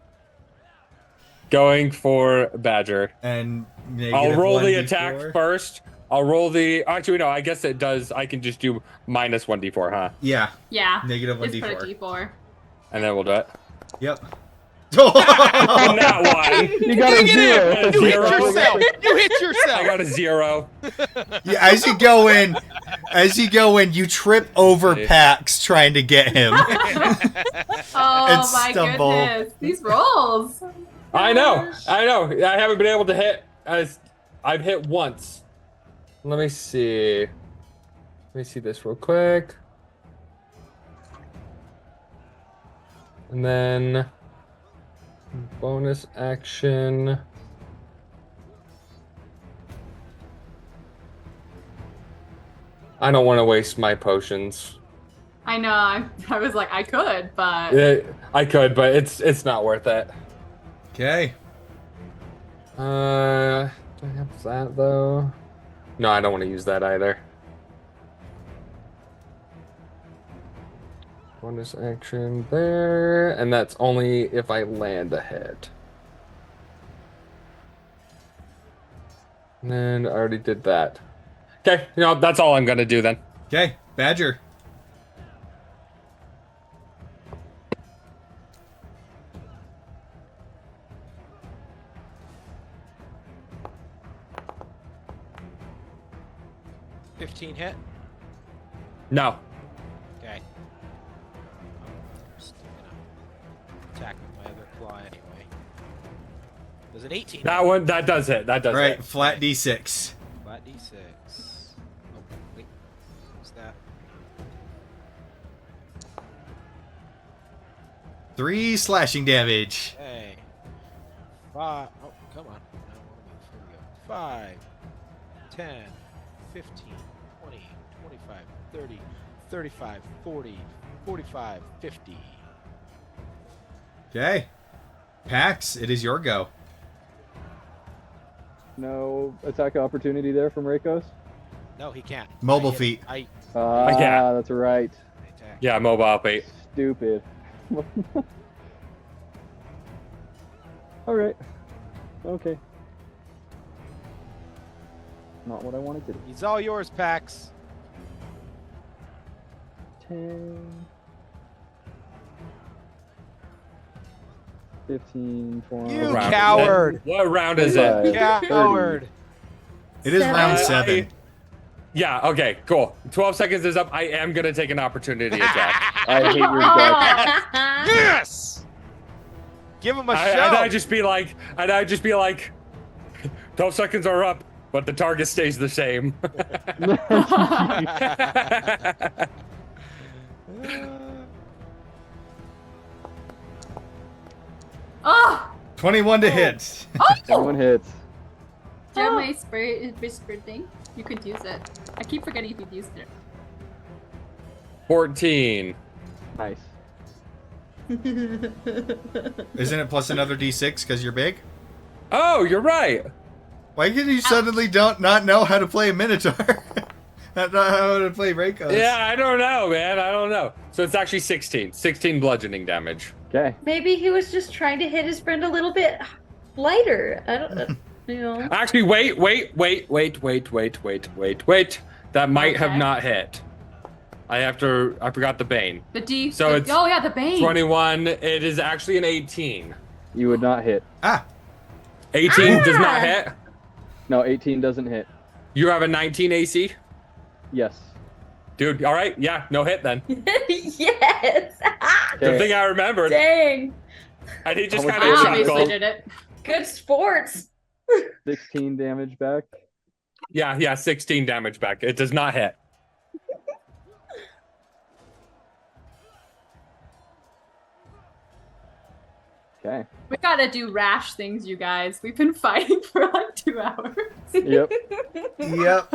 Going for Badger. And I'll roll the -1d4. attack first. I'll roll the. Actually, no. I guess it does. I can just do -1d4, huh? Yeah. Yeah. Negative Just put a 1d4. D4. And then we'll do it. Yep. On that one. You got a Dang it, zero. A You hit zero. yourself. You hit yourself. I got a 0. Yeah, as you go in, you trip over Pax trying to get him. Oh And my stumble. goodness. These rolls. I know. I haven't been able to hit. I've hit once. Let me see. Let me see this real quick. And then bonus action. I don't want to waste my potions. I know. I was like, I could, but I could, but it's not worth it. Okay. Do I have that though? No, I don't want to use that either. Bonus action there, and that's only if I land a hit. And then I already did that. Okay, that's all I'm gonna do then. Okay. Badger. $15 hit. No. Okay. I'm just gonna attack with my other claw anyway. Was it 18? That does hit. That does All right. hit. Flat d6. Flat D6. Oh, wait. What's that? 3 slashing damage. Hey. 5. Oh, come on. I don't want to move. Here we go. 5, 10, 15, 20, 25, 30, 35, 40, 45, 50. Okay. Pax, it is your go. No attack opportunity there from Reikos? No, he can't. Mobile I hit- feat. I Ah, that's right. attack. Yeah, mobile bait. Stupid. Alright. Okay. Not what I wanted to do. He's all yours, Pax. 10, 15, 20. You Round is coward. it? What round is it? Yeah. Coward. It is round Seven? 7. Yeah, okay, cool. 12 seconds is up. I am going to take an opportunity attack. I hate your guts. Yes. Give him a show. And I'd just be like, 12 seconds are up, but the target stays the same. Oh! 21 to hit. Everyone hits. Do you have my whisper thing? You could use it. I keep forgetting if you've used it. 14. Nice. Isn't it plus another d6 because you're big? Oh, you're right. Why did you suddenly not know how to play a Minotaur? not know how to play Reikos? Yeah, I don't know, man. I don't know. So it's actually 16. 16 bludgeoning damage. Okay. Maybe he was just trying to hit his friend a little bit lighter. I don't you know. Actually, wait. That might have Okay. not hit. I forgot the Bane. The D. So it's oh yeah, the Bane. 21. It is actually an 18. You would not hit. 18 does not hit. No, 18 doesn't hit. You have a 19 AC? Yes. Dude, all right. Yeah, no hit then. Yes. Good thing I remembered. Dang. And he just I kind I of obviously chuckled. did it. Good sports. 16 damage back. Yeah, 16 damage back. It does not hit. Okay. We gotta do rash things, you guys. We've been fighting for like 2 hours. Yep. Yep.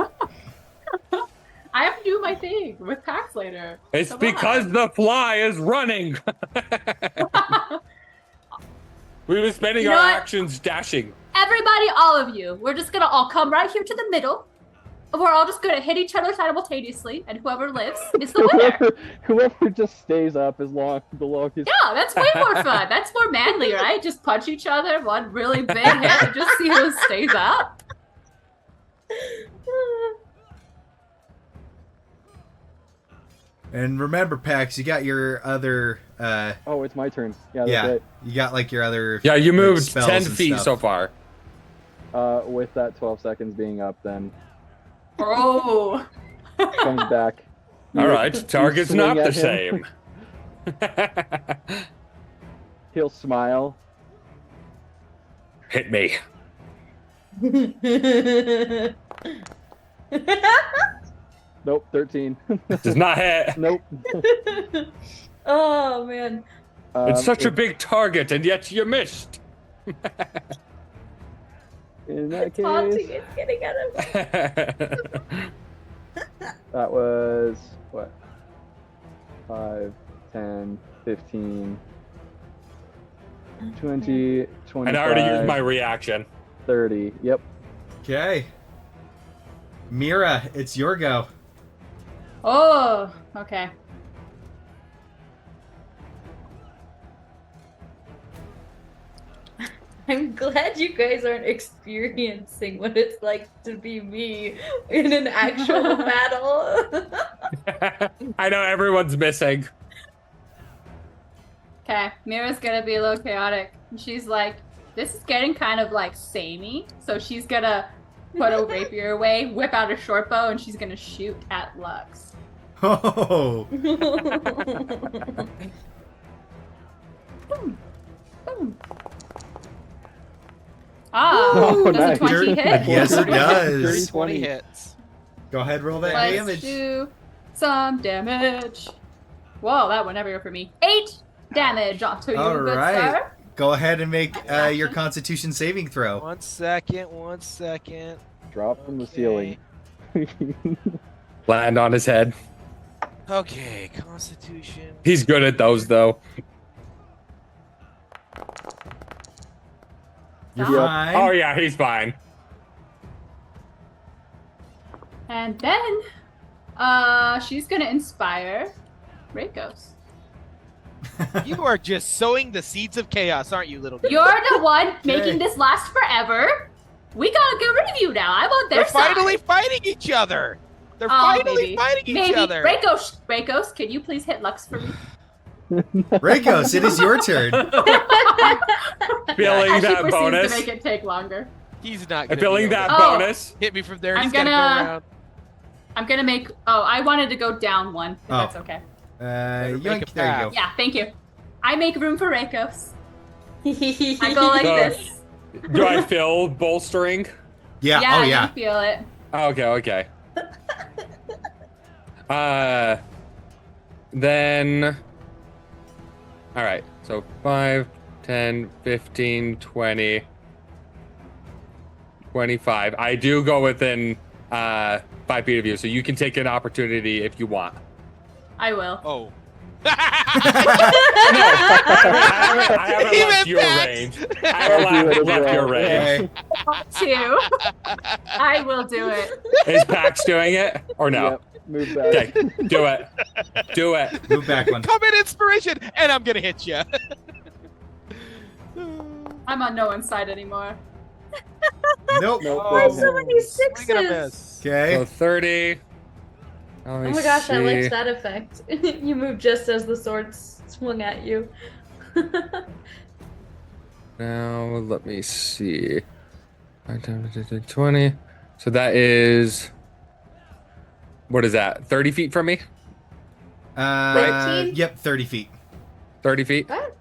I have to do my thing with packs later. It's Come because on. the fly is running. We've been spending You know our what? actions dashing. Everybody, all of you, we're just gonna all come right here to the middle. We're all just gonna hit each other simultaneously, and whoever lives is the winner. Whoever just stays up as long the longest. Yeah, that's way more fun. That's more manly, right? Just punch each other, one really big hit, and just see who stays up. And remember, Pax, you got your other. Oh, it's my turn. Yeah, that's Yeah, right. you got like your other. Yeah, you like, moved spells 10 and feet stuff. so far. With that 12 seconds being up, then Oh. comes back. All You- right, you target's swing not the at him. same. He'll smile. Hit me. Nope, 13. Does not hit. Nope. Oh man. It's such a if- big target, and yet you missed. In that Taunting case, is getting at him. that was what? 5, 10, 15, 20, 25, And I already used my reaction. 30. Yep. Okay. Mira, it's your go. Oh, okay. I'm glad you guys aren't experiencing what it's like to be me in an actual battle. I know everyone's missing. Okay, Mira's gonna be a little chaotic. She's like, this is getting kind of like samey, so she's gonna put a rapier away, whip out a short bow, and she's gonna shoot at Lux. Oh. Boom. Boom. Ah, Oh, does a nice. 20 hit? Yes, it Dirty does. 20 20. hits. Go ahead, roll that Let's damage. do some damage. Whoa, that went everywhere for me. 8 damage onto you, All good right. sir. Go ahead and make your Constitution saving throw. 1 second, 1 second. Drop from the Okay. ceiling. Land on his head. Okay, Constitution. He's good at those, though. You're Yeah. fine. Oh, yeah, he's fine. And then, she's gonna inspire Reikos. You are just sowing the seeds of chaos, aren't you, little girl? You're the one Okay. making this last forever. We gotta get rid of you now. I'm on their They're side. finally fighting each other. They're Oh, finally maybe. fighting each Maybe. other. Reikos, can you please hit Lux for me? Reikos, it is your turn. Feeling As she that proceeds bonus. to make it take longer. He's not I'm gonna feeling be able that to Oh. bonus. hit me from there. I'm He's gotta go gonna- around. I'm gonna make. Oh, I wanted to go down one. If Oh. that's okay. Yoink, make a there you go. path. Yeah, thank you. I make room for Reikos. I go like Go. this. Do I feel bolstering? Yeah. Yeah, Oh yeah. you feel it. Okay. Then. All right. So 5, 10, 15, 20, 25. I do go within 5 feet of you, so you can take an opportunity if you want. I will. Oh. No, I haven't Even left your that. range. I haven't I'll do it as left well. your range. Okay. 2. I will do it. Is Pax doing it or no? Yep. Move back. Okay, do it. Do it. Move back one. Come in inspiration, and I'm gonna hit you. I'm on no one's side anymore. Nope. Nope. Oh, Why that's so it. many Swing and a sixes? miss. Okay. So 30. Oh my gosh, I liked that effect. You moved just as the sword swung at you. Now let me see. 5 times 20. So that is. What is that? 30 feet from me? 15? Yep, 30 feet. 30 feet? What?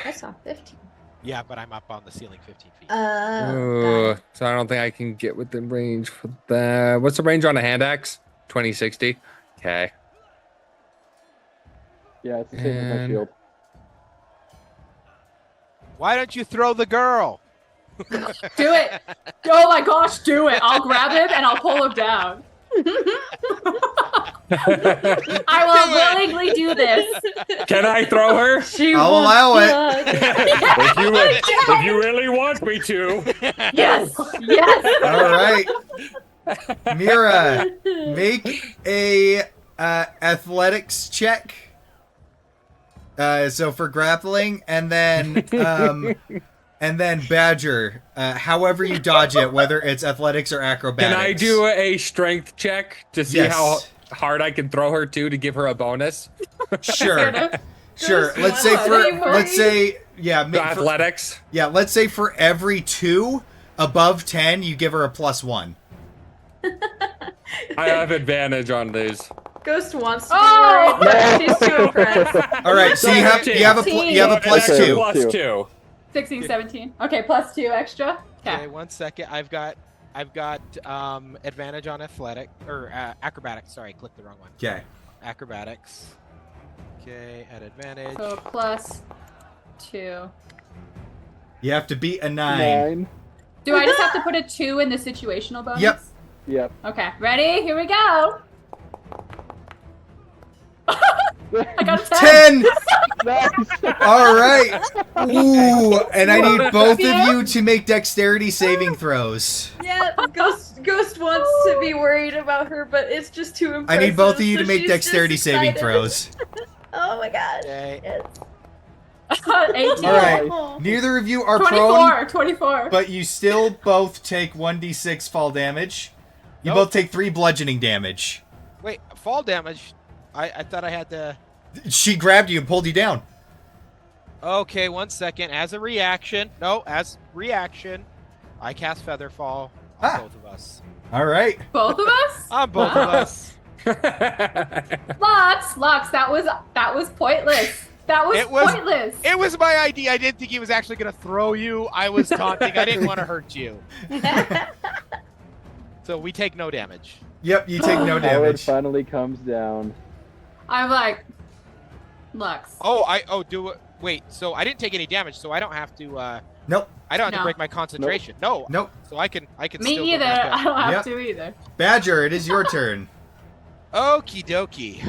I saw 15. Yeah, but I'm up on the ceiling 15 feet. Ooh, so I don't think I can get within range for that. What's the range on a hand axe? 2060. Okay. Yeah, it's the same as my And- shield. Why don't you throw the girl? Do it. Oh my gosh, do it. I'll grab him and I'll pull him down. I will willingly do this. Can I throw her? She I'll wants allow it. blood. If you really want me to. Yes. Yes. All right. Mira, make a athletics check. So for grappling, and then Badger, however you dodge it, whether it's athletics or acrobatics. Can I do a strength check to see Yes. how hard I can throw her to give her a bonus? Sure. Sure. Ghost Let's say wants for to be let's say yeah, The make for, athletics. yeah, let's say for every 2 above 10, you give her a +1. I have advantage on these. Ghost wants to be Oh! worried, but she's too impressed. All right, so you have a Plus +2. Plus 2. 16, 17. Okay, +2 extra. Okay, Okay. 1 second. I've got advantage on athletic or acrobatics. Sorry, I clicked the wrong one. Okay. Acrobatics. Okay, at advantage. So +2. You have to beat a 9. 9. Do I just have to put a 2 in the situational bonus? Yep. Yep. Okay, ready? Here we go. I got a 10. 10. All right. Ooh, and I need both of you to make dexterity saving throws. Yeah, Ghost wants to be worried about her, but it's just too I impressive. need both of you so to make she's dexterity just saving excited. throws. Oh my god. Okay. Yes. 18. All right. Oh. Neither of you are 24. prone, 24. but you still both take 1d6 fall damage. You Nope. both take 3 bludgeoning damage. Wait, fall damage. I thought I had to. She grabbed you and pulled you down. Okay, 1 second. As a reaction, I cast Featherfall on both of us. All right. Both of us? On both of us. Lux, that was pointless. That was, It was- pointless. It was my idea. I didn't think he was actually gonna throw you. I was taunting. I didn't want to hurt you. So we take no damage. Yep, you take no Howard damage. finally comes down. I'm like, Lux. Wait, so I didn't take any damage, so I don't have to Nope. I don't have to No. break my concentration. No. Nope. So I can Me still go either. back I up. don't have Yep. to either. Badger, it is your turn. Okie dokie.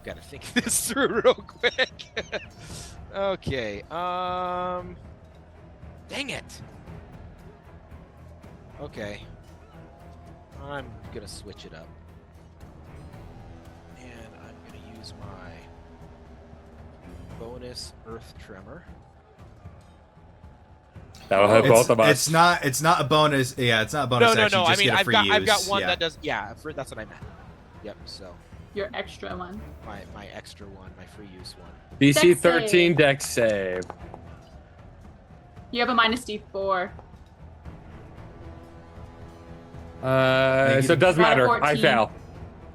Gotta think this through real quick. Okay. Dang it. Okay. I'm gonna switch it up. And I'm gonna use my bonus Earth Tremor. That'll help both of us. It's not a bonus. Yeah, it's not a bonus No. action. You I just mean, get a free I've got use. one Yeah. that does. Yeah, that's what I meant. Yep. So Your extra one. my extra one, my free use one. DC Dex 13 save. dex save. You have a minus D4. So it doesn't Got a matter. I 14. fail.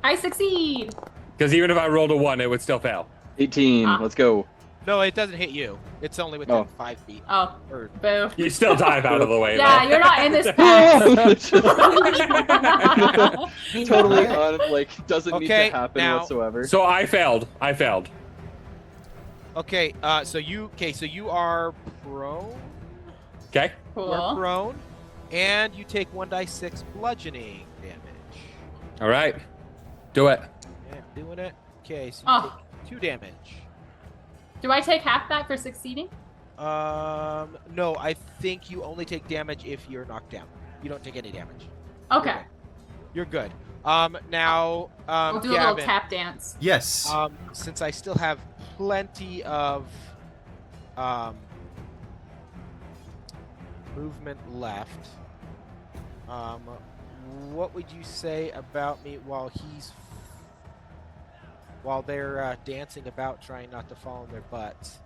I succeed. Because even if I rolled a 1, it would still fail. 18. Ah. Let's go. No, it doesn't hit you. It's only within Oh. 5 feet. Oh, Or boo. You still dive out of the way, Yeah, though. you're not in this pack. Totally doesn't need Okay, to happen now- whatsoever. So I failed. okay. So you are prone. Okay. You are Cool. prone, and you take 1d6 bludgeoning damage. All right. Do it. Yeah, doing it. Okay, so you Oh. take 2 damage. Do I take half that for succeeding? No, I think you only take damage if you're knocked down. You don't take any damage. Okay. You're good. Now, We'll do a little Gavin, tap dance. Yes. since I still have plenty of movement left, what would you say about me while they're dancing about trying not to fall on their butts,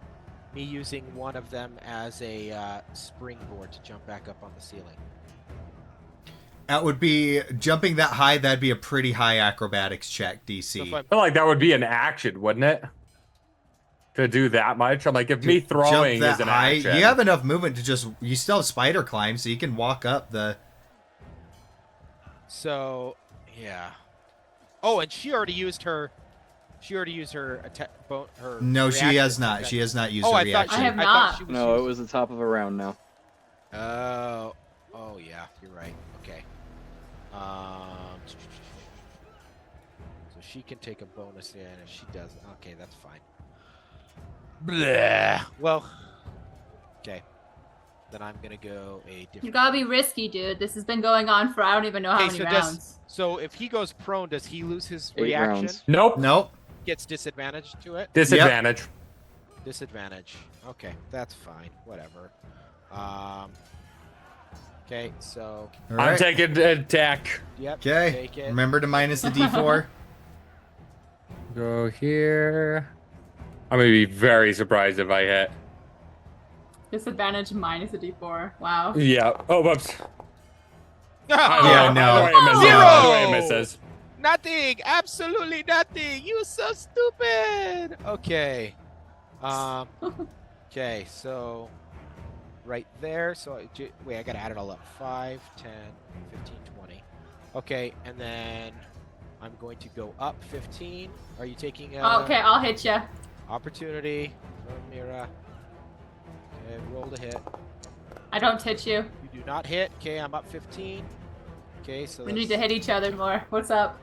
me using one of them as a springboard to jump back up on the ceiling? That would be jumping that high. That'd be a pretty high acrobatics check, So DC. if I'm- I feel like that would be an action, wouldn't it? To do that much? I'm like, if me Jump throwing that is an high, action. you have enough movement to just. You still have spider climb, so you can walk up the. So, yeah. Oh, and she already used her. Attack. Her. No, she reaction has not. attack. She has not used Oh, her I thought reaction. she. I have I not. thought she was No, it using- was the top of a round now. Oh. Oh yeah, you're right. Okay. So she can take a bonus in if she doesn't. Okay, that's fine. Blah. Well. Okay. Then I'm gonna go a You different. gotta be risky, dude. This has been going on for I don't even know how Okay, many so rounds. So if he goes prone, does he lose his 8 reaction? rounds. Nope. Nope. Gets disadvantage to it. Disadvantage. Disadvantage. Okay, that's fine. Whatever. Okay, so All I'm right. taking the attack. yep. Okay. Take it. Remember to minus the D4. Go here. I'm gonna be very surprised if I hit. Disadvantage minus a D4. Wow. Yeah. Oh, whoops. Yeah, no. Either way it misses. Zero! Either way it misses. Nothing. Absolutely nothing. You so stupid. Okay. Okay. So, right there. So wait, I gotta add it all up. 5, 10, 15, 20. Okay, and then I'm going to go up 15. Are you taking a Okay, I'll hit you. opportunity from Mira? Okay, roll to hit. I don't hit you. You do not hit. Okay, I'm up 15. Okay, so We need to that's- hit each other more. What's up?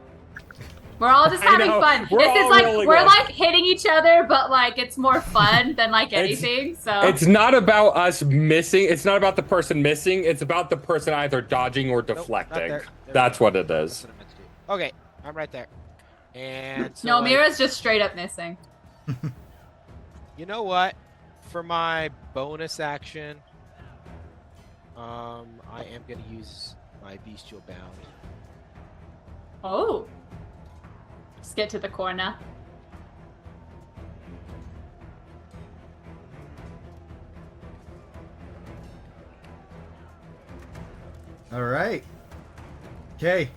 We're all just I having know. fun. We're This all is like rolling we're on. like hitting each other, but like it's more fun than like It's- anything. So It's not about us missing. It's not about the person missing. It's about the person either dodging or Nope, not deflecting. there. There we That's go. what it That's is. what I meant to do. Okay, I'm right there. And so no, I- Mira's just straight up missing. you know what? For my bonus action, I am gonna use my bestial bound. Oh. Just get to the corner. All right. Okay.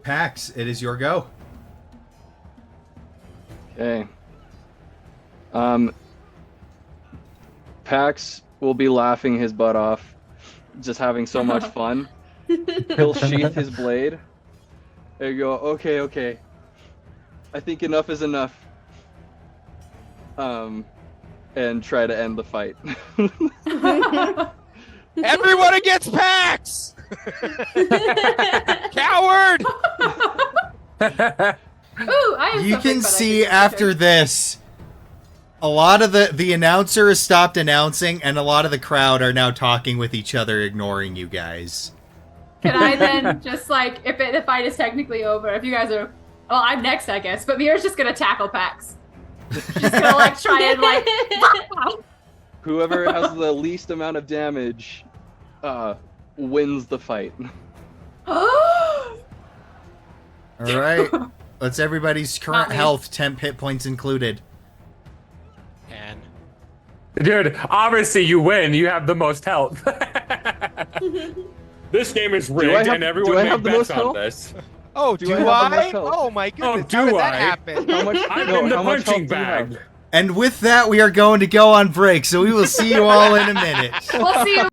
Pax, it is your go. Okay. Pax will be laughing his butt off, just having so much fun. He'll sheath his blade. There you go. Okay, okay. I think enough is enough. And try to end the fight. Everyone against Pax! Coward! Ooh, I am You so big, can but I see can after this, a lot of the announcer has stopped announcing, and a lot of the crowd are now talking with each other, ignoring you guys. Can I then just like if the fight is technically over, if you guys are well, I'm next I guess, but Mira's just gonna tackle Pax. She's gonna like try and like Whoever has the least amount of damage wins the fight. All right. Let's everybody's current Not me. health, temp hit points included. And Dude, obviously you win. You have the most health. This game is rigged, and everyone I made have the bets most on health? this. oh, Do do I have the I? most health? Oh my goodness! do How did that I? happen? How much? I'm no, in the how much punching health do you have? bag. And with that, we are going to go on break, so we will see you all in a minute. We'll see you.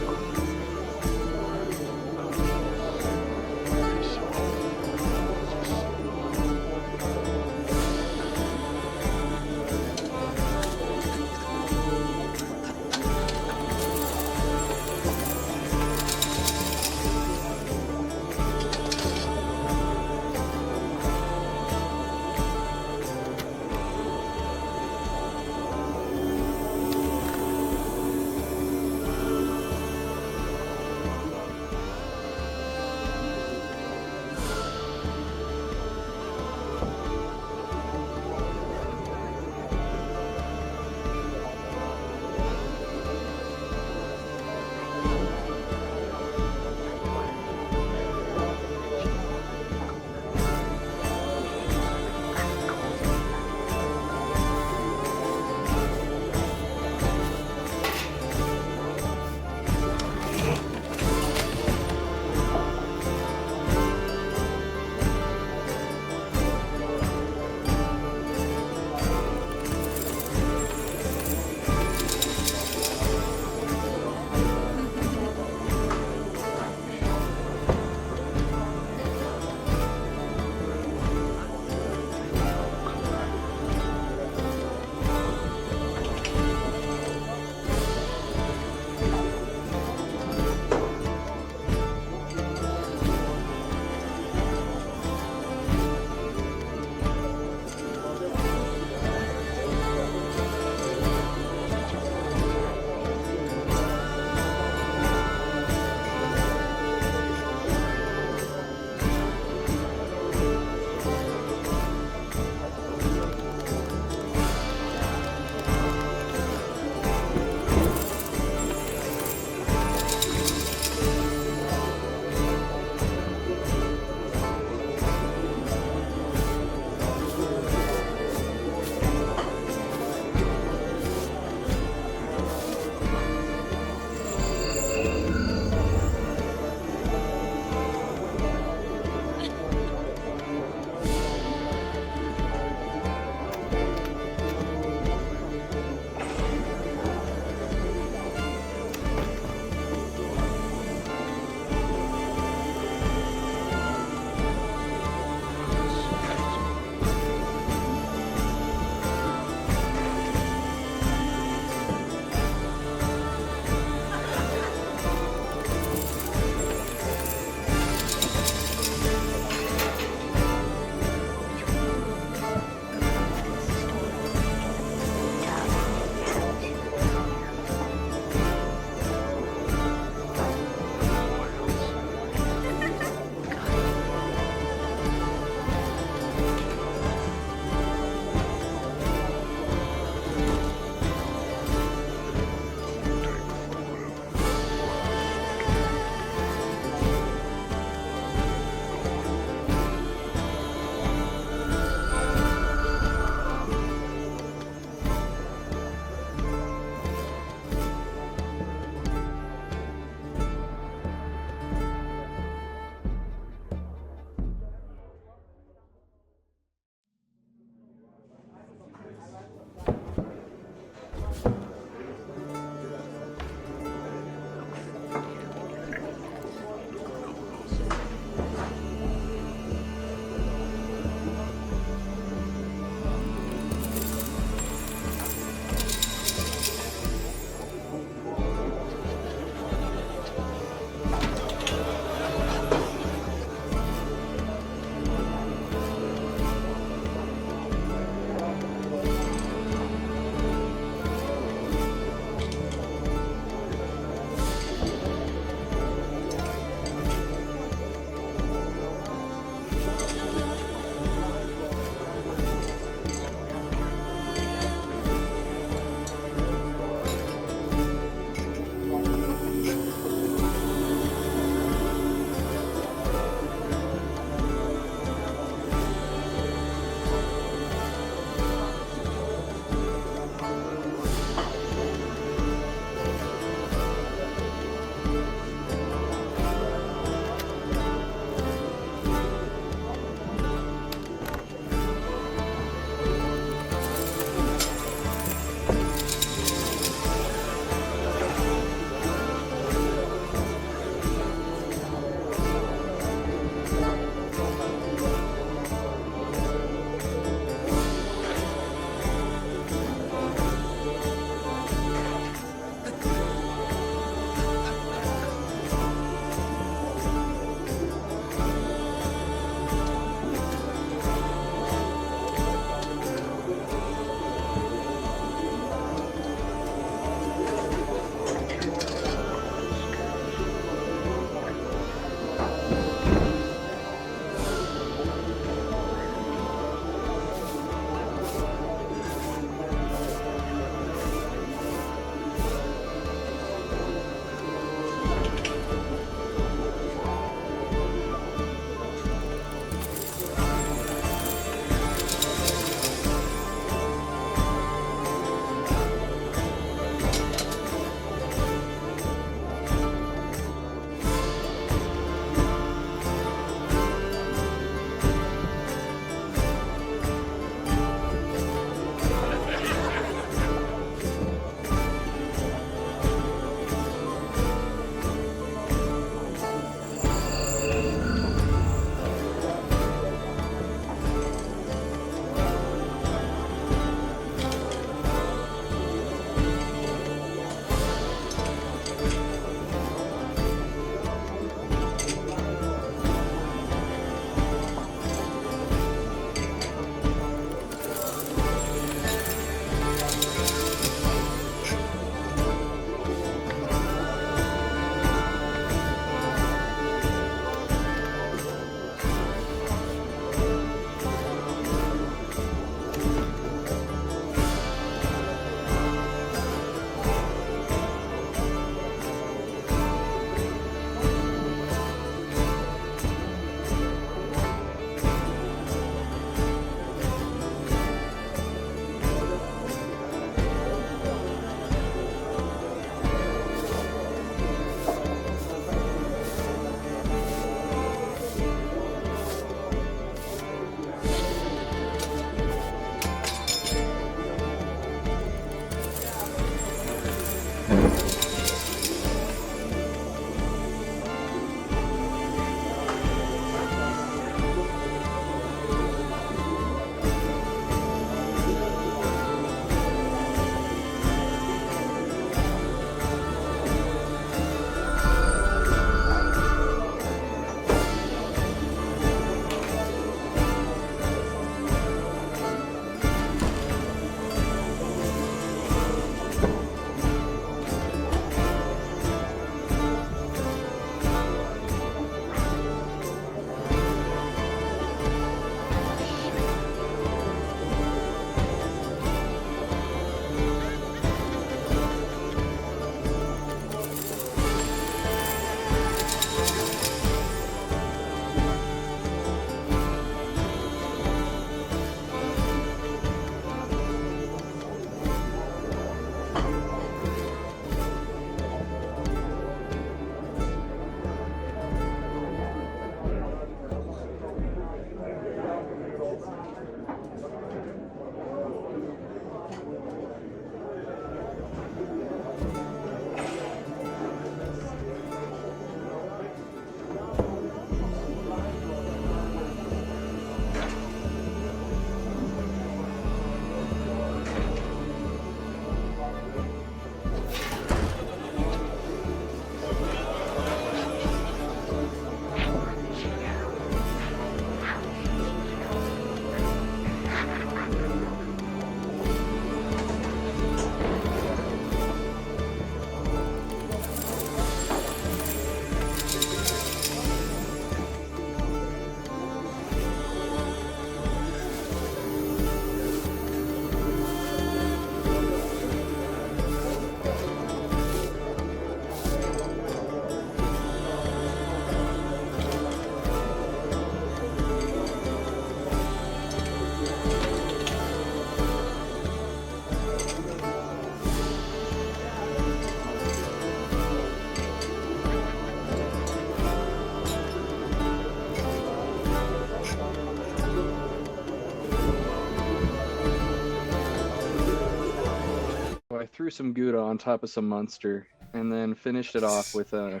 threw some Gouda on top of some Munster, and then finished it off with a.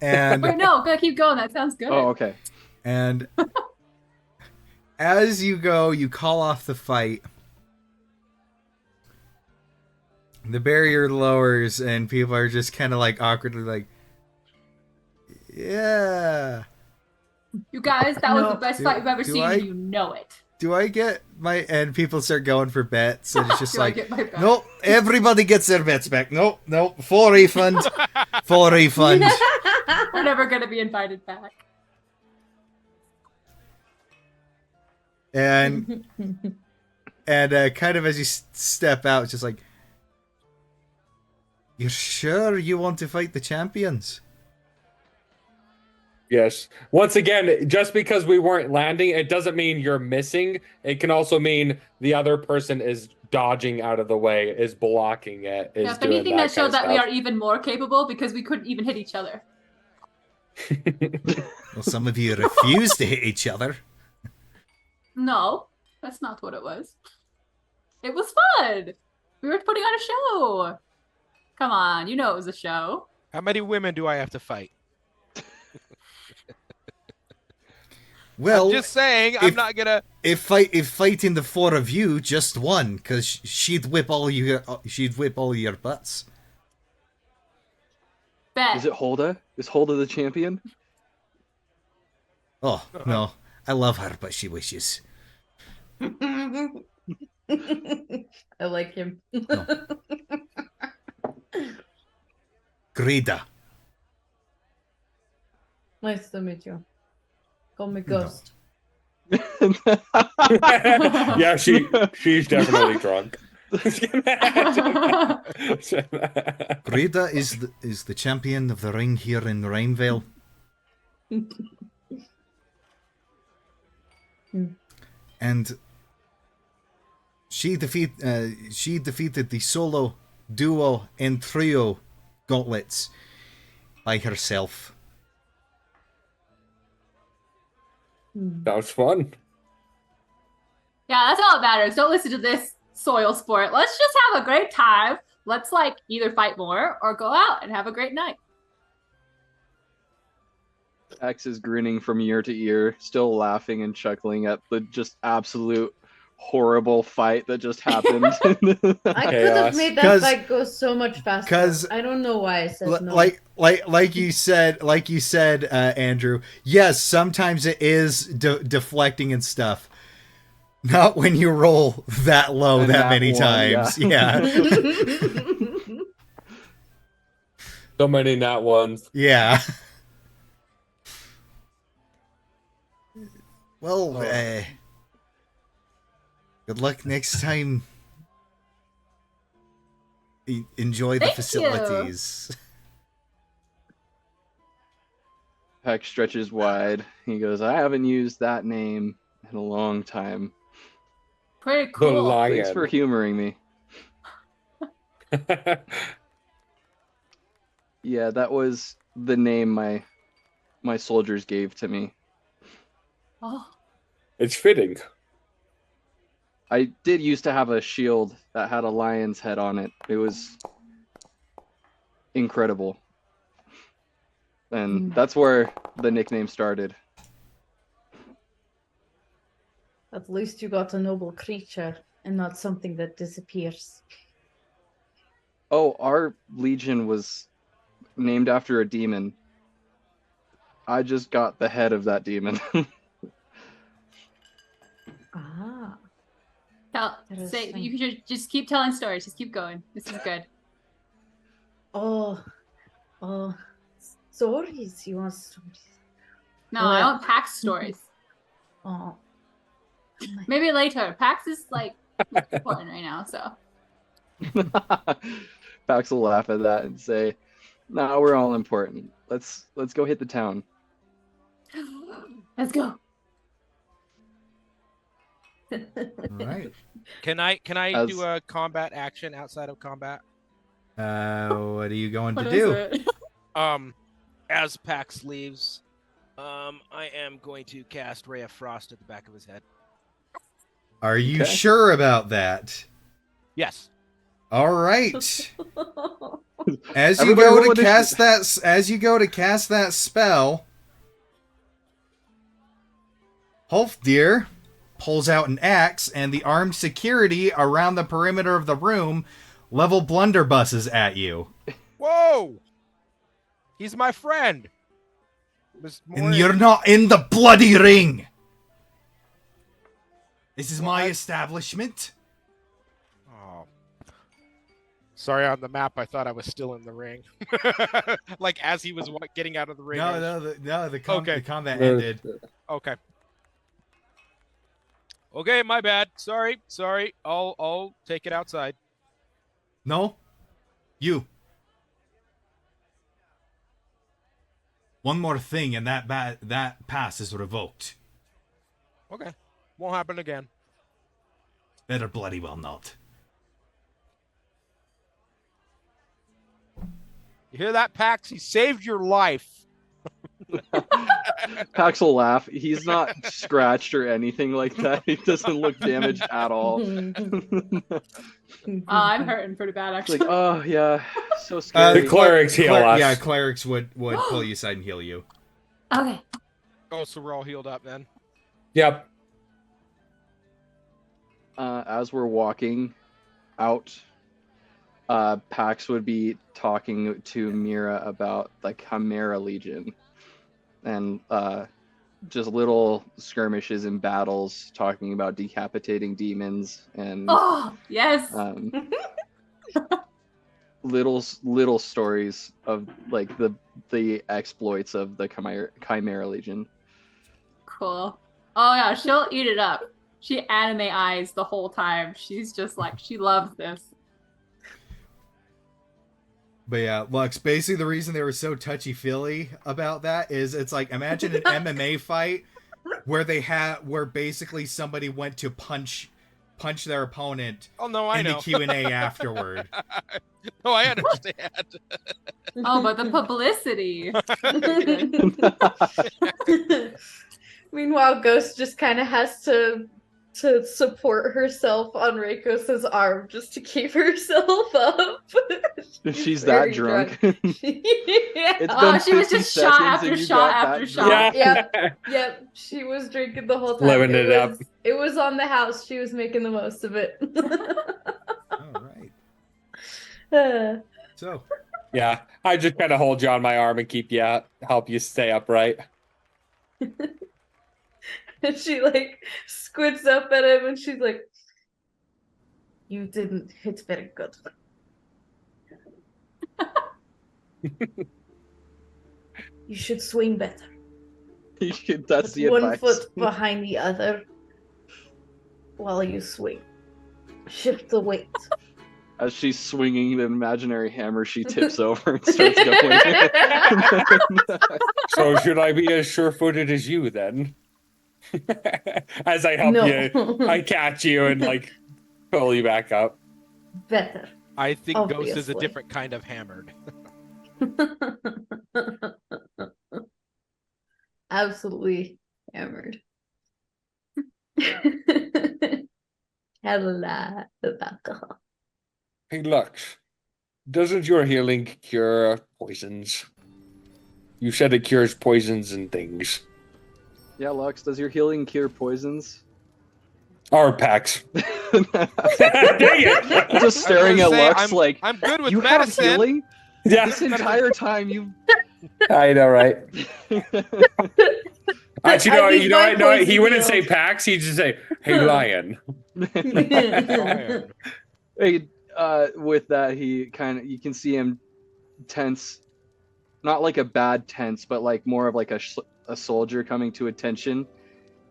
And Wait, no, gotta keep going. That sounds good. Oh, okay. and as you go, you call off the fight. The barrier lowers, and people are just kind of like awkwardly like, yeah. You guys, that was No. the best fight we've ever Do seen, I- and you know it. Do I get my... And people start going for bets, and it's just Do I like, get my back? nope, everybody gets their bets back. Nope, full refund. Full refund. We're never gonna be invited back. And kind of as you step out, it's just like, you're sure you want to fight the champions? Yes. Once again, just because we weren't landing, it doesn't mean you're missing. It can also mean the other person is dodging out of the way, is blocking it, is Yeah, if doing anything, that showed that we stuff. are even more capable because we couldn't even hit each other. Well, some of you refuse to hit each other. No, that's not what it was. It was fun. We were putting on a show. Come on, you know it was a show. How many women do I have to fight? Well, I'm just saying, if- I'm not gonna. if fighting the four of you, just one, because she'd whip all your butts. Bet. Is it Holda? Is Holda the champion? Oh no, I love her, but she wishes. I like him. Grida. Nice to meet you. Call me Ghost. Yeah, she's definitely drunk. Grida is the champion of the ring here in Rhinevale. And she defeated the solo, duo, and trio gauntlets by herself. That was fun. Yeah, that's all that matters. Don't listen to this soil sport. Let's just have a great time. Let's like either fight more or go out and have a great night. X is grinning from ear to ear, still laughing and chuckling at the just absolute horrible fight that just happened. I could have Chaos. made that 'Cause- fight go so much faster. 'cause- I don't know why I said no. Like you said, Andrew. Yes, sometimes it is deflecting and stuff. Not when you roll that low And that that many one, times. Yeah. So many nat ones. Yeah. Well, Oh. good luck next time. Enjoy the Thank you. facilities. Peck stretches wide. He goes, I haven't used that name in a long time. Pretty The cool. lion. Thanks for humoring me. Yeah, that was the name my soldiers gave to me. Oh, It's fitting. I did used to have a shield that had a lion's head on it. It was incredible. And that's where the nickname started. At least you got a noble creature and not something that disappears. Oh, our legion was named after a demon. I just got the head of that demon. Ah. say Interesting. you should just keep telling stories. Just keep going. This is good. Oh. Stories. You want stories? No, Well- I want PAX stories. Oh. Maybe later. PAX is like important right now, so Pax will laugh at that and say, "Nah, we're all important. Let's go hit the town." let's go. Right. Can I As- do a combat action outside of combat? What are you going to What do? is it? As Pax leaves, I am going to cast Ray of Frost at the back of his head. Are you Okay. sure about that? Yes. All right. As you Everybody go roll to cast that spell, Hulfdir pulls out an axe, and the armed security around the perimeter of the room level blunderbusses at you. Whoa! He's my friend. Miss And Moran. you're not in the bloody ring. This is Well, my I- establishment. Oh. Sorry, on the map, I thought I was still in the ring. Like as he was getting out of the ring. I was- The Okay. combat ended. Okay. Okay, my bad. Sorry. I'll take it outside. No, you. One more thing, and that pass is revoked. Okay. Won't happen again. Better bloody well not. You hear that, Pax? He saved your life. Pax will laugh. He's not scratched or anything like that. He doesn't look damaged at all. I'm hurting pretty bad, It's actually. like, oh yeah, so scary. The clerics heal us. Yeah, clerics would pull you aside and heal you. Okay. Oh, so we're all healed up then. Yep. As we're walking out, Pax would be talking to Mira about the Chimera Legion and just little skirmishes and battles, talking about decapitating demons and Oh, yes. little stories of like the exploits of the Chimera Legion. Cool. Oh, yeah, she'll eat it up. She anime eyes the whole time. She's just like, she loves this. But yeah, Lux, basically the reason they were so touchy-feely about that is it's like, imagine an MMA fight where basically somebody went to punch their opponent Oh, no, I in know. the Q&A afterward. No, I understand. Oh, but the publicity. Meanwhile, Ghost just kind of has to support herself on Reikos' arm just to keep herself up. She's that very drunk. yeah. It's Oh, been she was 50 just shot seconds after and you shot got after that shot. drunk. Yep, she was drinking the whole time. Living it up. It was on the house. She was making the most of it. All right. So, Yeah. I just kind of hold you on my arm and help you stay upright. And she like squints up at him and she's like, "You didn't hit very good." You should swing better. That's the One advice. foot behind the other while you swing. Shift the weight. As she's swinging the imaginary hammer, she tips over and starts going. So should I be as sure-footed as you then? As I help No. you, I catch you and like pull you back up. Better. I think Ghost is a Obviously. different kind of hammered. Absolutely hammered. Had a lot of alcohol. Hey Lux, doesn't your healing cure poisons? You said it cures poisons and things. Yeah, Lux, does your healing cure poisons? Or Pax. Dang it! Just staring I at was gonna say, Lux like, I'm good with you have medicine. healing? Yeah, This entire time you... I know, right? Actually, I need you know my what? No, he poison wouldn't say healed. Pax. He'd just say, "Hey, lion." Lion. Hey, with that, you can see him tense, not like a bad tense, but like more of like a soldier coming to attention.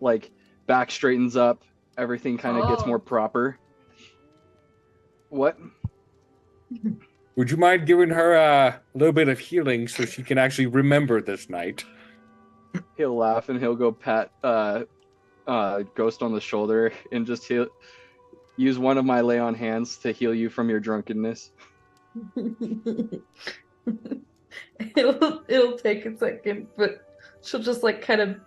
Like back straightens up, everything kind of gets Oh. more proper. What? Would you mind giving her a little bit of healing so she can actually remember this night? He'll laugh and he'll go pat Ghost on the shoulder and just use one of my lay on hands to heal you from your drunkenness. It'll take a second, but she'll just like kind of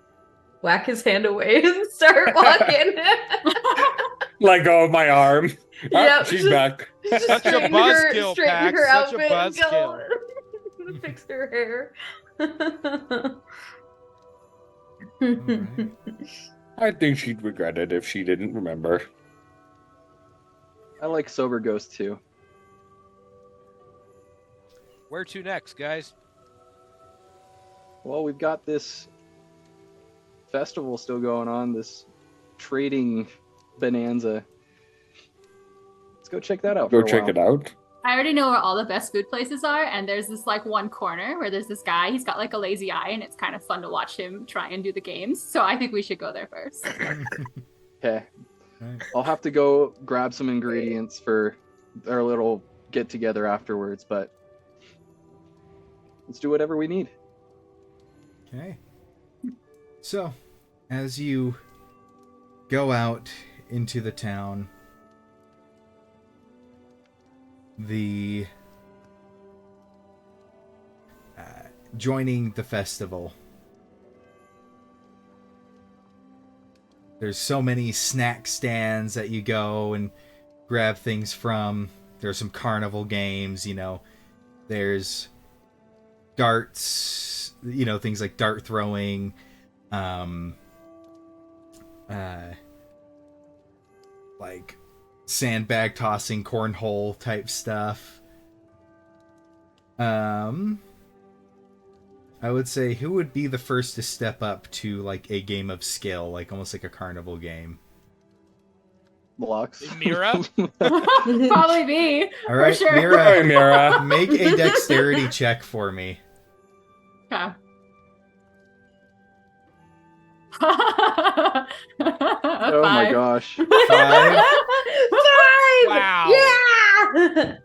whack his hand away and start walking. Let go of my arm. Yep, she's just- back. Just Such a straighten buzzkill, straighten Pax, her such a outfit and go. buzzkill. Fix her hair. Alright. I think she'd regret it if she didn't remember. I like Sober Ghost too. Where to next, guys? Well, we've got this festival still going on, this trading bonanza. Let's go check that out. Go for a check while. it out. I already know where all the best food places are, and there's this like one corner where there's this guy. He's got like a lazy eye, and it's kind of fun to watch him try and do the games. So I think we should go there first. Okay. Right. I'll have to go grab some ingredients for our little get together afterwards, but let's do whatever we need. Okay. So, as you go out into the town, joining the festival, there's so many snack stands that you go and grab things from. There's some carnival games, there's darts, things like dart throwing, like sandbag tossing, cornhole type stuff. I would say, who would be the first to step up to like a game of skill, like almost like a carnival game? Blocks. Mira? Probably me. All right, sure. Mira, Hey, Mira. make a dexterity check for me. Okay. Oh my gosh. 5. 5! Wow. Yeah!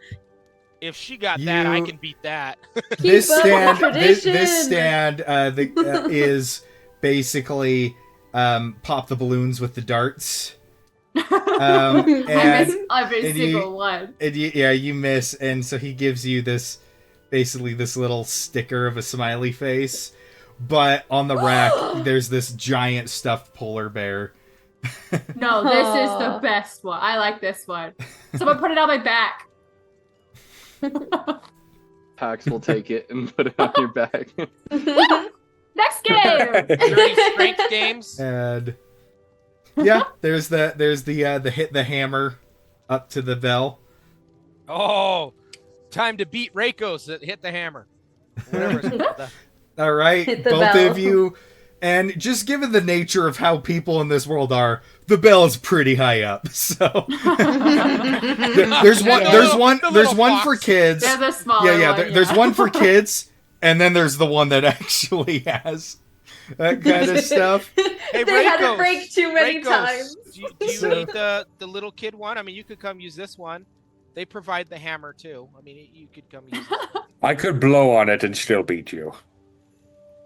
If she got that, I You- can beat that. This Keep up stand, with this tradition. stand, is basically pop the balloons with the darts. I And, missed every and you- single one. and you miss, and so he gives you this, basically this little sticker of a smiley face, but on the rack there's this giant stuffed polar bear. No, this is the Aw. best one. I like this one. Someone put it on my back. Pax will take it and put it on your back. Next game. Are there any strength games? And yeah, there's the hit the hammer up to the bell. Oh, time to beat Reikos that hit the hammer. Whatever it's called. All right, Hit the both bell. of you. And just given the nature of how people in this world are, the bell is pretty high up. So there's one, The there's little- one, the there's little one fox. for kids. There's a smaller Yeah, one. there's one for kids, and then there's the one that actually has that kind of stuff. Hey, They had to Reikos, break too many Reikos, times. Do you So- need the little kid one? I mean, you could come use this one. They provide the hammer too. I mean, you could come use this one. I could blow on it and still beat you.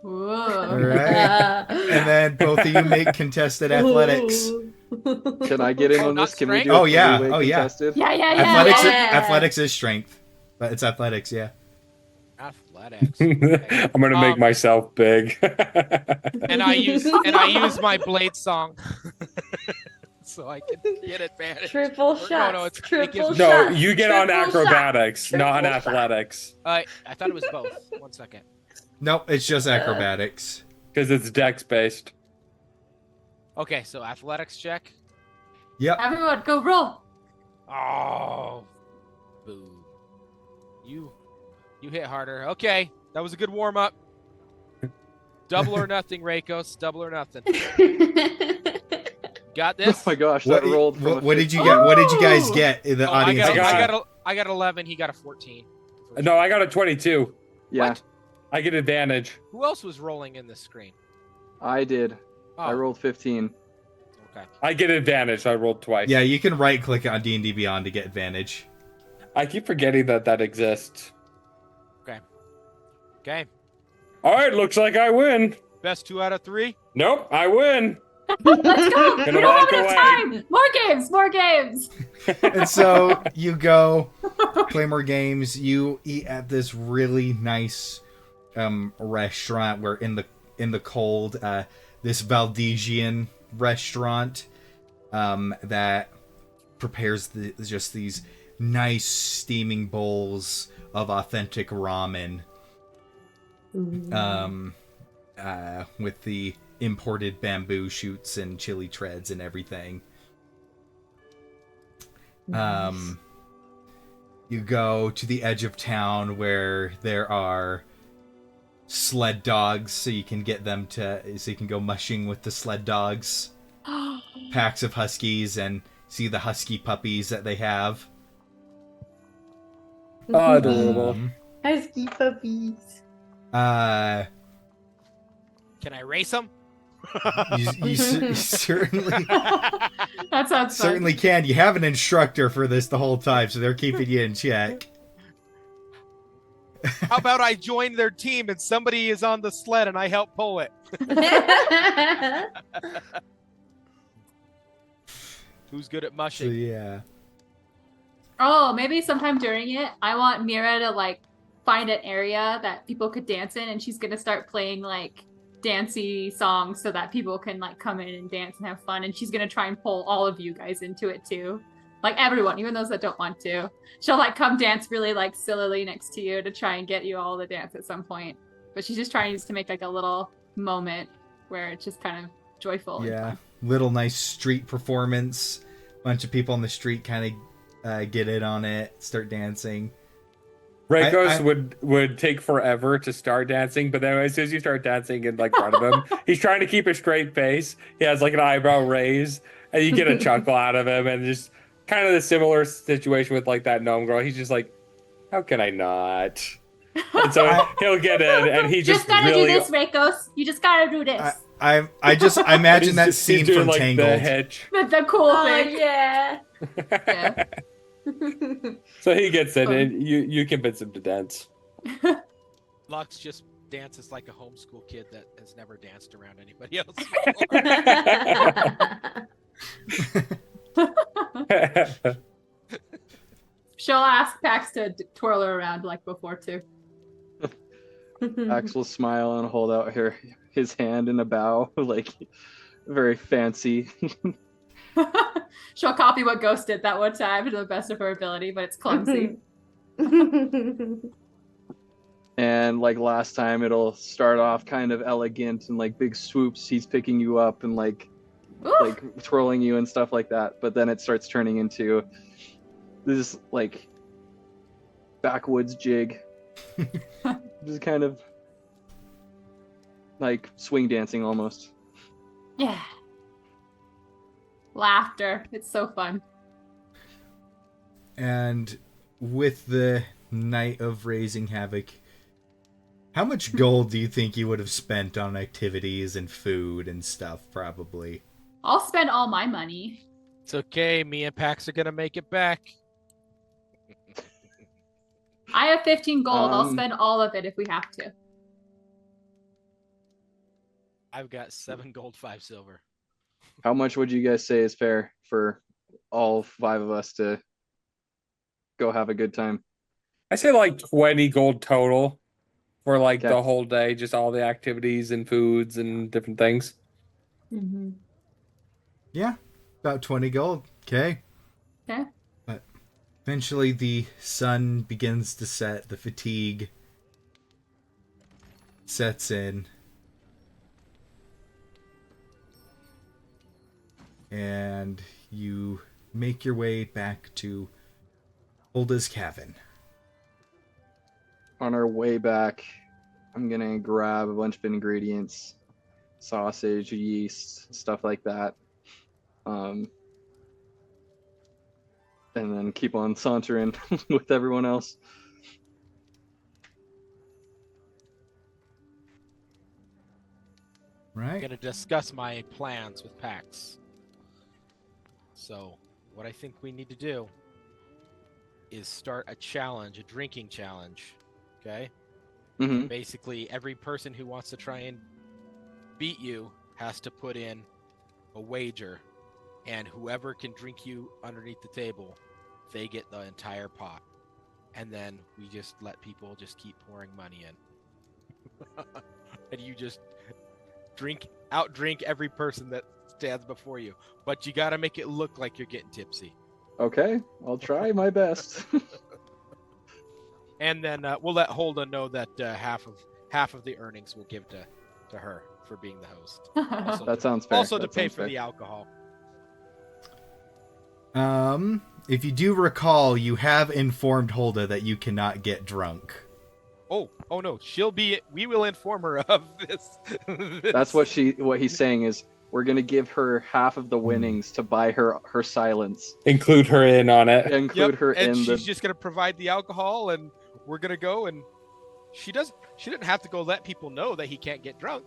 All Whoa. right, and then both of you make contested athletics. Can I get in Oh, on not this? Can we strength? do a Oh, yeah. three-way Oh, yeah. contested? Yeah. Athletics, Yeah. athletics is strength, but it's athletics. Yeah. Athletics. I'm gonna make Um, myself big. and I use my blade song, so I can get advantage. Triple Or- shots. no, it's- it triple gives- No, shots. you get on triple acrobatics, shots, not on triple shots. athletics, I thought it was both. 1 second. Nope, it's just acrobatics. because it's dex based. Okay, so athletics check. Yep. Everyone, go roll. Oh, boo! You hit harder. Okay, that was a good warm up. Double or nothing, Reikos. Double or nothing. Got Oh this. my gosh, that rolled. from a What did 15. you get? What did you guys Oh! get in the Oh, I audience? got 11. He got a 14. No, I got a 22. Yeah, What? I get advantage. Who else was rolling in this screen? I did. Oh, I rolled 15. okay. I get advantage. I rolled twice. Yeah, you can right click on D&D Beyond to get advantage. I keep forgetting that exists. Okay. All right, looks like I win. Best 2 out of 3. Nope, I win. Let's go. We Gonna don't walk have enough away. time. More games. More games. And so you go play more games. You eat at this really nice restaurant where in the cold, this Valdesian restaurant that prepares just these nice steaming bowls of authentic ramen. With the imported bamboo shoots and chili treads and everything. Nice. You go to the edge of town where there are sled dogs, so you can go mushing with the sled dogs. Packs of huskies and see the husky puppies that they have. Oh, adorable. Husky puppies. Uh, Can I race them? you certainly That sounds fun. certainly can. You have an instructor for this the whole time, so they're keeping you in check. How about I join their team and somebody is on the sled and I help pull it? Who's good at So mushing? yeah. Oh, maybe sometime during it, I want Mira to like find an area that people could dance in, and she's gonna start playing like dancey songs so that people can like come in and dance and have fun. And she's gonna try and pull all of you guys into it too, like everyone, even those that don't want to. She'll like come dance really like sillily next to you to try and get you all to dance at some point. But she's just trying to make like a little moment where it's just kind of joyful. Yeah. And fun. Little nice street performance. Bunch of people on the street kind of get in on it, start dancing. Rakos I- would take forever to start dancing, but then as soon as you start dancing in like front of him, he's trying to keep a straight face. He has like an eyebrow raise, and you get a chuckle out of him, and just kind of the similar situation with like that gnome girl. He's just like, how can I not? And so he'll get in, and he just gotta really do this, Rakos. You just gotta do this. I imagine that he's scene doing from like Tangled. the hitch. The cool Oh thing. yeah. Yeah. So he gets in, and you convince him to dance. Lux just dances like a homeschool kid that has never danced around anybody else. She'll ask Pax to twirl her around like before too. Max will smile and hold out his hand in a bow, like very fancy. She'll copy what Ghost did that one time to the best of her ability, but it's clumsy. And like last time, it'll start off kind of elegant and like big swoops. He's picking you up and like Ooh. twirling you and stuff like that. But then it starts turning into this like backwoods jig, just kind of like swing dancing almost. Yeah. Laughter. It's so fun. And with the night of raising havoc, how much gold do you think you would have spent on activities and food and stuff? Probably. I'll spend all my money. It's okay. Me and Pax are gonna make it back. I have 15 gold. I'll Um, spend all of it if we have to. I've got 7 gold, 5 silver. How much would you guys say is fair for all 5 of us to go have a good time? I say like 20 gold total for like Okay. the whole day, just all the activities and foods and different things. Mm-hmm. Yeah, about 20 gold. Okay. Okay. But eventually the sun begins to set, the fatigue sets in. And you make your way back to Hulda's cabin. On our way back, I'm gonna grab a bunch of ingredients, sausage, yeast, stuff like that. And then keep on sauntering with everyone else. I'm Right? gonna discuss my plans with Pax. So, what I think we need to do is start a challenge, a drinking challenge. Okay? Hmm. Basically, every person who wants to try and beat you has to put in a wager, and whoever can drink you underneath the table, they get the entire pot. And then we just let people just keep pouring money in. And you just outdrink every person that stands before you. But you gotta make it look like you're getting tipsy. Okay, I'll try my best. And then we'll let Holda know that half of the earnings we'll give to her for being the host. Also That sounds fair. Also to That pay sounds for fair. the alcohol. If you do recall, you have informed Holda that you cannot get drunk. Oh no, we will inform her of this. That's what he's saying is we're gonna give her half of the winnings to buy her silence. Include her in on it. Include her and in she's just gonna provide the alcohol, and we're gonna go, and she didn't have to go let people know that he can't get drunk.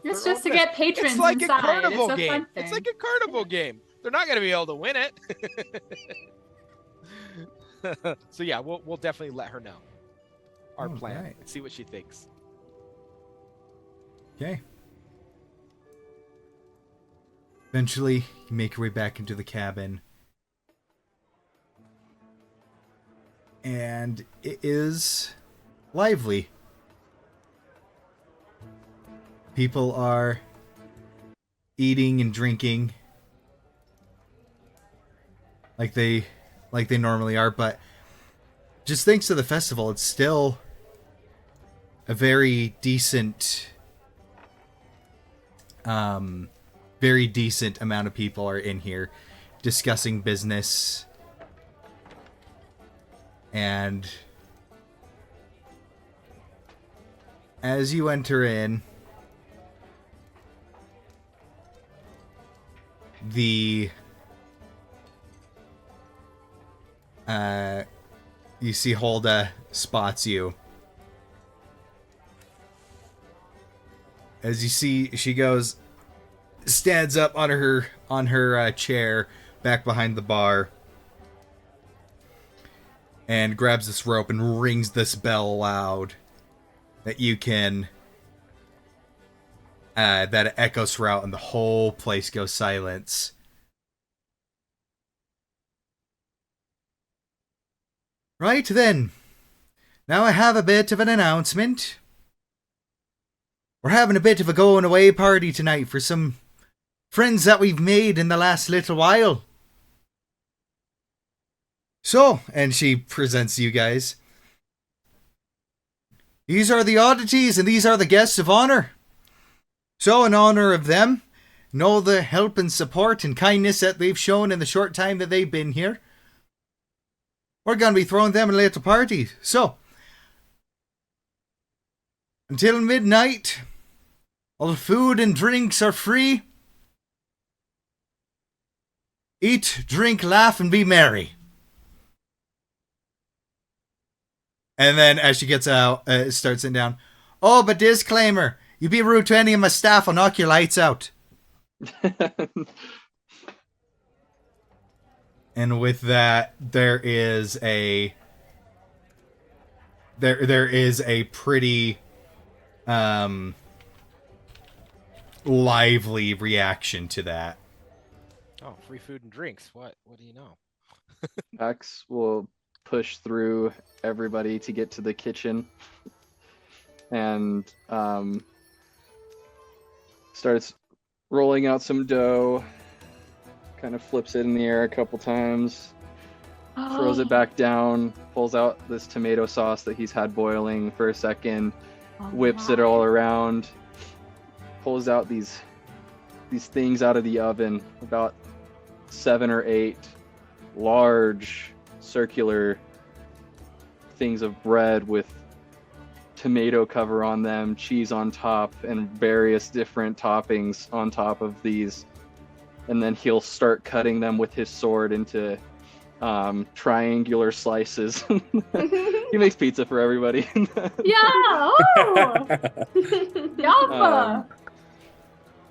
It's just to get patrons It's like inside. a carnival It's a game. fun thing. It's like a carnival game. They're not gonna be able to win it. So yeah, we'll definitely let her know our plan. Right. See what she thinks. Okay. Eventually, you make your way back into the cabin. And it is lively. People are eating and drinking like they normally are, but just thanks to the festival, it's still a very decent amount of people are in here discussing business. And as you enter in, you see Holda spots you. As you see, she stands up on her chair back behind the bar and grabs this rope and rings this bell loud that you can that it echoes throughout and the whole place goes silence. Right then. Now I have a bit of an announcement. We're having a bit of a going away party tonight for some friends that we've made in the last little while. So, and she presents you guys. These are the Oddities and these are the guests of honor. So, in honor of them, know the help and support and kindness that they've shown in the short time that they've been here, we're going to be throwing them a little party. So, until midnight, all the food and drinks are free. Eat, drink, laugh, and be merry. And then as she gets out, starts sitting down. Oh, but disclaimer, you be rude to any of my staff, I'll knock your lights out. And with that, there is a pretty lively reaction to that. Oh, free food and drinks. What do you know? Max will push through everybody to get to the kitchen and starts rolling out some dough, kind of flips it in the air a couple times, throws it back down, pulls out this tomato sauce that he's had boiling for a second, whips it all around, pulls out these things out of the oven, about 7 or 8 large circular things of bread with tomato cover on them, cheese on top, and various different toppings on top of these. And then he'll start cutting them with his sword into triangular slices. He makes pizza for everybody. Yeah! Oh! Yum!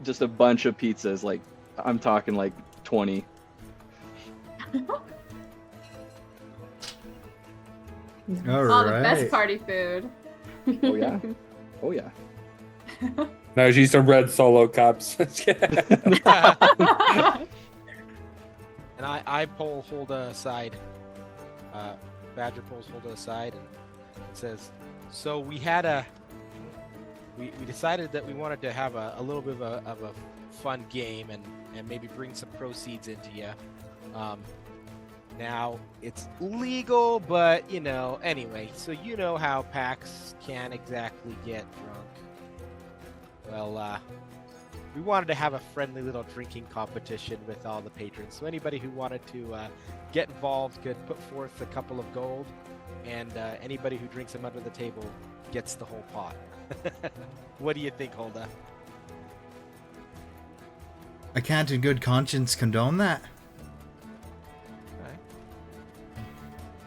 Just a bunch of pizzas, like I'm talking like 20. All All the right. best party food. Oh yeah. Oh yeah. No, she's some red Solo cups. And I pull Holda aside. Badger pulls Holda aside and says, "So we had we decided that we wanted to have a little bit of a fun game and maybe bring some proceeds into you. Now, it's legal, but, anyway, so you know how packs can't exactly get drunk. Well, we wanted to have a friendly little drinking competition with all the patrons. So anybody who wanted to get involved could put forth a couple of gold, and anybody who drinks them under the table gets the whole pot. What do you think, Hulda? I can't in good conscience condone that. Okay.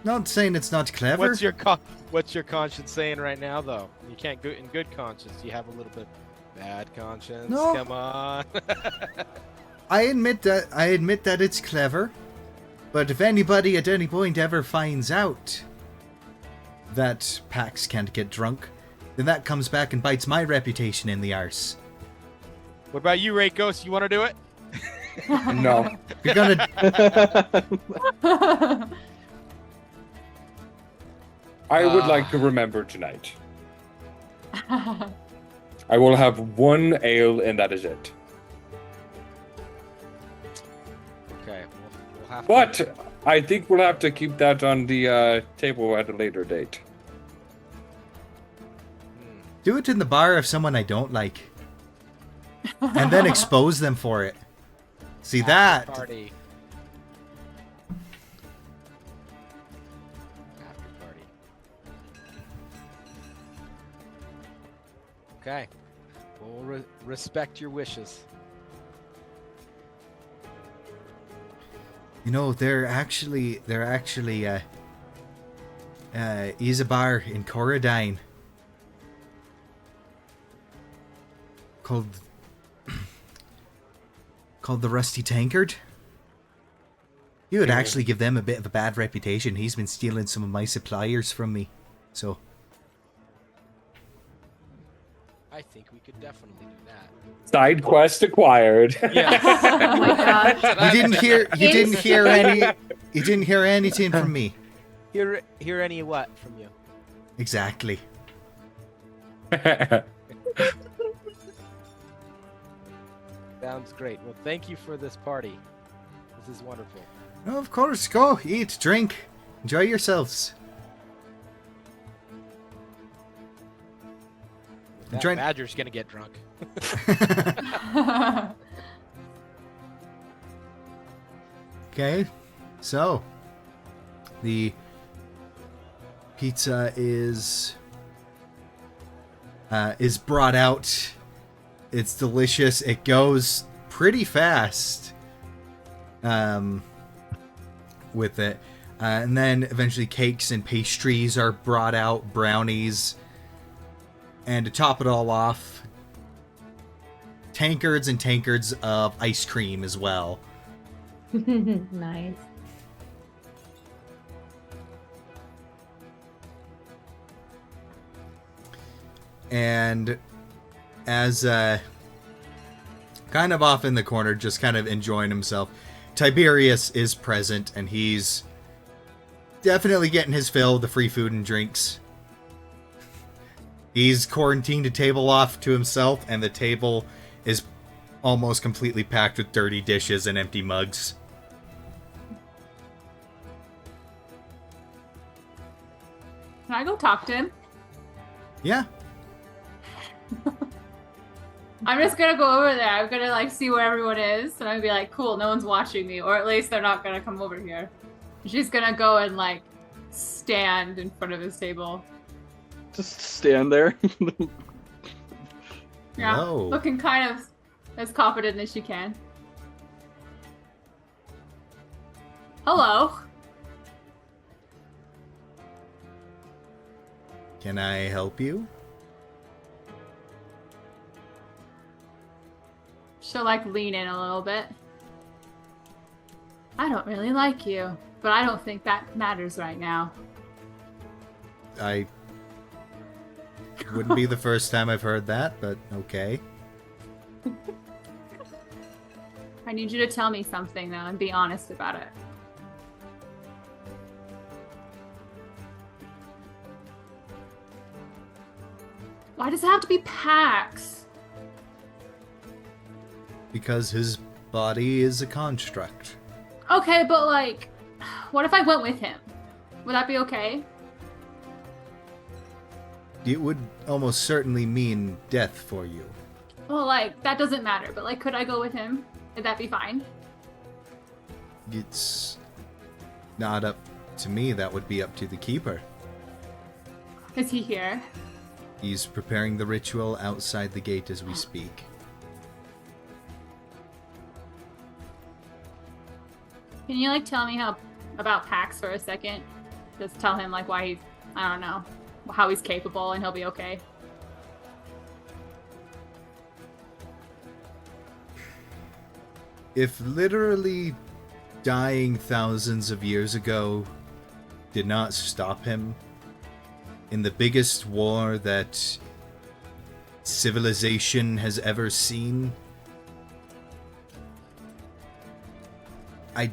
Not saying it's not clever. What's your conscience saying right now, though? You can't go in good conscience. You have a little bit bad conscience. No. Come on. I admit that it's clever, but if anybody at any point ever finds out that packs can't get drunk, then that comes back and bites my reputation in the arse. What about you, Ray Ghost? You want to do it? No. You're gonna. I would like to remember tonight. I will have one ale, and that is it. Okay, we'll have to... But I think we'll have to keep that on the table at a later date. Do it in the bar of someone I don't like. And then expose them for it. See that? Party. After party. Okay. We'll respect your wishes. You know, there actually is a bar in Corradine called the Rusty Tankard. You would actually give them a bit of a bad reputation. He's been stealing some of my suppliers from me. So I think we could definitely do that. Side quest acquired. Yes. Oh my gosh. you didn't hear anything from me. Hear any what from you? Exactly. Sounds great. Well, thank you for this party. This is wonderful. No, of course. Go, eat, drink. Enjoy yourselves. That trying- badger's gonna get drunk. Okay, so the pizza is brought out. It's delicious. It goes pretty fast with it. And then eventually cakes and pastries are brought out, brownies. And to top it all off, tankards and tankards of ice cream as well. Nice. And as kind of off in the corner, just kind of enjoying himself, Tiberius is present, and he's definitely getting his fill of the free food and drinks. He's quarantined a table off to himself, and the table is almost completely packed with dirty dishes and empty mugs. Can I go talk to him? Yeah. I'm just gonna go over there. I'm gonna like see where everyone is, and I'm gonna be like, cool, no one's watching me, or at least they're not gonna come over here. She's gonna go and like stand in front of his table. Just stand there. Yeah, Whoa. looking kind of as confident as she can. Hello. Can I help you? She'll like lean in a little bit. I don't really like you, but I don't think that matters right now. I wouldn't be the first time I've heard that, but okay. I need you to tell me something though and be honest about it. Why does it have to be Pax? Because his body is a construct. Okay, but like, What if I went with him? Would that be okay? It would almost certainly mean death for you. Well, like, that doesn't matter, but, like, could I go with him? Would that be fine? It's not up to me. That would be up to the keeper. Is he here? He's preparing the ritual outside the gate as we speak. Can you, like, tell me about Pax for a second? Just tell him, like, why he's, I don't know, how he's capable, and he'll be okay. If literally dying thousands of years ago did not stop him in the biggest war that civilization has ever seen, I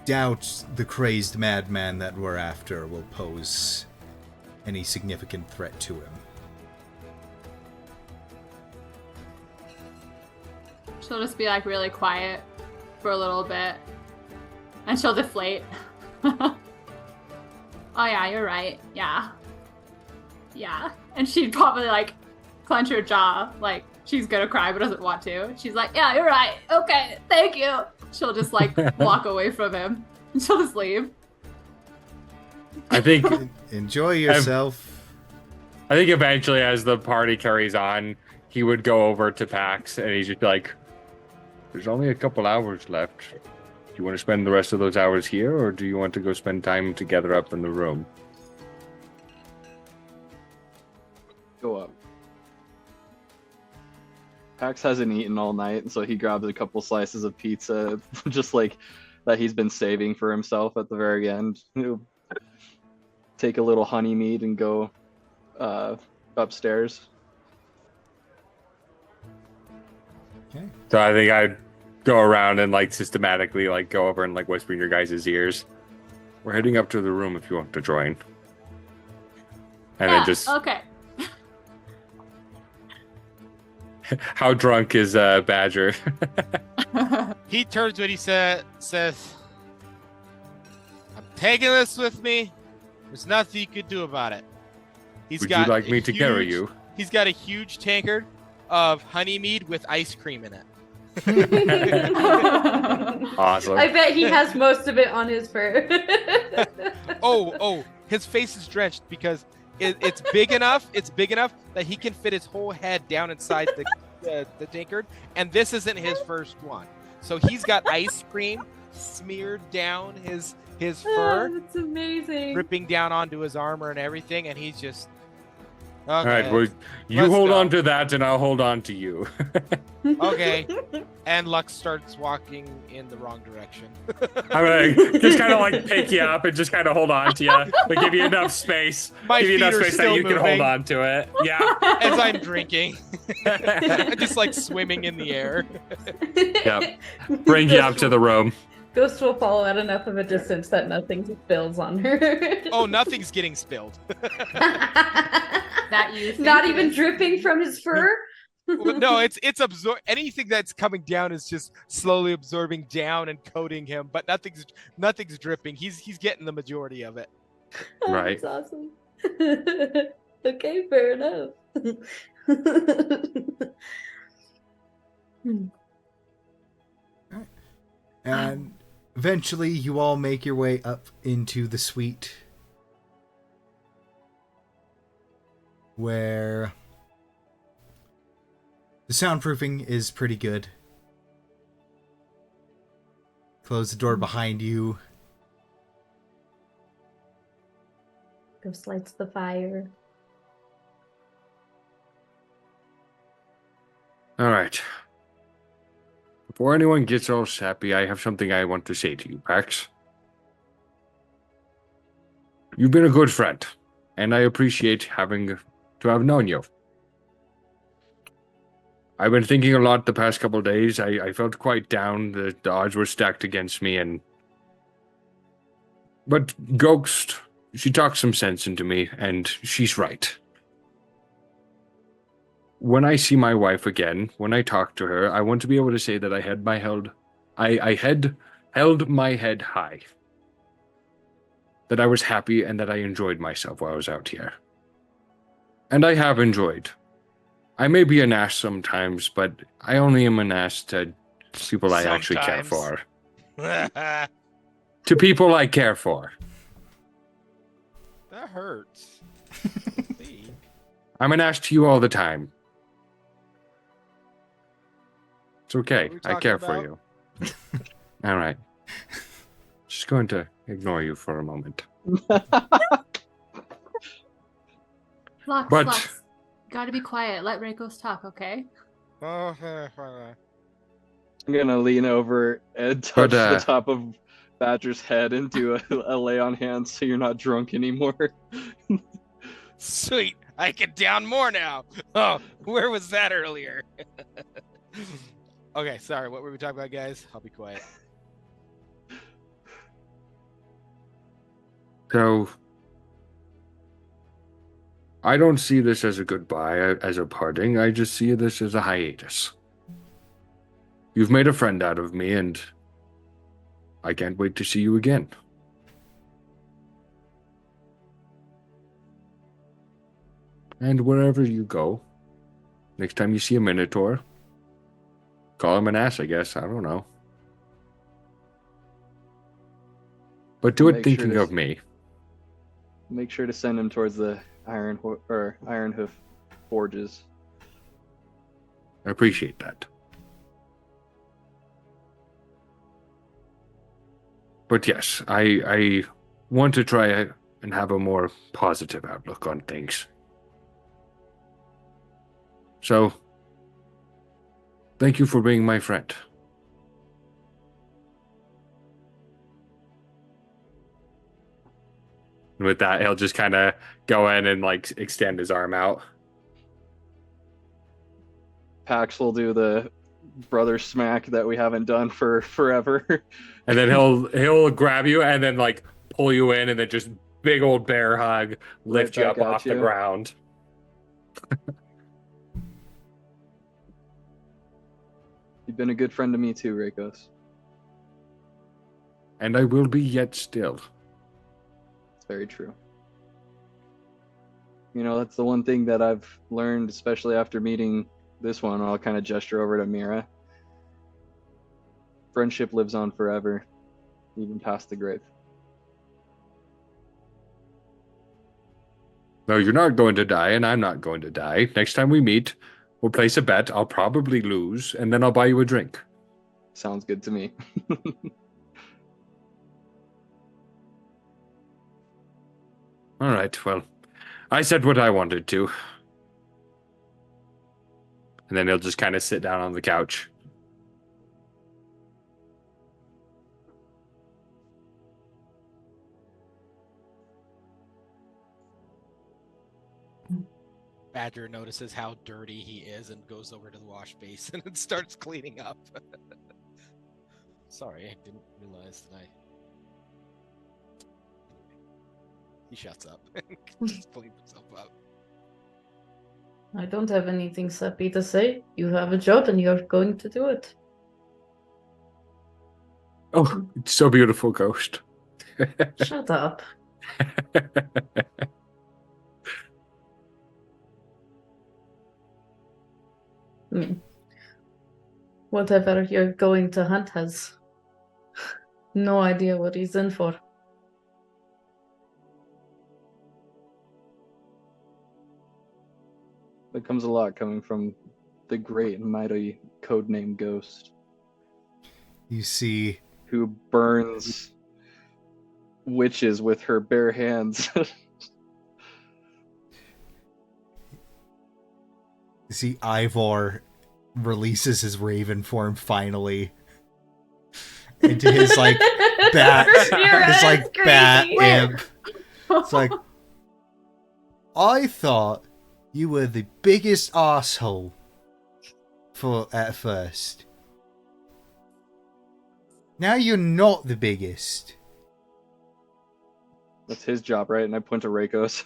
doubt the crazed madman that we're after will pose any significant threat to him. She'll just be, like, really quiet for a little bit. And she'll deflate. Oh, yeah, you're right. Yeah. Yeah. And she'd probably, like, clench her jaw. Like, she's gonna cry but doesn't want to. She's like, yeah, you're right. Okay, thank you. She'll just, like, walk away from him. And she'll just leave. I think Enjoy yourself. I think eventually, as the party carries on, he would go over to Pax and he'd just be like, "There's only a couple hours left. Do you want to spend the rest of those hours here, or do you want to go spend time together up in the room?" Go up. Pax hasn't eaten all night, so he grabs a couple slices of pizza, just like that he's been saving for himself at the very end. He'll take a little honey mead and go upstairs. Okay. So I think I'd go around and like systematically like go over and like whisper in your guys' ears, "We're heading up to the room if you want to join." And yeah, then just okay. how drunk is Badger? He turns to it. He says, "I'm taking this with me. There's nothing you could do about it." He's Would got you like a me to carry huge- you? He's got a huge tankard of honey mead with ice cream in it. Awesome. I bet he has most of it on his fur. Oh, his face is drenched because it's big enough. It's big enough that he can fit his whole head down inside the tankard, and this isn't his first one. So he's got ice cream smeared down his fur, That's amazing. dripping down onto his armor and everything, and he's just okay. All right, well, you Let's hold go. on to that, and I'll hold on to you. Okay. And Lux starts walking in the wrong direction. I'm gonna just kind of like pick you up and just kind of hold on to you, but give you enough space. My give you feet enough are space that still you can moving. hold on to it. Yeah. As I'm drinking. Just like swimming in the air. Yep. Bring you up to the room. Ghost will follow at enough of a distance that nothing spills on her. Oh, nothing's getting spilled. That you think Not it even is. dripping from his fur? No, it's anything that's coming down is just slowly absorbing down and coating him, but nothing's dripping. He's getting the majority of it. Oh, Right. That's awesome. Okay, fair enough. And eventually you all make your way up into the suite where the soundproofing is pretty good. Close the door behind you. Ghost lights the fire. All right. Before anyone gets all sappy, I have something I want to say to you, Pax. You've been a good friend, and I appreciate having to have known you. I've been thinking a lot the past couple of days. I felt quite down. The odds were stacked against me, but Ghost, she talked some sense into me, and she's right. When I see my wife again, when I talk to her, I want to be able to say that I had held my head high. that I was happy and that I enjoyed myself while I was out here. And I have enjoyed. I may be an ass sometimes, but I only am an ass to people I actually care for. That To people I care for. hurts. See? I'm an ass to you all the time. It's okay. What are we I talking care for about? you. All right. Just going to ignore you for a moment. Flux, But- Flux. Gotta be quiet. Let Reikos talk, okay? Oh, I'm gonna lean over and touch the top of Badger's head and do a lay on hands so you're not drunk anymore. sweet. I can down more now. Oh, where was that earlier? Okay, sorry. What were we talking about, guys? I'll be quiet. So, I don't see this as a goodbye, as a parting. I just see this as a hiatus. You've made a friend out of me, and I can't wait to see you again. And wherever you go, next time you see a Minotaur, call him an ass, I guess. I don't know. But do I'll it make sure thinking to- of me. Make sure to send him towards the Iron Hoof forges. I appreciate that. But yes, I want to try and have a more positive outlook on things. So, thank you for being my friend. And with that, he'll just kind of go in and like extend his arm out. Pax will do the brother smack that we haven't done for forever. And then he'll grab you and then like pull you in and then just big old bear hug, lift you back up at off the you. ground. You've been a good friend to me too, Reikos. And I will be yet still. It's very true. You know, that's the one thing that I've learned, especially after meeting this one. I'll kind of gesture over to Mira. Friendship lives on forever, even past the grave. No, you're not going to die, and I'm not going to die. Next time we meet, we'll place a bet. I'll probably lose, and then I'll buy you a drink. Sounds good to me. All right, well, I said what I wanted to. And then he'll just kind of sit down on the couch. Badger notices how dirty he is and goes over to the wash basin and starts cleaning up. Sorry, I didn't realize that He shuts up and just cleans himself up. I don't have anything sappy to say. You have a job and you're going to do it. Oh, it's so beautiful, Ghost. Shut up. I mean, whatever you're going to hunt has no idea what he's in for. That comes a lot coming from the great and mighty codename Ghost, You see, who burns witches with her bare hands. you see Ivor releases his raven form finally into his like bat, Your his ass like bat crazy. imp. It's like, I thought you were the biggest asshole at first. Now you're not the biggest. That's his job, right? And I point to Reikos.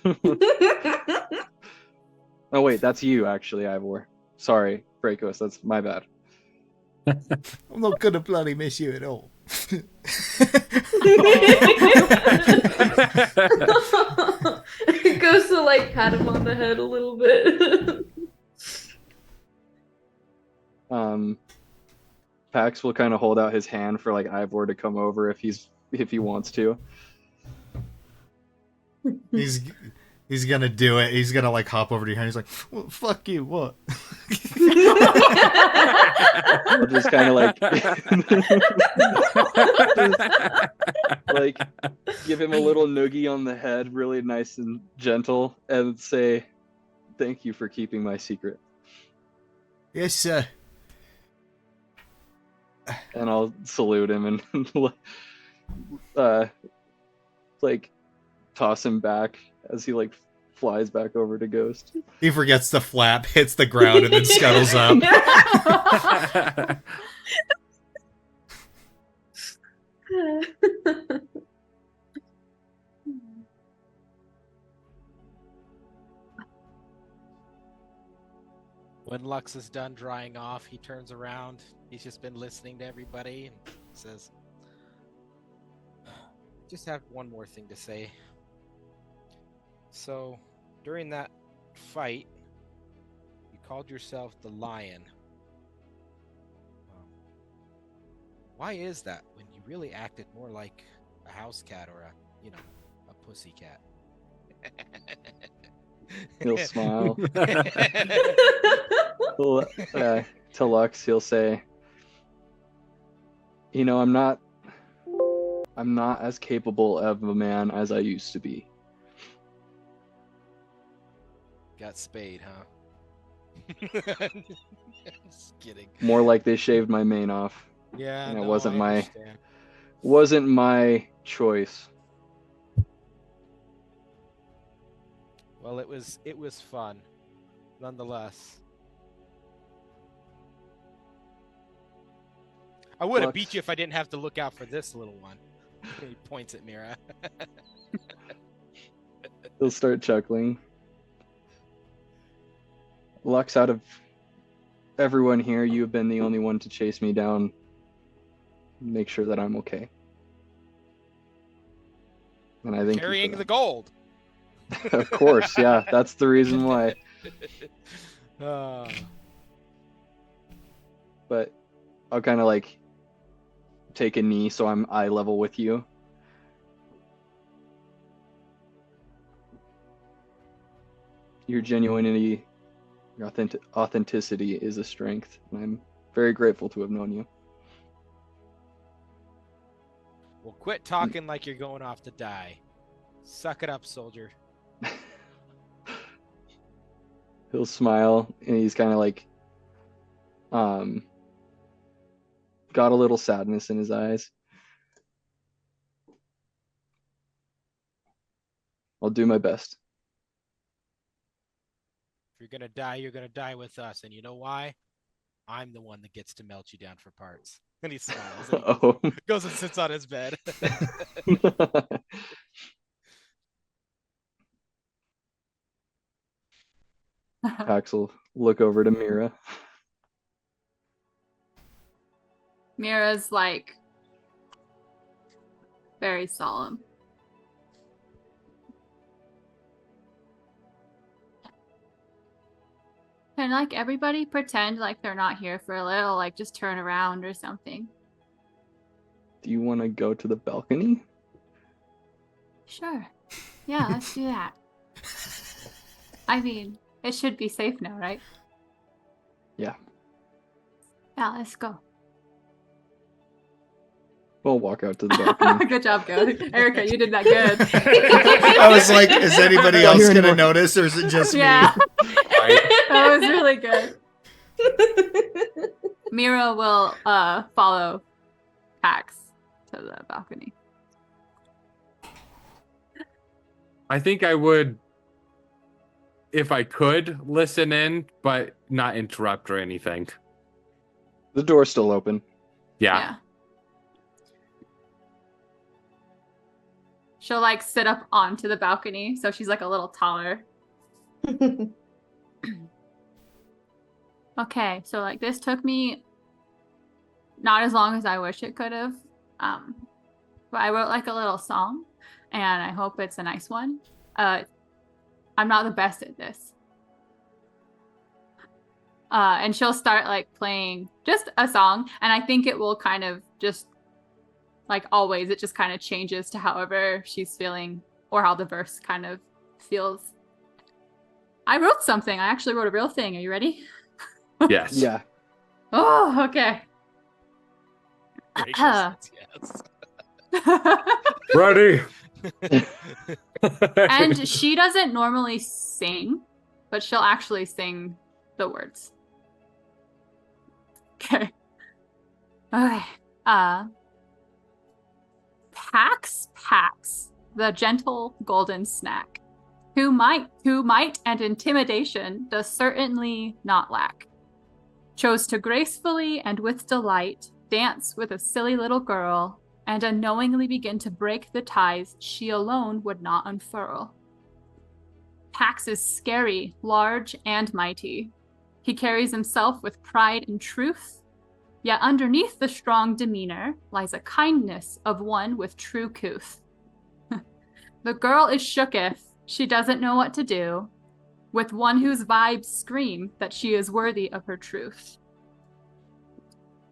Oh wait, that's you actually, Ivor. Sorry, Reikos, that's my bad. I'm not gonna bloody miss you at all. It goes to like pat him on the head a little bit. Pax will kind of hold out his hand for like Ivor to come over if he wants to. He's gonna do it. He's gonna like hop over to your hand. He's like, well, fuck you, what? I'll just kind of like give him a little noogie on the head, really nice and gentle, and say, "Thank you for keeping my secret." Yes, sir. And I'll salute him and like toss him back as he like flies back over to Ghost. He forgets to flap, hits the ground, and then scuttles up. When Lux is done drying off, he turns around. He's just been listening to everybody and says, just have one more thing to say. So, during that fight, you called yourself the Lion. Why is that when you really acted more like a house cat or a pussy cat? He'll smile. To Lux, he'll say, I'm not as capable of a man as I used to be. Got spayed, huh? Just kidding. More like they shaved my mane off. Yeah, And it no, wasn't I understand. wasn't my choice. Well, it was fun, nonetheless. I would have Lux. beat you if I didn't have to look out for this little one. He points at Mira. He'll start chuckling. Lux, out of everyone here, you have been the only one to chase me down, make sure that I'm okay. And I think Carrying the gold. Of course, yeah, that's the reason why. But I'll kind of like take a knee so I'm eye level with you. Your genuinity, your authenticity is a strength, and I'm very grateful to have known you. Well, quit talking like you're going off to die. Suck it up, soldier. He'll smile, and he's kind of like, got a little sadness in his eyes. I'll do my best. If you're gonna die, you're gonna die with us. And you know why? I'm the one that gets to melt you down for parts. And he smiles. And he goes and sits on his bed. Pax will look over to Mira. Mira's like very solemn. Can like everybody pretend like they're not here for a little, like just turn around or something? Do you want to go to the balcony? Sure. Yeah, let's do that. I mean, it should be safe now, right? Yeah. Yeah, let's go. We'll walk out to the balcony. Good job, Erica. You did that good. I was like, is anybody else You're gonna more- notice, or is it just Yeah, me? that was really good. Mira will follow Pax to the balcony. I think I would, if I could, listen in, but not interrupt or anything. The door's still open. Yeah. She'll like sit up onto the balcony, so she's like a little taller. Okay, so like this took me not as long as I wish it could have. But I wrote like a little song, and I hope it's a nice one. I'm not the best at this. And she'll start like playing just a song, and I think it will kind of just like always, it just kind of changes to however she's feeling or how the verse kind of feels. I wrote something. I actually wrote a real thing. Are you ready? Yes. Yeah. Oh, okay. Gracious, yes. Ready. And she doesn't normally sing, but she'll actually sing the words. Okay. Okay. Pax, the gentle golden snack, who might and intimidation does certainly not lack, chose to gracefully and with delight dance with a silly little girl, and unknowingly begin to break the ties she alone would not unfurl. Pax is scary, large, and mighty. He carries himself with pride and truth, yet underneath the strong demeanor lies a kindness of one with true couth. The girl is shooketh, she doesn't know what to do, with one whose vibes scream that she is worthy of her truth.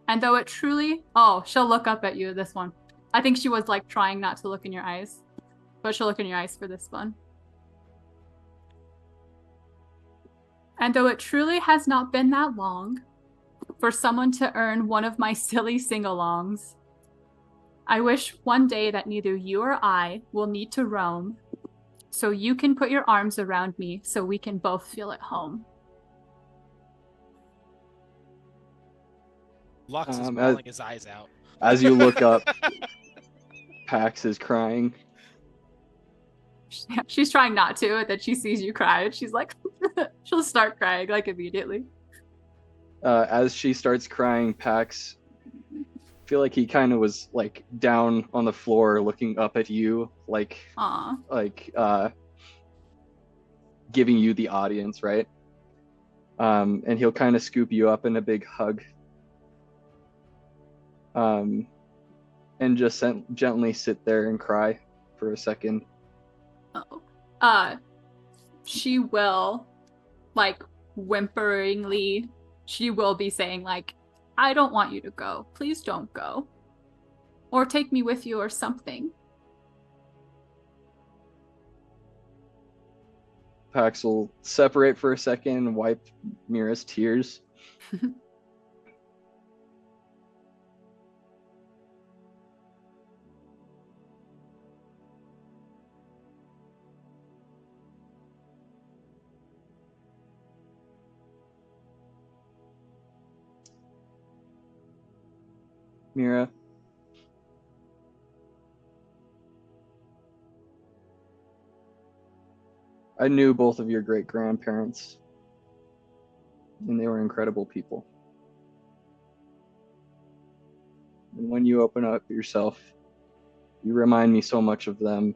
And though it truly... Oh, she'll look up at you, this one. I think she was like trying not to look in your eyes, but she'll look in your eyes for this one. And though it truly has not been that long for someone to earn one of my silly sing-alongs, I wish one day that neither you or I will need to roam, so you can put your arms around me so we can both feel at home. Lux is As, bawling his eyes out. as you look up, Pax is crying. She's trying not to, and then she sees you cry, and she's like, she'll start crying like immediately. As she starts crying, Pax feel like he kind of was like down on the floor looking up at you, like giving you the audience, right? And he'll kind of scoop you up in a big hug, and just gently sit there and cry for a second. She will, like, whimperingly, she will be saying, like, I don't want you to go. Please don't go. Or take me with you or something. Pax will separate for a second and wipe Mira's tears. Mira, I knew both of your great-grandparents, and they were incredible people. And when you open up yourself, you remind me so much of them.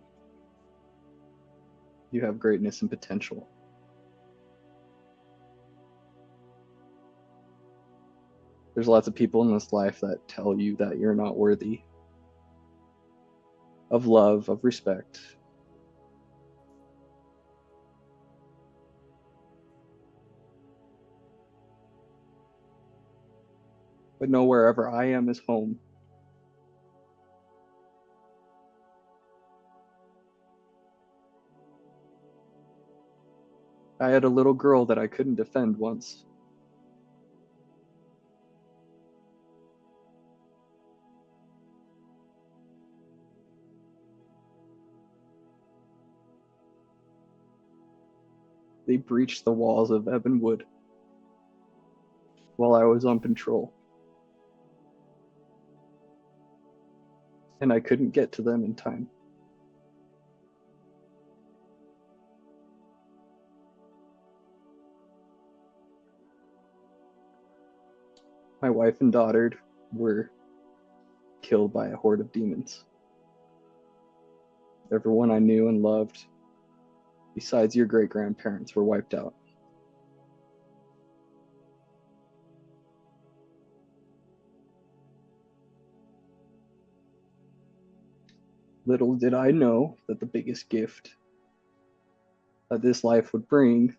You have greatness and potential. There's lots of people in this life that tell you that you're not worthy of love, of respect. But know wherever I am is home. I had a little girl that I couldn't defend once. They breached the walls of Ebenwood while I was on patrol. And I couldn't get to them in time. My wife and daughter were killed by a horde of demons. Everyone I knew and loved, besides your great-grandparents, were wiped out. Little did I know that the biggest gift that this life would bring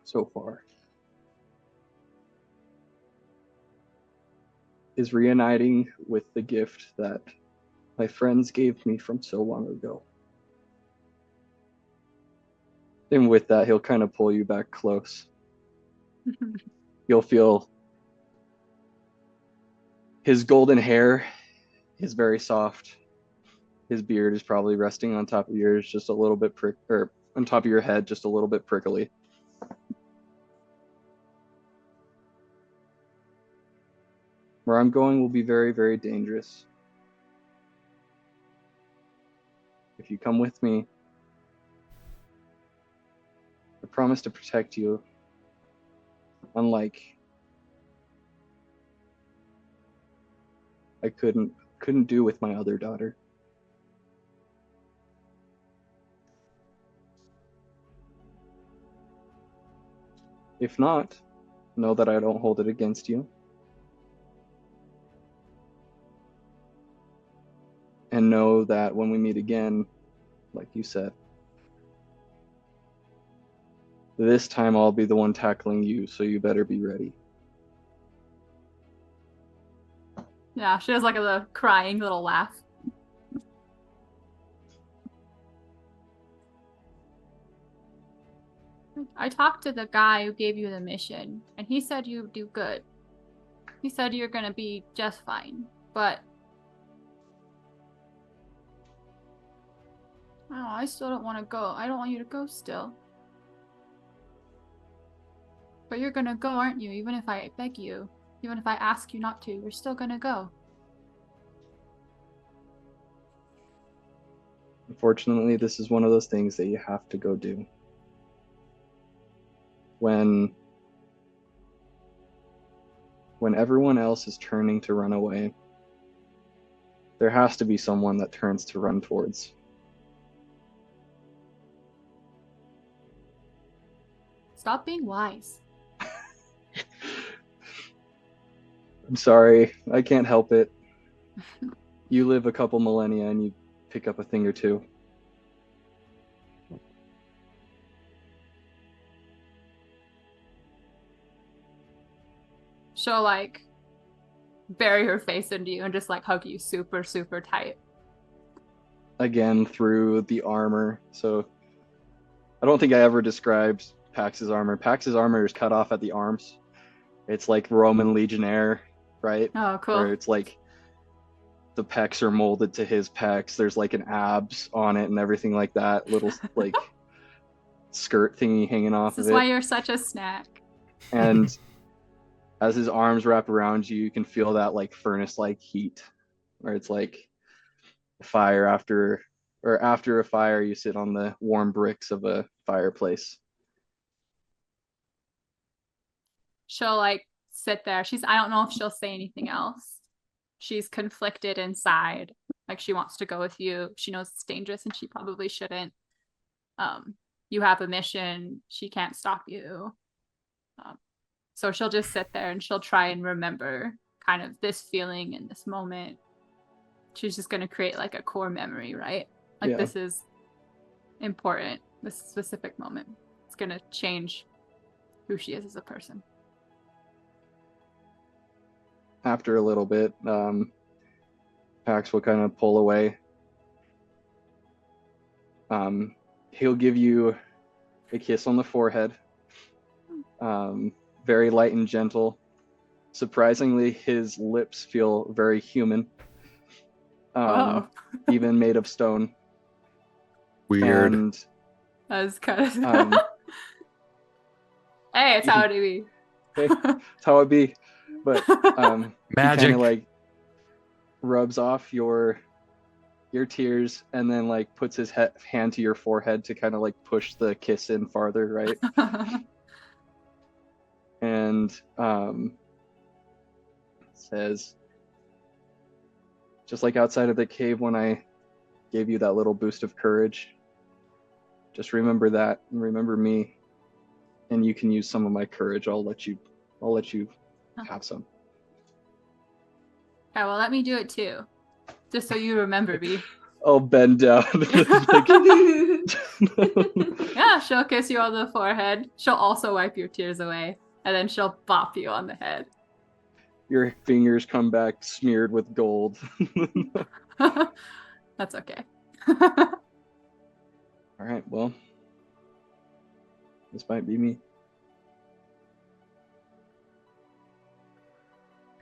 so far is reuniting with the gift that my friends gave me from so long ago. And with that, he'll kind of pull you back close. You'll feel his golden hair is very soft. His beard is probably resting on top of yours, just a little bit or on top of your head, just a little bit prickly. Where I'm going will be very, very dangerous. If you come with me, I promise to protect you, unlike I couldn't do with my other daughter. If not, know that I don't hold it against you. And know that when we meet again, like you said, this time I'll be the one tackling you, so you better be ready. Yeah, she has like a crying little laugh. I talked to the guy who gave you the mission, and he said you'd do good. He said you're gonna be just fine, but oh, I still don't want to go. I don't want you to go still. But you're gonna go, aren't you? Even if I beg you. Even if I ask you not to, you're still gonna go. Unfortunately, this is one of those things that you have to go do. When everyone else is turning to run away, there has to be someone that turns to run towards. Stop being wise. I'm sorry, I can't help it. You live a couple millennia and you pick up a thing or two. She'll like bury her face into you and just like hug you super, super tight. Again, through the armor. So I don't think I ever described Pax's armor. Pax's armor is cut off at the arms. It's like Roman legionnaire, right? Oh, cool. Where it's like the pecs are molded to his pecs. There's like an abs on it and everything like that. Little like skirt thingy hanging off This of is why it. you're such a snack. And as his arms wrap around you, you can feel that like furnace-like heat, where it's like fire after a fire, you sit on the warm bricks of a fireplace. She'll like sit there. I don't know if she'll say anything else. She's conflicted inside. Like she wants to go with you. She knows it's dangerous and she probably shouldn't. You have a mission. She can't stop you. So she'll just sit there and she'll try and remember kind of this feeling in this moment. She's just going to create like a core memory, right? Like Yeah. This is important, this specific moment. It's going to change who she is as a person. After a little bit, Pax will kind of pull away. He'll give you a kiss on the forehead. Very light and gentle. Surprisingly, his lips feel very human. Even made of stone. Weird. And That's kind of... hey, it's how it be. hey, it's how it be. But he Magic. kind of like rubs off your tears and then like puts his hand to your forehead to kind of like push the kiss in farther, right? And says, just like outside of the cave when I gave you that little boost of courage, just remember that and remember me, and you can use some of my courage. I'll let you have some. Okay, well, let me do it too, just so you remember me. I'll bend down. Yeah, she'll kiss you on the forehead. She'll also wipe your tears away, and then she'll bop you on the head. Your fingers come back smeared with gold. That's okay. All right, well, this might be me.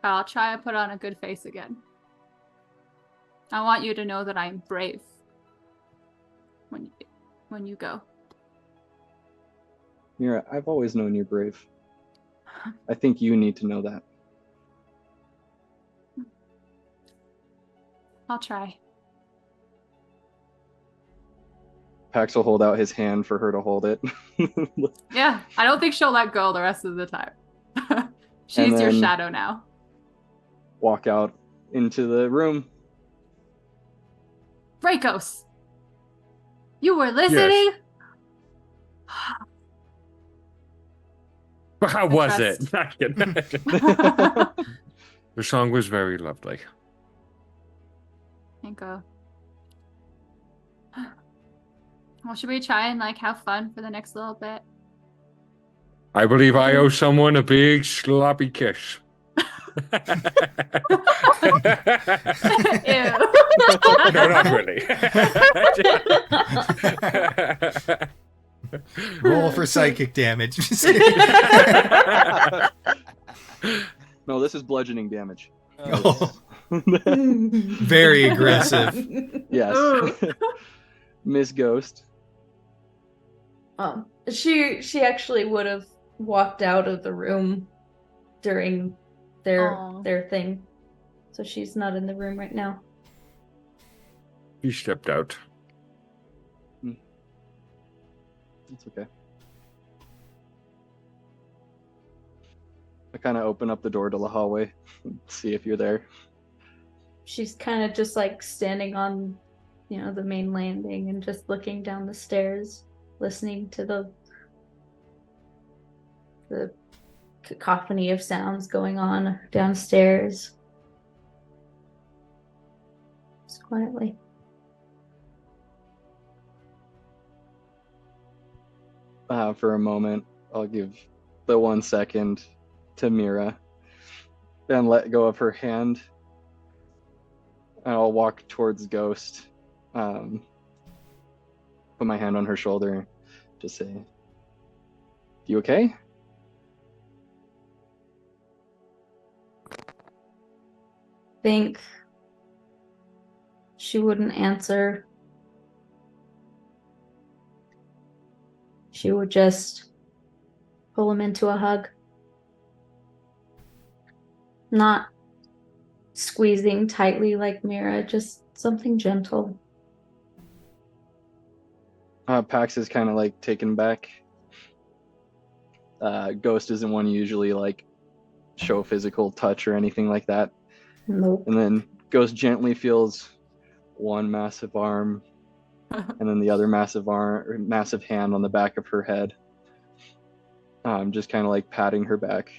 I'll try and put on a good face again. I want you to know that I am brave when you go. Mira, I've always known you're brave. I think you need to know that. I'll try. Pax will hold out his hand for her to hold it. Yeah, I don't think she'll let go the rest of the time. She's your then- shadow now. Walk out into the room. Brakos! You were listening? How was trust. it? Not kidding. The song was very lovely. And go. Well, should we try and like have fun for the next little bit? I believe I owe someone a big sloppy kiss. Ew. No, not really. Roll for psychic damage. No, this is bludgeoning damage. Oh, very aggressive. Yes. Miss Ghost. She actually would have walked out of the room during Aw. their thing. So she's not in the room right now. He stepped out. It's okay. I kind of open up the door to the hallway, see if you're there. She's kind of just like standing on, the main landing and just looking down the stairs, listening to the cacophony of sounds going on downstairs. Just quietly. For a moment, I'll give the 1 second to Mira and let go of her hand. And I'll walk towards Ghost. Put my hand on her shoulder. Just say, "You okay?" Think she wouldn't answer. She would just pull him into a hug. Not squeezing tightly like Mira, just something gentle. Pax is kind of like taken back. Ghost isn't one usually like show physical touch or anything like that. Nope. And then Ghost gently feels one massive arm and then the other massive hand on the back of her head. Just kind of like patting her back.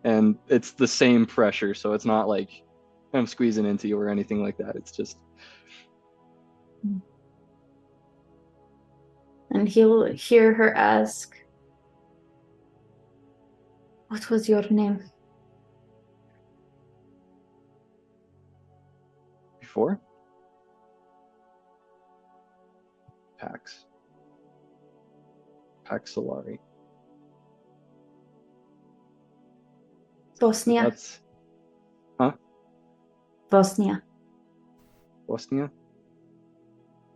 And it's the same pressure, so it's not like I'm squeezing into you or anything like that. It's just... And he'll hear her ask, "What was your name?" Before? Pax. Pax Solari. Bosnia. That's... Huh? Bosnia. Bosnia?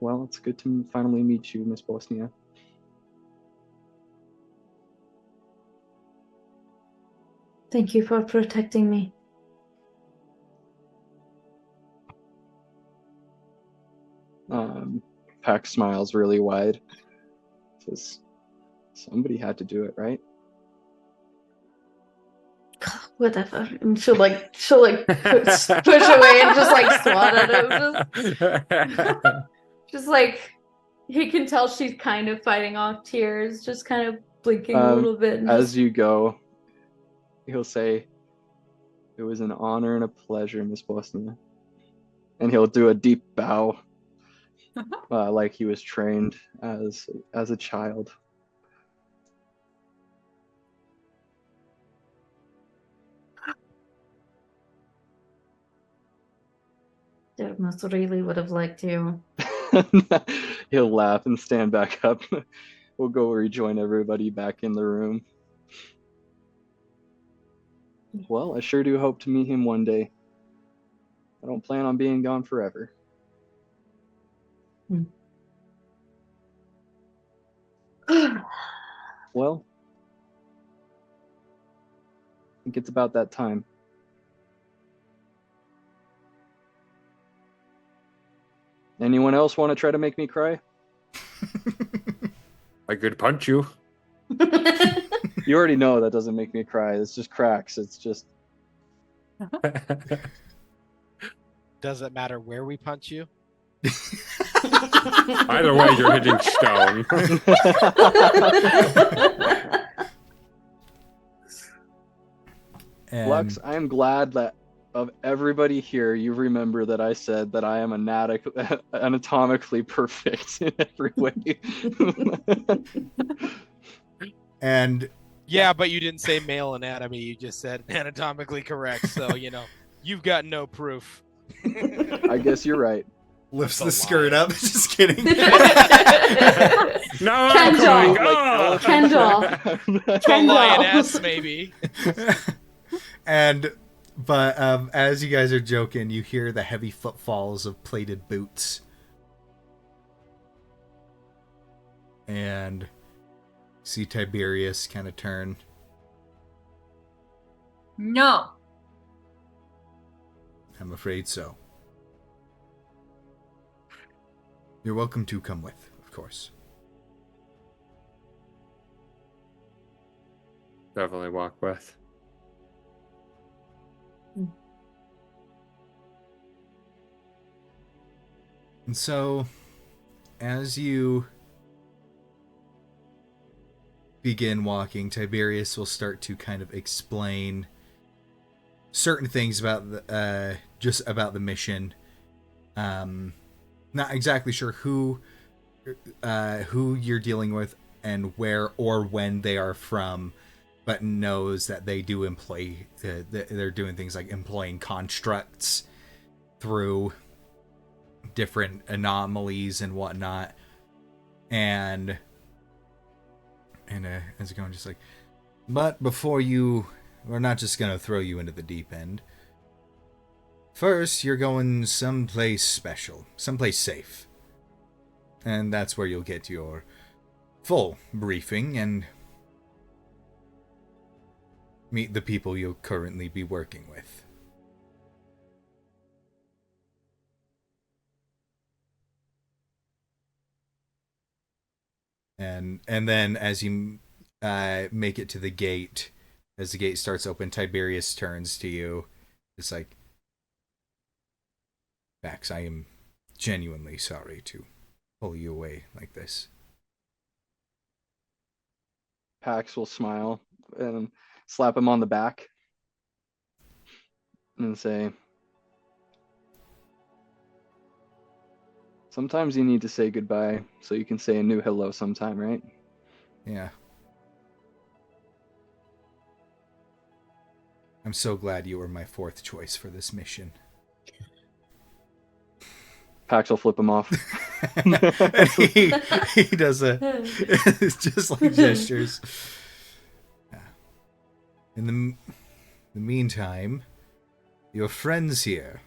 Well, it's good to finally meet you, Miss Bosnia. Thank you for protecting me. Pax smiles really wide. Says, "Somebody had to do it, right?" Whatever. And she'll push away and just like swat at him. Just like he can tell she's kind of fighting off tears, just kind of blinking a little bit. And As you go, he'll say, "It was an honor and a pleasure, Miss Bosnia." And he'll do a deep bow like he was trained as a child. Dermot really would have liked you. He'll laugh and stand back up. We'll go rejoin everybody back in the room. Well, I sure do hope to meet him one day. I don't plan on being gone forever. Well, I think it's about that time. Anyone else want to try to make me cry? I could punch you. You already know that doesn't make me cry. It's just cracks. It's just... Does it matter where we punch you? Either way, you're hitting stone. And Lux, I am glad that of everybody here, you remember that I said that I am anatomically perfect in every way. and Yeah, but you didn't say male anatomy. You just said anatomically correct. So, you've got no proof. I guess you're right. lifts That's the a skirt lie. up. Just kidding. No, Kendall. Craig, Kendall. To a Kendall. lioness, maybe. But as you guys are joking, you hear the heavy footfalls of plated boots. And see Tiberius kind of turn. No. I'm afraid so. You're welcome to come with, of course. Definitely walk with. And so, as you begin walking, Tiberius will start to kind of explain certain things about the just about the mission. Not exactly sure who you're dealing with and where or when they are from, but knows that they do employ. They're doing things like employing constructs through different anomalies and whatnot, and as it going, just like, but before we're not just gonna throw you into the deep end. First, you're going someplace special, someplace safe, and that's where you'll get your full briefing and meet the people you'll currently be working with. And then as you make it to the gate, as the gate starts open, Tiberius turns to you. It's like, Max, I am genuinely sorry to pull you away like this. Pax will smile and slap him on the back and say, sometimes you need to say goodbye so you can say a new hello sometime, right? Yeah. I'm so glad you were my fourth choice for this mission. Pax will flip him off. And he does just like gestures. Yeah. In the meantime, your friends here.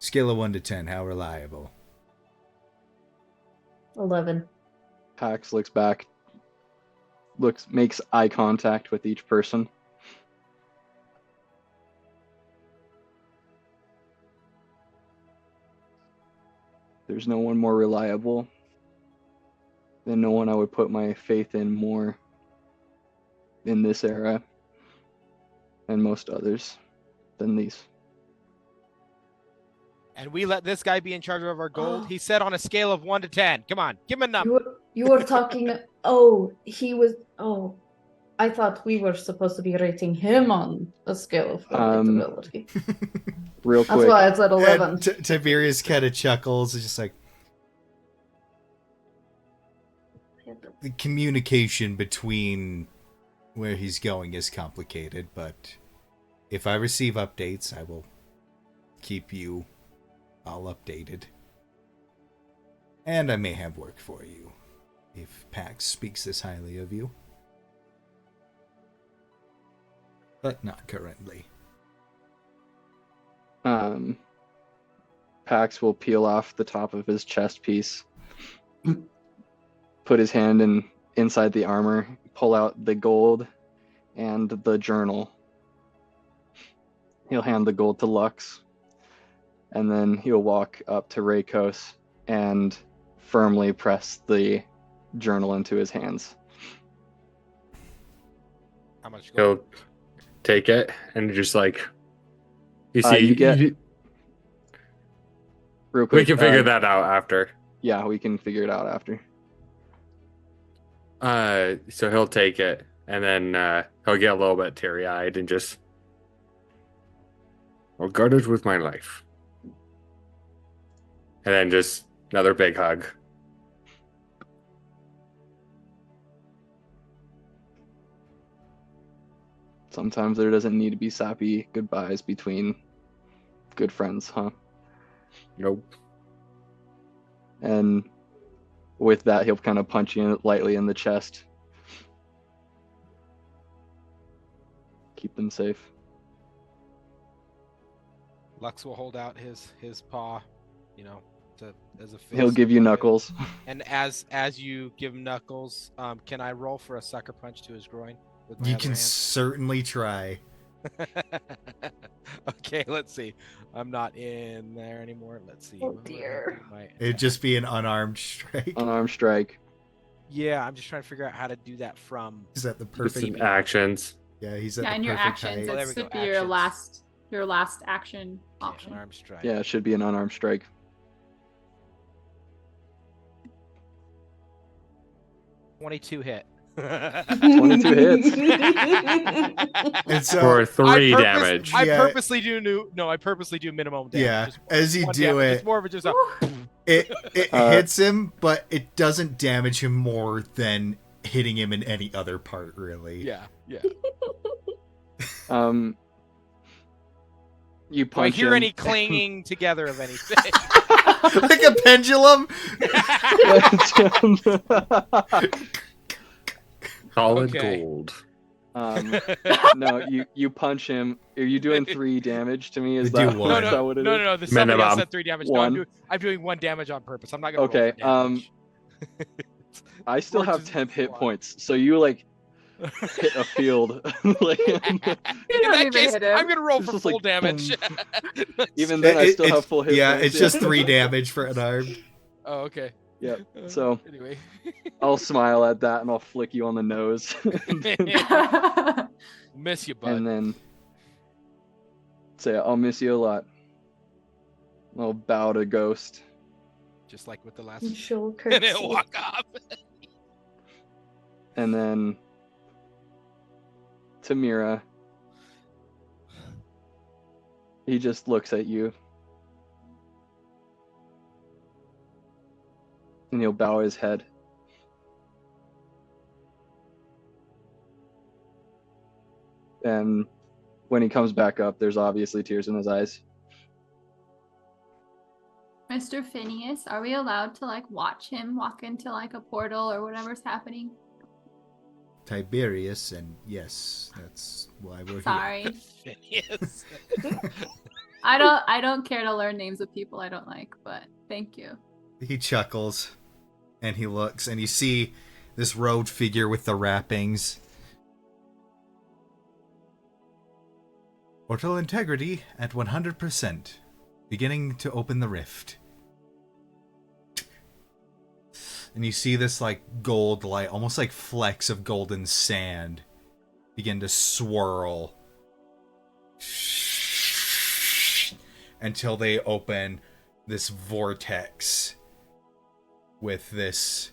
Scale of 1 to 10, how reliable? 11. Pax looks back, makes eye contact with each person. There's no one more reliable. There's no one I would put my faith in more in this era and most others than these. And we let this guy be in charge of our gold. He said on a scale of 1 to 10. Come on, give him a number. You were talking. Oh, he was. Oh, I thought we were supposed to be rating him on a scale of relatability. real That's quick. why it's at 11. And Tiberius kind of chuckles. It's just like the communication between where he's going is complicated, but if I receive updates, I will keep you all updated. And I may have work for you if Pax speaks this highly of you. But not currently. Pax will peel off the top of his chest piece, put his hand inside the armor, pull out the gold and the journal. He'll hand the gold to Lux, and then he'll walk up to Rakos and firmly press the journal into his hands. How much gold? He'll take it and just like you see. You get real quick. We can figure that out after. Yeah, we can figure it out after. So he'll take it and then he'll get a little bit teary-eyed and just, I'll guard it with my life. And then just another big hug. Sometimes there doesn't need to be sappy goodbyes between good friends, huh? Nope. And with that, he'll kind of punch you lightly in the chest. Keep them safe. Lux will hold out his paw, as a fist. He'll give you knuckles. And as you give him knuckles, can I roll for a sucker punch to his groin? With my You other can hand? certainly try. Okay, let's see. I'm not in there anymore. Let's see. Oh, What would I dear. do? My- It'd just be an unarmed strike. Unarmed strike. Yeah, I'm just trying to figure out how to do that from. Is that the Just perfect? in actions. Yeah, he's at Yeah, the and your perfect actions. height. Oh, there It we go, should be your actions. last action Okay, option. unarmed strike. Yeah, it should be an unarmed strike. 22 hit. 22 hits. And so, For 3 damage. I Yeah. purposely do minimum damage. yeah, Just as you one do damage. it, It's more of a just a. it Uh, hits him, but it doesn't damage him more than hitting him in any other part, really. Yeah, yeah. You Do I punch hear him. any clanging together of anything? Like a pendulum. Solid Okay. gold. No, you punch him. Are you doing 3 damage to me? Is Do that, one. is that what it is? No. Somebody else Minimum. said 3 damage. One. No, I'm doing 1 damage on purpose. I'm not gonna. Okay, Roll for damage. I still Or have just 10 hit one. points, so you like hit a field. Like, You In don't that even case, hit him. I'm gonna roll It's for just full like, damage. even then, I still It's- have full hit Yeah, points. it's just 3 damage for unarmed. Oh, okay. Yep. So Anyway. I'll smile at that and I'll flick you on the nose, Miss you, bud. and then say, "I'll miss you a lot." I'll bow to Ghost, Just like with the last. And she'll And curtsy. it'll walk off. and then to Mira. He just looks at you. And he'll bow his head. And when he comes back up, there's obviously tears in his eyes. Mr. Phineas, are we allowed to watch him walk into a portal or whatever's happening? Tiberius, and yes, that's why we're Sorry. Yes. I don't care to learn names of people I don't like, but thank you. here. He chuckles, and he looks, and you see this robed figure with the wrappings. Portal integrity at 100%. Beginning to open the rift. And you see this gold light, almost like flecks of golden sand, begin to swirl until they open this vortex with this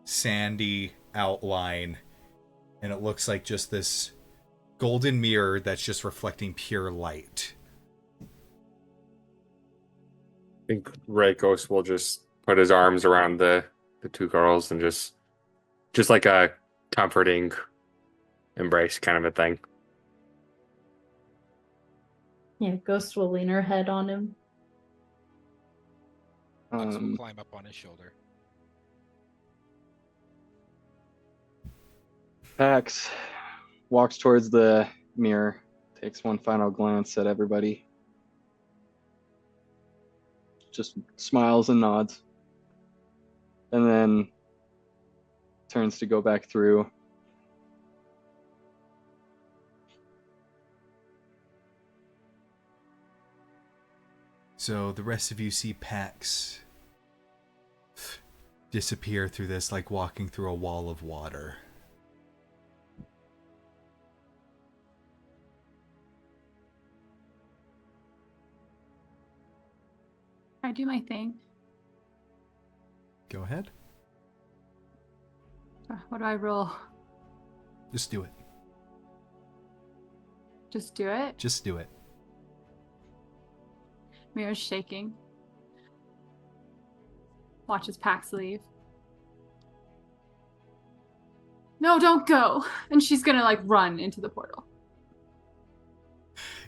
sandy outline, and it looks like just this golden mirror that's just reflecting pure light. think Reikos will just put his arms around the two girls and just like a comforting embrace kind of a thing. Yeah, Ghost will lean her head on him. Bugs will climb up on his shoulder. Pax walks towards the mirror, takes one final glance at everybody, just smiles and nods, and then turns to go back through. So the rest of you see Pax disappear through this like walking through a wall of water. I do my thing. Go ahead. What do I roll? Just do it. Just do it? Just do it. Mira's shaking. Watches Pax leave. No, don't go. And she's gonna like run into the portal.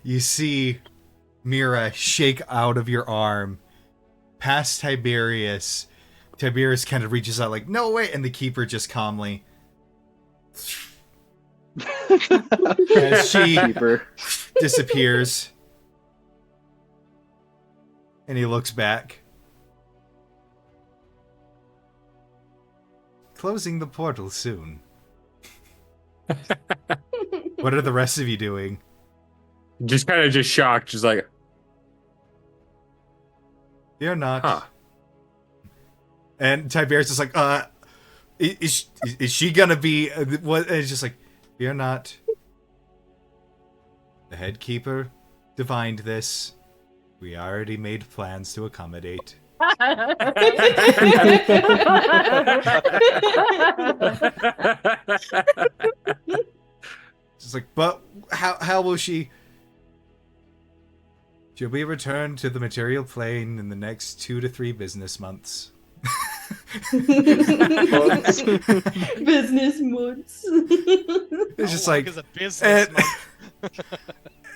You see Mira shake out of your arm past Tiberius. Tiberius kind of reaches out like, no way, and the keeper just calmly as she Keeper. disappears. And he looks back. Closing the portal soon. What are the rest of you doing? Just kind of just shocked, just like, You're not. huh. And Tiberius is like, is she gonna be, what? And it's just like, you're not. The head keeper divined this. We already made plans to accommodate. Just like, but how will she? She'll be returned to the material plane in the next 2 to 3 business months. Business months. It's just How long like, is a business month?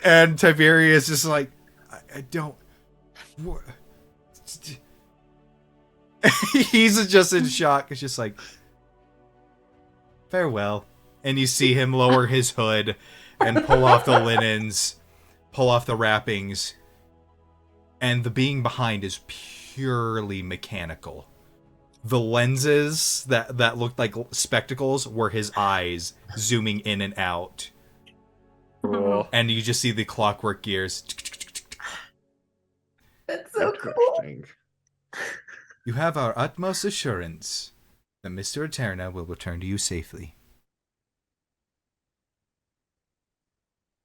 and Tiberius is like, I don't. What? He's just in shock. It's just like, farewell. And you see him lower his hood and pull off the linens, pull off the wrappings, and the being behind is purely mechanical. The lenses that looked like spectacles were his eyes zooming in and out. Cool. And you just see the clockwork gears. That's so cool. Interesting. You have our utmost assurance that Mr. Eterna will return to you safely.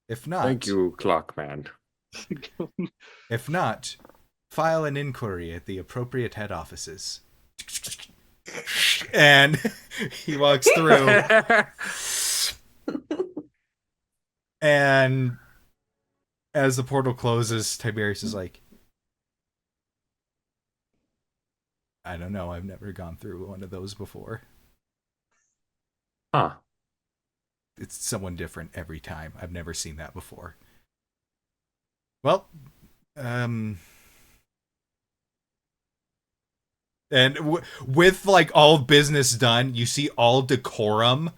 If not, Thank you, Clockman. If not, file an inquiry at the appropriate head offices. And he walks through, and as the portal closes, Tiberius is like, I don't know, I've never gone through one of those before. Huh. It's someone different every time. I've never seen that before. Well, and with like all business done, you see all decorum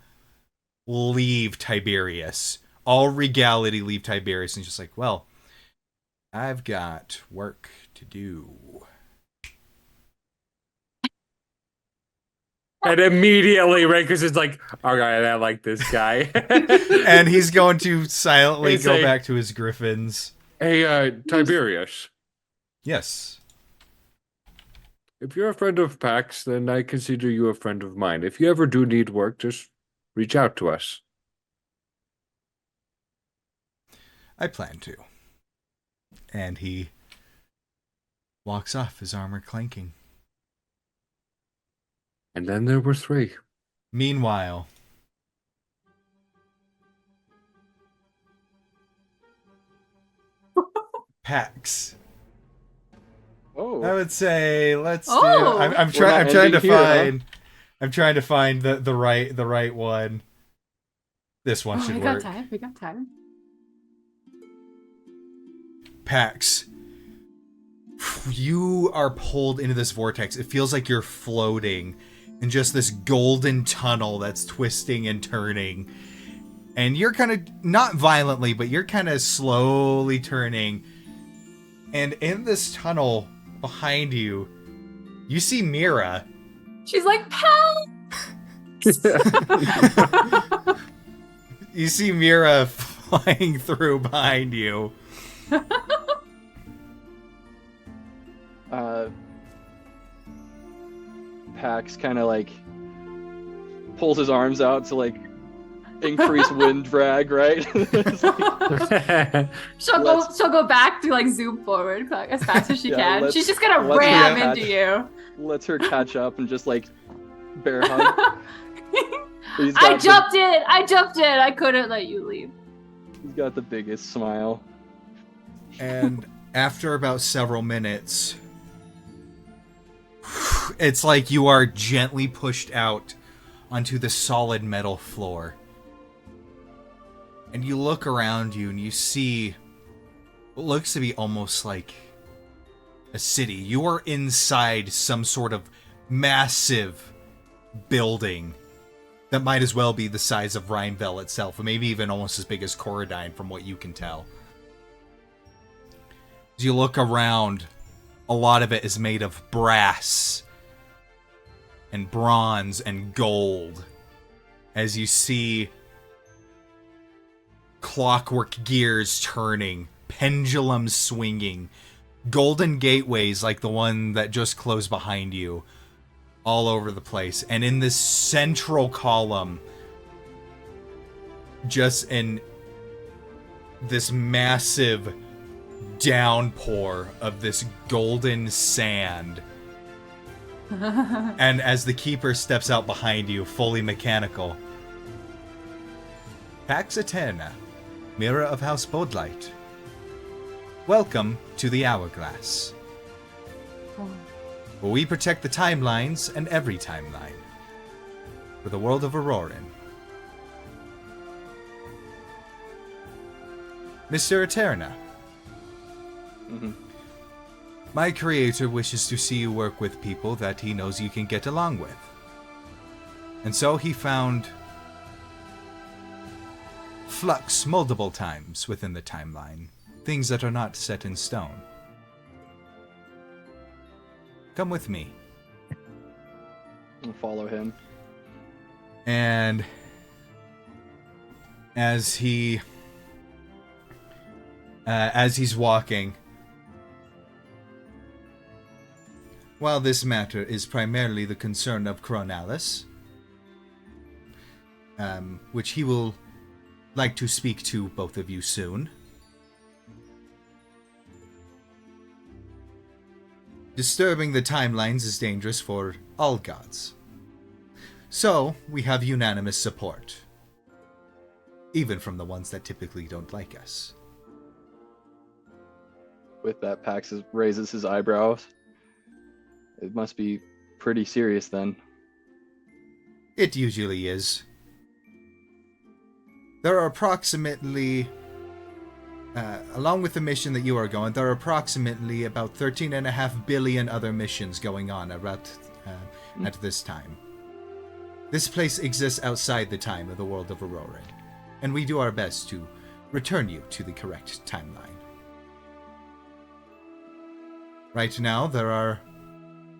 leave Tiberius. All regality leave Tiberius, and just like, well, I've got work to do. And immediately, right? Because it's like, all right, I like this guy. And he's going to silently It's go a- back to his griffins. Hey, Tiberius, Yes. if you're a friend of Pax, then I consider you a friend of mine. If you ever do need work, just reach out to us. I plan to. And he walks off, his armor clanking. And then there were 3. Meanwhile, Pax, Oh, I would say let's do. Oh! I'm We're not trying to ending here, huh? find. I'm trying to find the right one. This one should we work. got time. We got time. Pax, you are pulled into this vortex. It feels like you're floating in just this golden tunnel that's twisting and turning. And you're kind of, not violently, but you're kind of slowly turning. And in this tunnel behind you, you see Mira. She's like, "Pal!" You see Mira flying through behind you. Pax kind of like pulls his arms out to like increase wind drag, right? It's like, She'll go back to like zoom forward like, as fast as she Yeah, can. let's- She's just gonna let's ram catch- into you. lets her catch up and just like bear hug. He's I got jumped in. I couldn't let you leave. He's got the biggest smile. And after about several minutes, it's like you are gently pushed out onto the solid metal floor. And you look around you and you see what looks to be almost like a city. You are inside some sort of massive building that might as well be the size of Rheinville itself, or maybe even almost as big as Corridine from what you can tell. As you look around, a lot of it is made of brass and bronze and gold. As you see clockwork gears turning, pendulums swinging, golden gateways like the one that just closed behind you, all over the place. And in this central column, just in this massive downpour of this golden sand. And as the keeper steps out behind you, fully mechanical, Pax Eterna, Mirror of House Bodelight, welcome to the Hourglass, where we protect the timelines and every timeline for the world of Auroran. Mr. Eterna, my creator wishes to see you work with people that he knows you can get along with. And so he found flux multiple times within the timeline, things that are not set in stone. Come with me. I'll follow him. And as he's walking, while this matter is primarily the concern of Cronalis, which he will like to speak to both of you soon, disturbing the timelines is dangerous for all gods. So, we have unanimous support. Even from the ones that typically don't like us. With that, Pax raises his eyebrows. It must be pretty serious then. It usually is. There are approximately, along with the mission that you are going, there are approximately about 13.5 billion other missions going on at this time. This place exists outside the time of the world of Auroran, and we do our best to return you to the correct timeline. Right now, there are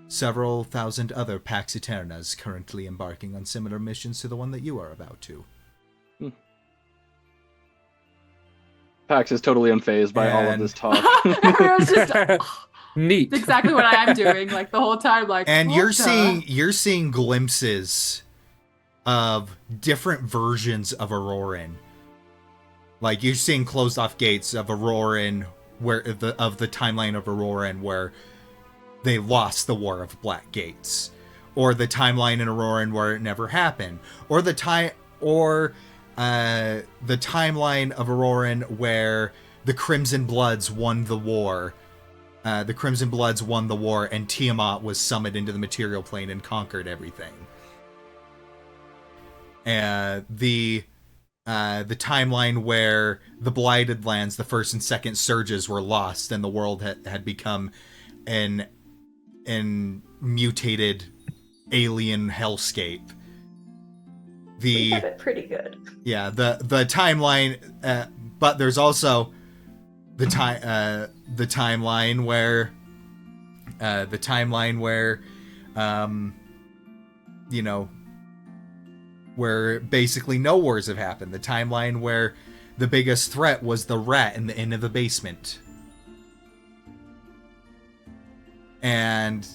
several thousand other Pax Eternas currently embarking on similar missions to the one that you are about to. Pax is totally unfazed by all of And- this talk. Everyone's just Neat. exactly what I am doing, like the whole time. Like, And what you're the- seeing glimpses of different versions of Auroran. Like you're seeing closed off gates of Auroran, where of the timeline of Auroran where they lost the War of Black Gates, or the timeline in Auroran where it never happened, or the timeline of Auroran where the Crimson Bloods won the war the Crimson Bloods won the war, and Tiamat was summoned into the material plane and conquered everything. The timeline where the Blighted Lands, the first and second surges, were lost, and the world had become an mutated alien hellscape. We have it pretty good. Yeah, the timeline, but there's also the timeline where you know, where basically no wars have happened. The timeline where the biggest threat was the rat in the inn of the basement. And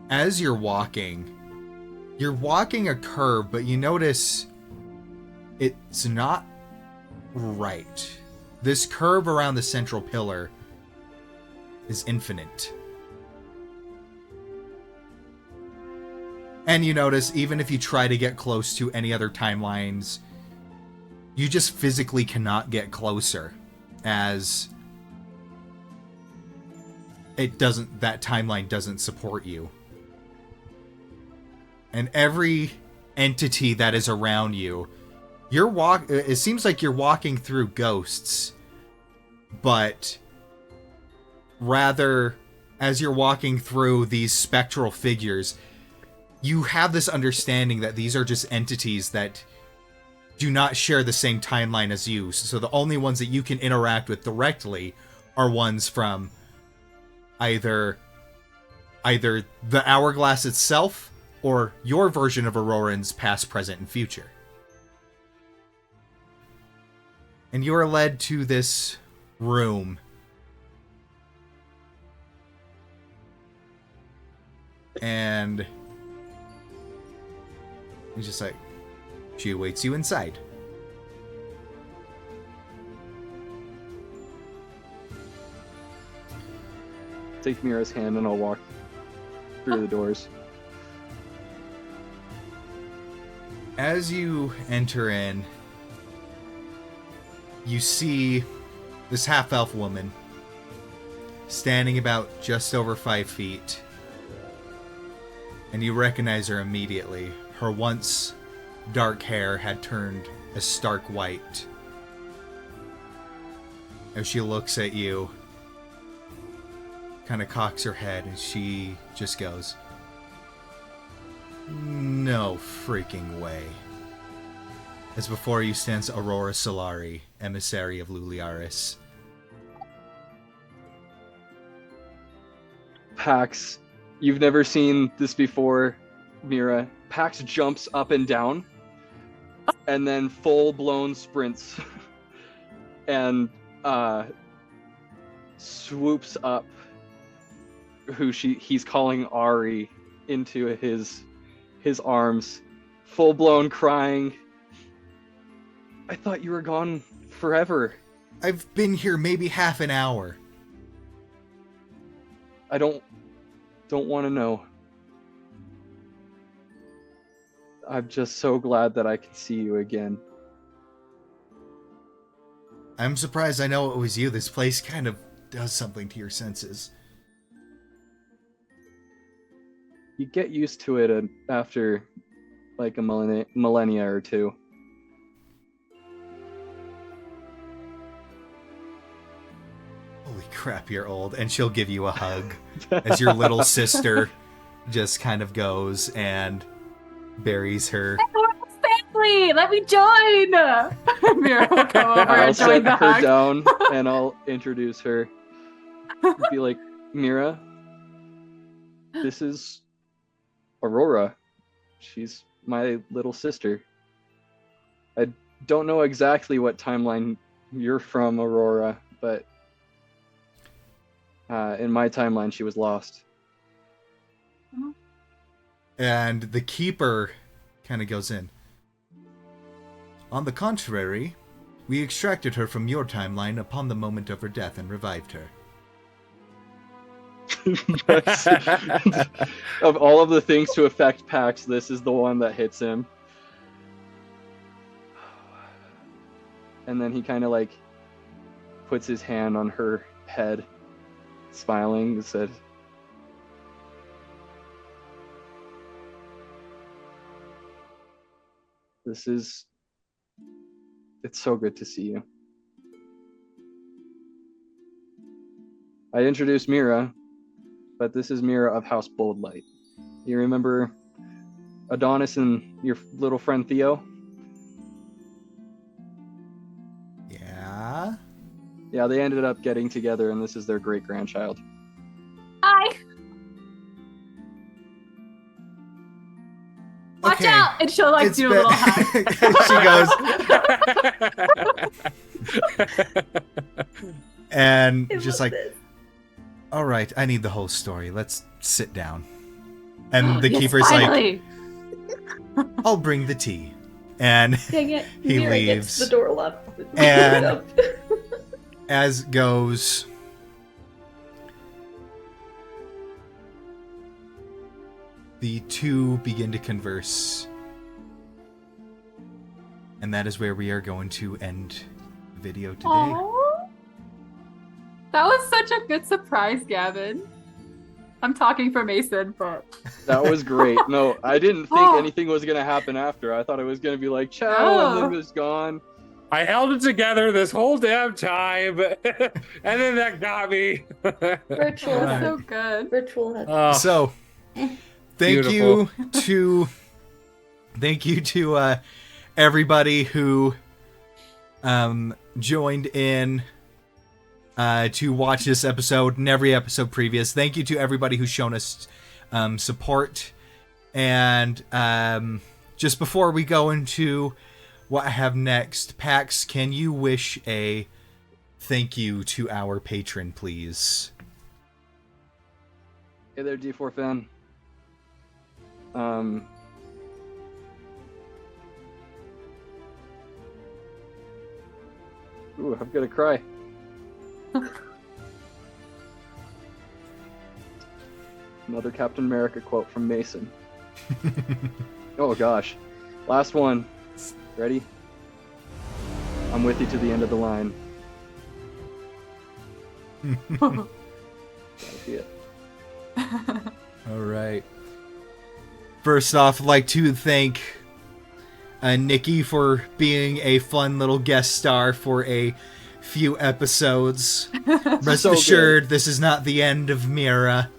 as you're walking a curve, but you notice it's not right. This curve around the central pillar is infinite. And you notice, even if you try to get close to any other timelines, you just physically cannot get closer, as that timeline doesn't support you. And every entity that is around you, it seems like you're walking through ghosts, but rather, as you're walking through these spectral figures, you have this understanding that these are just entities that do not share the same timeline as you. So the only ones that you can interact with directly are ones from either the hourglass itself or your version of Auroran's past, present, and future. And you are led to this room. And he's just like, she awaits you inside. Take Mira's hand and I'll walk through the doors. As you enter in, you see this half-elf woman standing about just over 5 feet. And you recognize her immediately. Her once dark hair had turned a stark white. As she looks at you, kind of cocks her head, and she just goes, "No freaking way." As before you stands Aurora Solari, emissary of Luliaris. Pax, you've never seen this before, Mira. Pax jumps up and down, and then full-blown sprints, and swoops up who he's calling Ari into his arms, full-blown crying. I thought you were gone forever. I've been here maybe half an hour. I don't want to know. I'm just so glad that I can see you again. I'm surprised I know it was you. This place kind of does something to your senses. You get used to it after like a millennia or two. Holy crap, you're old. And she'll give you a hug as your little sister just kind of goes and buries her. Family, let me join. Mira will come over I'll and join set the her hug. down and I'll introduce her. Be like, Mira, this is Aurora. She's my little sister. I don't know exactly what timeline you're from, Aurora, but in my timeline she was lost. And the keeper kind of goes in. On the contrary, we extracted her from your timeline upon the moment of her death and revived her. Of all of the things to affect Pax, this is the one that hits him. And then he kind of like puts his hand on her head, smiling, and said, it's so good to see you. I introduced Mira, but this is Mira of House Boldlight. You remember Adonis and your little friend Theo? Yeah. Yeah, they ended up getting together, and this is their great-grandchild. Hi. Watch Okay. out! And she'll like It's do a been- little hug. She goes, and I just love like, this. all right, I need the whole story. Let's sit down. And the Yes, keeper's like, finally. I'll bring the tea. And Dang it. He Mira leaves. gets the door locked. And- as goes the two begin to converse. And that is where we are going to end the video today. Aw. That was such a good surprise, Gavin. I'm talking for Mason, but That was great. No, I didn't think Oh. anything was going to happen after. I thought it was going to be like, ciao, and then Oh. it was gone. I held it together this whole damn time, and then that got me. Virtual Right. hug. so good. Virtual hug. Oh, So, thank you to everybody who joined in to watch this episode and every episode previous. Thank you to everybody who's shown us support. And just before we go into what I have next, Pax, can you wish a thank you to our patron, please? Hey there, D4 fan. Ooh, I'm gonna cry. Another Captain America quote from Mason. Oh gosh. Last one. Ready? I'm with you to the end of the line. That'll be it. All right. First off, I'd like to thank Nikki for being a fun little guest star for a few episodes. Rest So assured, this is not the end of Mira,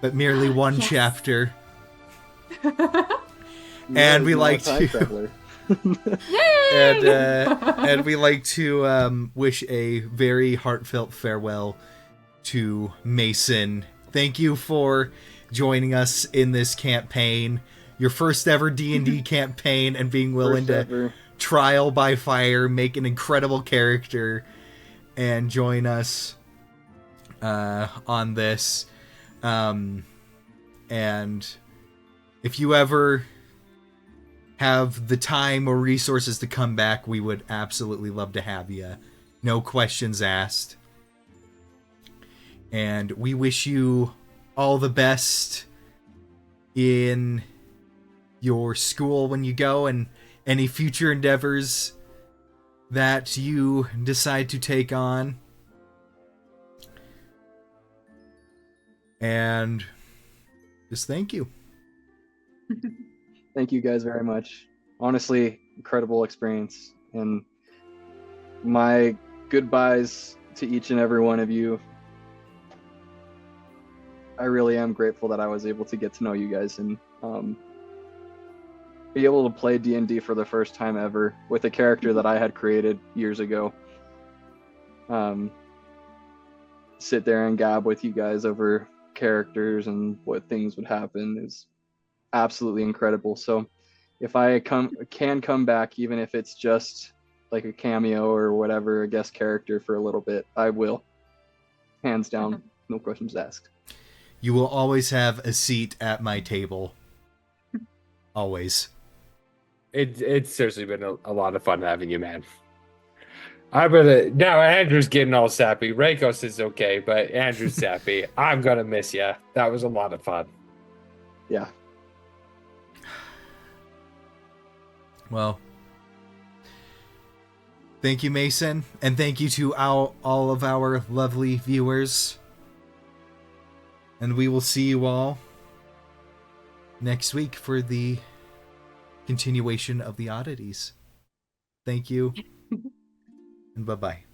but merely one Yes. chapter. Mira's we not a like time to- traveler. And and we like to wish a very heartfelt farewell to Mason. Thank you for joining us in this campaign, your first ever D&D campaign, and being willing First to ever. trial by fire, make an incredible character, and join us on this. And if you ever have the time or resources to come back, we would absolutely love to have you. No questions asked. And we wish you all the best in your school when you go, and any future endeavors that you decide to take on. And just thank you. Thank you guys very much. Honestly, incredible experience. And my goodbyes to each and every one of you. I really am grateful that I was able to get to know you guys and be able to play D&D for the first time ever with a character that I had created years ago. Sit there and gab with you guys over characters and what things would happen is absolutely incredible. So if I can come back, even if it's just like a cameo or whatever, a guest character for a little bit, I will. Hands down, no questions asked. You will always have a seat at my table. Always. It's seriously been a lot of fun having you, man. I'm gonna now. Andrew's getting all sappy. Reikos is okay, but Andrew's sappy. I'm gonna miss you. That was a lot of fun. Yeah. Well, Thank you, Mason, and thank you to all of our lovely viewers. And we will see you all next week for the continuation of the Oddities. Thank you, and bye-bye.